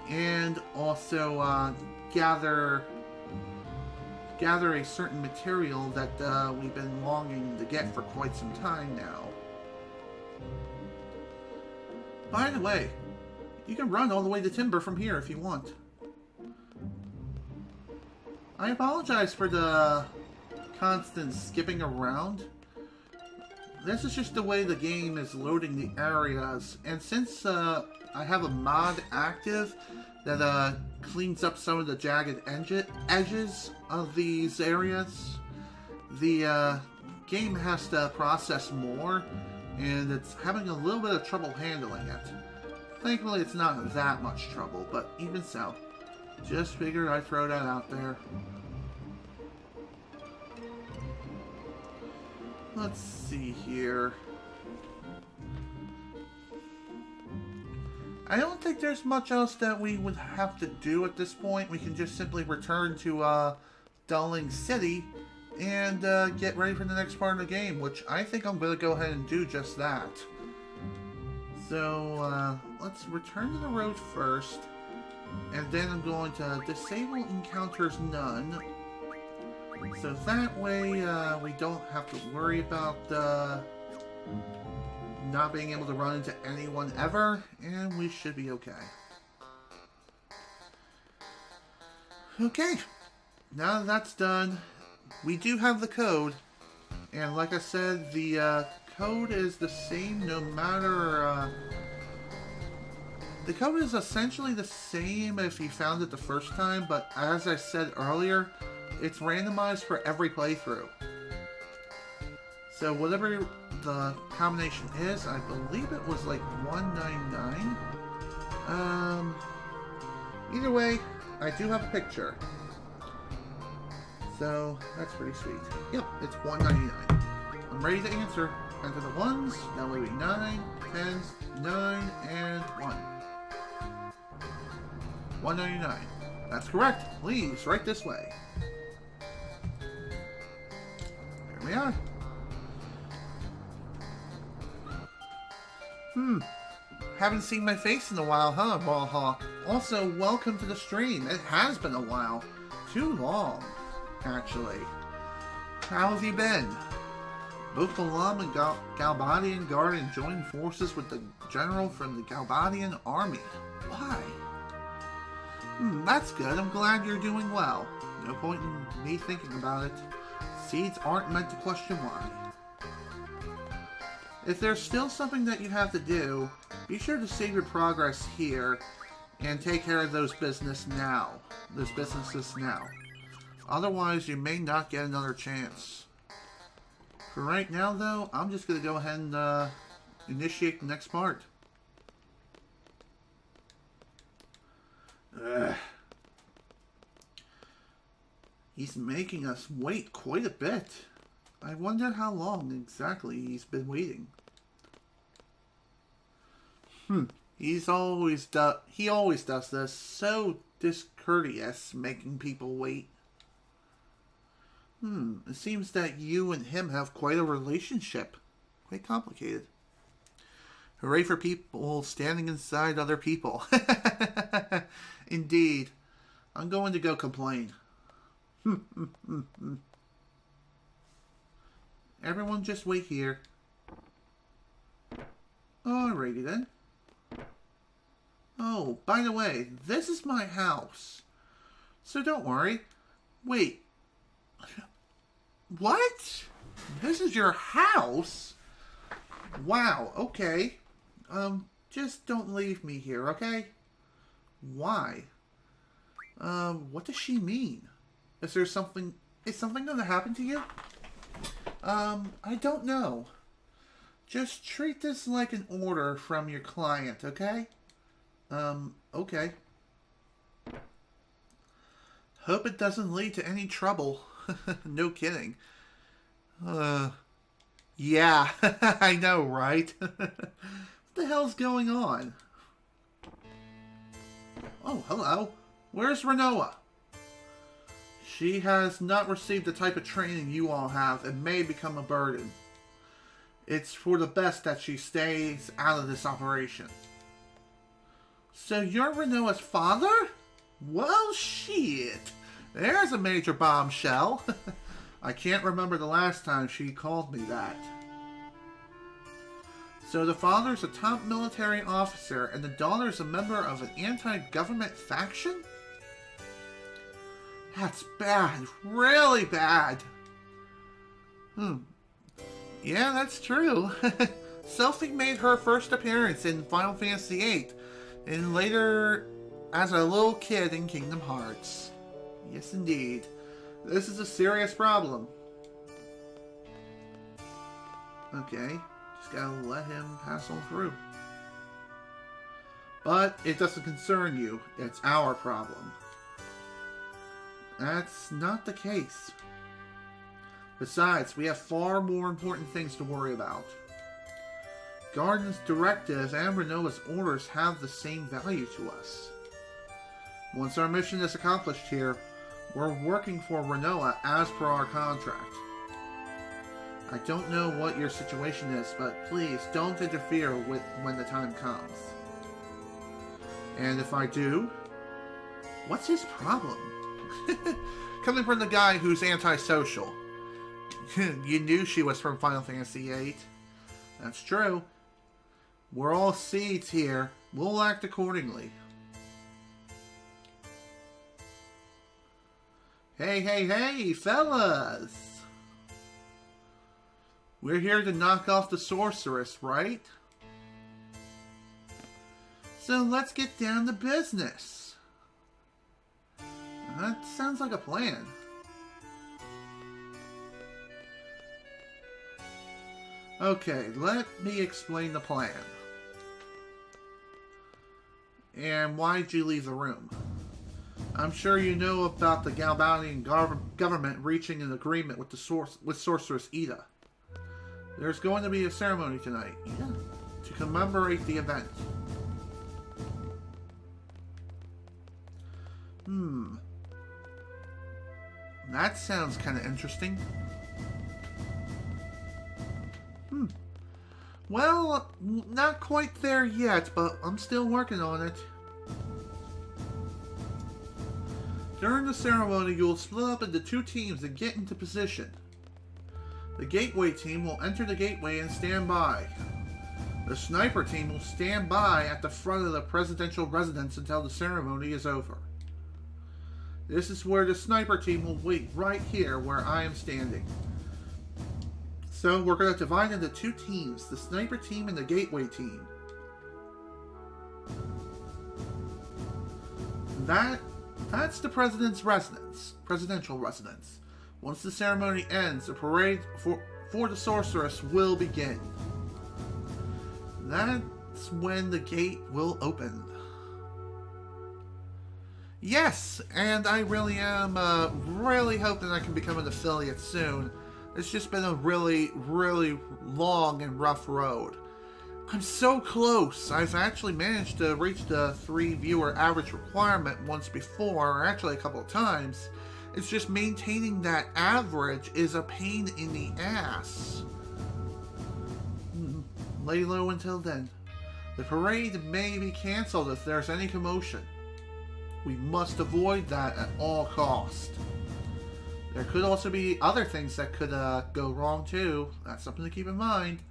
S1: and also gather a certain material that we've been longing to get for quite some time now. By the way, you can run all the way to Timber from here if you want. I apologize for the constant skipping around. This is just the way the game is loading the areas, and since I have a mod active that cleans up some of the jagged edges of these areas, the game has to process more, and it's having a little bit of trouble handling it. Thankfully, it's not that much trouble, but even so, just figured I'd throw that out there. Let's see here. I don't think there's much else that we would have to do at this point. We can just simply return to Dulling City and get ready for the next part of the game, which I think I'm going to go ahead and do just that. So let's return to the road first, and then I'm going to disable encounters none, so that way we don't have to worry about not being able to run into anyone ever, and we should be okay. Okay, now that that's done, we do have the code, and like I said, the code is the same no matter... the code is essentially the same if you found it the first time, but as I said earlier, it's randomized for every playthrough. So whatever the combination is, I believe it was like 199. Either way, I do have a picture. So that's pretty sweet. Yep, it's 199. I'm ready to answer. Enter the ones. Now maybe 9, 10, 9, and 1. 199. That's correct. Please, right this way. Here we are. Haven't seen my face in a while, huh, Ballhawk? Also, welcome to the stream. It has been a while. Too long, actually. How have you been? Both Balam and Galbadian Guard joined forces with the general from the Galbadian army. Why? That's good. I'm glad you're doing well. No point in me thinking about it. Seeds aren't meant to question why. If there's still something that you have to do, be sure to save your progress here and take care of those businesses now. Otherwise, you may not get another chance. For right now, though, I'm just going to go ahead and initiate the next part. He's making us wait quite a bit. I wonder how long exactly he's been waiting. He always does this. So discourteous, making people wait. It seems that you and him have quite a relationship. Quite complicated. Hooray for people standing inside other people. Indeed. I'm going to go complain. Everyone just wait here. Alrighty then. Oh, by the way, this is my house. So don't worry. Wait. What? This is your house? Wow, okay. Just don't leave me here, okay? Why? What does she mean? Is something gonna happen to you? I don't know. Just treat this like an order from your client, okay? Okay. Hope it doesn't lead to any trouble. No kidding. Yeah, I know, right? What the hell's going on? Oh, hello. Where's Renoa? She has not received the type of training you all have and may become a burden. It's for the best that she stays out of this operation. So you're Renoa's father? Well, shit. There's a major bombshell. I can't remember the last time she called me that. So the father's a top military officer and the daughter's a member of an anti-government faction? That's bad. Really bad. Yeah, that's true. Sophie made her first appearance in Final Fantasy VIII, and later as a little kid in Kingdom Hearts. Yes, indeed. This is a serious problem. Okay, just gotta let him pass on through. But it doesn't concern you. It's our problem. That's not the case. Besides, we have far more important things to worry about. Garden's directive and Renoa's orders have the same value to us. Once our mission is accomplished here, we're working for Renoa as per our contract. I don't know what your situation is, but please don't interfere with when the time comes. And if I do, what's his problem? Coming from the guy who's antisocial. You knew she was from Final Fantasy VIII. That's true. We're all seeds here. We'll act accordingly. Hey, fellas! We're here to knock off the Sourserous, right? So let's get down to business. That sounds like a plan. Okay, let me explain the plan. And why'd you leave the room? I'm sure you know about the Galbanian government reaching an agreement with Sourserous Ida. There's going to be a ceremony tonight, to commemorate the event. That sounds kind of interesting. Well, not quite there yet, but I'm still working on it. During the ceremony, you'll split up into two teams and get into position. The gateway team will enter the gateway and stand by. The sniper team will stand by at the front of the presidential residence until the ceremony is over. This is where the sniper team will wait right here where I am standing. So we're going to divide into two teams, the sniper team and the gateway team. That's the president's residence, presidential residence. Once the ceremony ends, the parade for the Sourserous will begin. That's when the gate will open. Yes, and I really am really hoping I can become an affiliate soon. It's just been a really, really long and rough road. I'm so close. I've actually managed to reach the 3 viewer average requirement once before, or actually a couple of times. It's just maintaining that average is a pain in the ass. Lay low until then. The parade may be cancelled if there's any commotion. We must avoid that at all costs. There could also be other things that could go wrong too. That's something to keep in mind.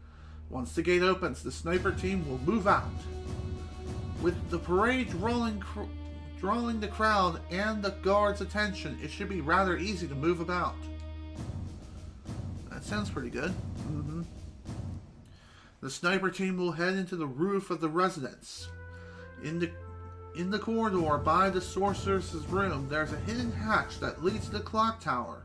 S1: Once the gate opens, the sniper team will move out. With the parade drawing the crowd and the guards' attention, it should be rather easy to move about. That sounds pretty good. The sniper team will head into the roof of the residence. In the corridor by the Sourcerous' room, there's a hidden hatch that leads to the clock tower.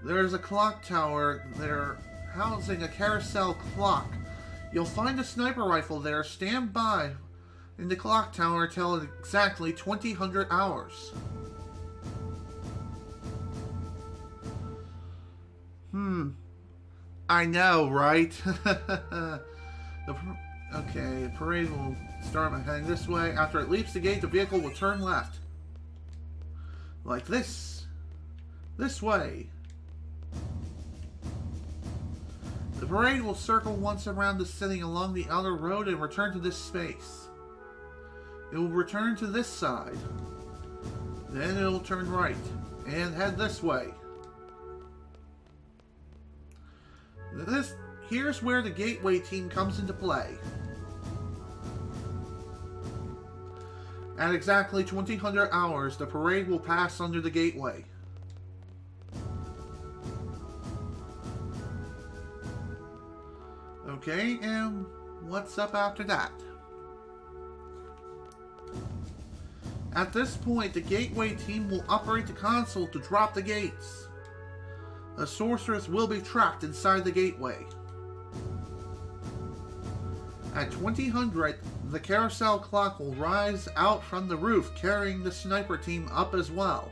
S1: There's a clock tower there housing a carousel clock. You'll find a sniper rifle there. Stand by in the clock tower tell exactly 2000 hours. I know, right? Okay, the parade will start by heading this way. After it leaps the gate, the vehicle will turn left. Like this. This way. The parade will circle once around the city along the outer road and return to this space. It will return to this side. Then it will turn right and head this way. Here's where the gateway team comes into play. At exactly 2000 hours, the parade will pass under the gateway. Okay, and what's up after that? At this point, the gateway team will operate the console to drop the gates. A Sourserous will be trapped inside the gateway. At 2000, the carousel clock will rise out from the roof, carrying the sniper team up as well.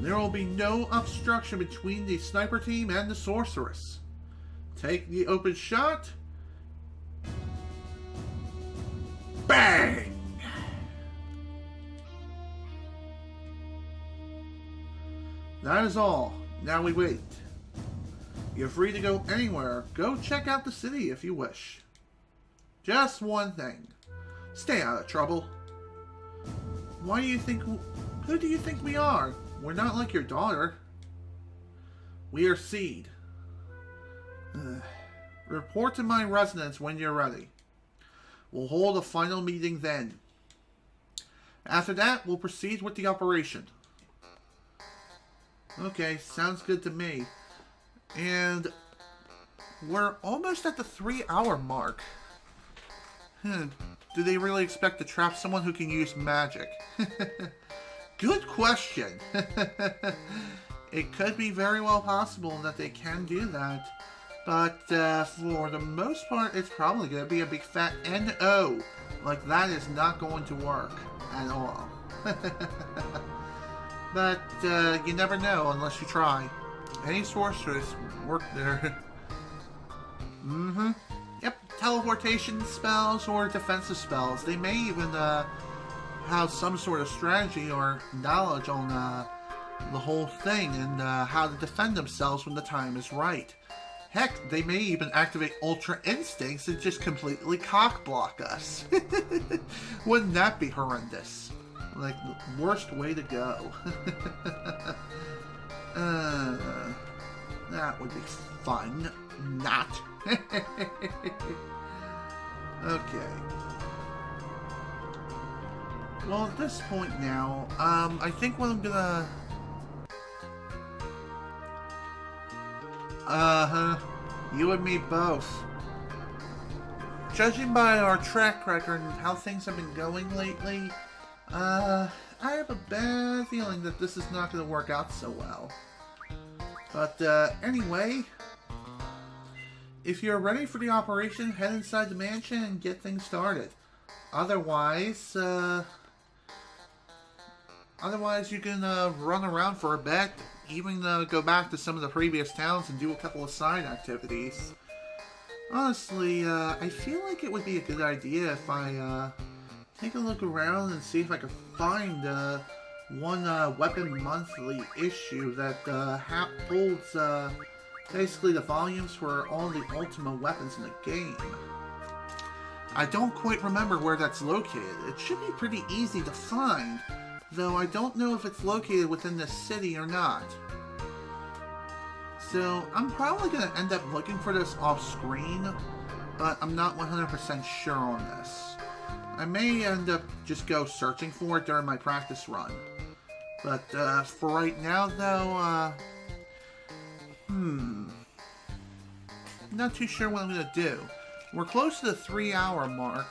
S1: There will be no obstruction between the sniper team and the Sourserous. Take the open shot. Bang! That is all. Now we wait. You're free to go anywhere. Go check out the city if you wish. Just one thing. Stay out of trouble. Why do you think... Who do you think we are? We're not like your daughter. We are Seed. Report to my residence when you're ready. We'll hold a final meeting then. After that, we'll proceed with the operation. Okay, sounds good to me. And we're almost at the 3-hour mark. Do they really expect to trap someone who can use magic? Good question. It could be very well possible that they can do that. But for the most part, it's probably going to be a big fat NO. Like, that is not going to work at all. But you never know unless you try. Any sorceress work there. Yep, teleportation spells or defensive spells. They may even have some sort of strategy or knowledge on the whole thing and how to defend themselves when the time is right. Heck, they may even activate Ultra Instincts and just completely cock-block us. Wouldn't that be horrendous? Like, the worst way to go. That would be fun. Not. Okay. Well, at this point now, I think what I'm gonna... You and me both. Judging by our track record and how things have been going lately, I have a bad feeling that this is not going to work out so well. But, anyway, if you're ready for the operation, head inside the mansion and get things started. Otherwise, you can run around for a bit, even go back to some of the previous towns and do a couple of side activities. Honestly, I feel like it would be a good idea if I take a look around and see if I can find one Weapon Monthly issue that holds basically the volumes for all the Ultima weapons in the game. I don't quite remember where that's located. It should be pretty easy to find, though I don't know if it's located within the city or not. So I'm probably going to end up looking for this off screen, but I'm not 100% sure on this. I may end up just go searching for it during my practice run. But for right now though, not too sure what I'm going to do. We're close to the 3-hour mark.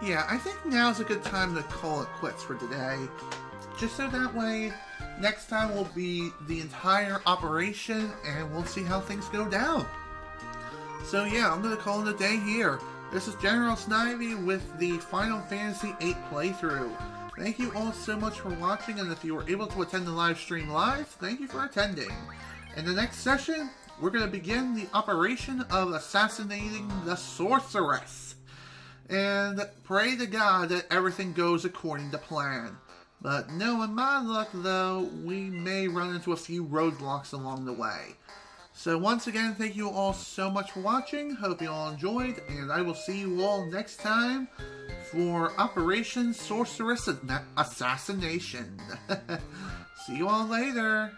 S1: Yeah, I think now's a good time to call it quits for today. Just so that way next time will be the entire operation, and we'll see how things go down. So yeah, I'm going to call it a day here. This is General Snivy with the Final Fantasy VIII playthrough. Thank you all so much for watching, and if you were able to attend the live stream live, thank you for attending. In the next session, we're going to begin the operation of assassinating the Sourserous. And pray to God that everything goes according to plan. But knowing my luck though, we may run into a few roadblocks along the way. So once again, thank you all so much for watching. Hope you all enjoyed, and I will see you all next time for Operation Sourserous Assassination. See you all later.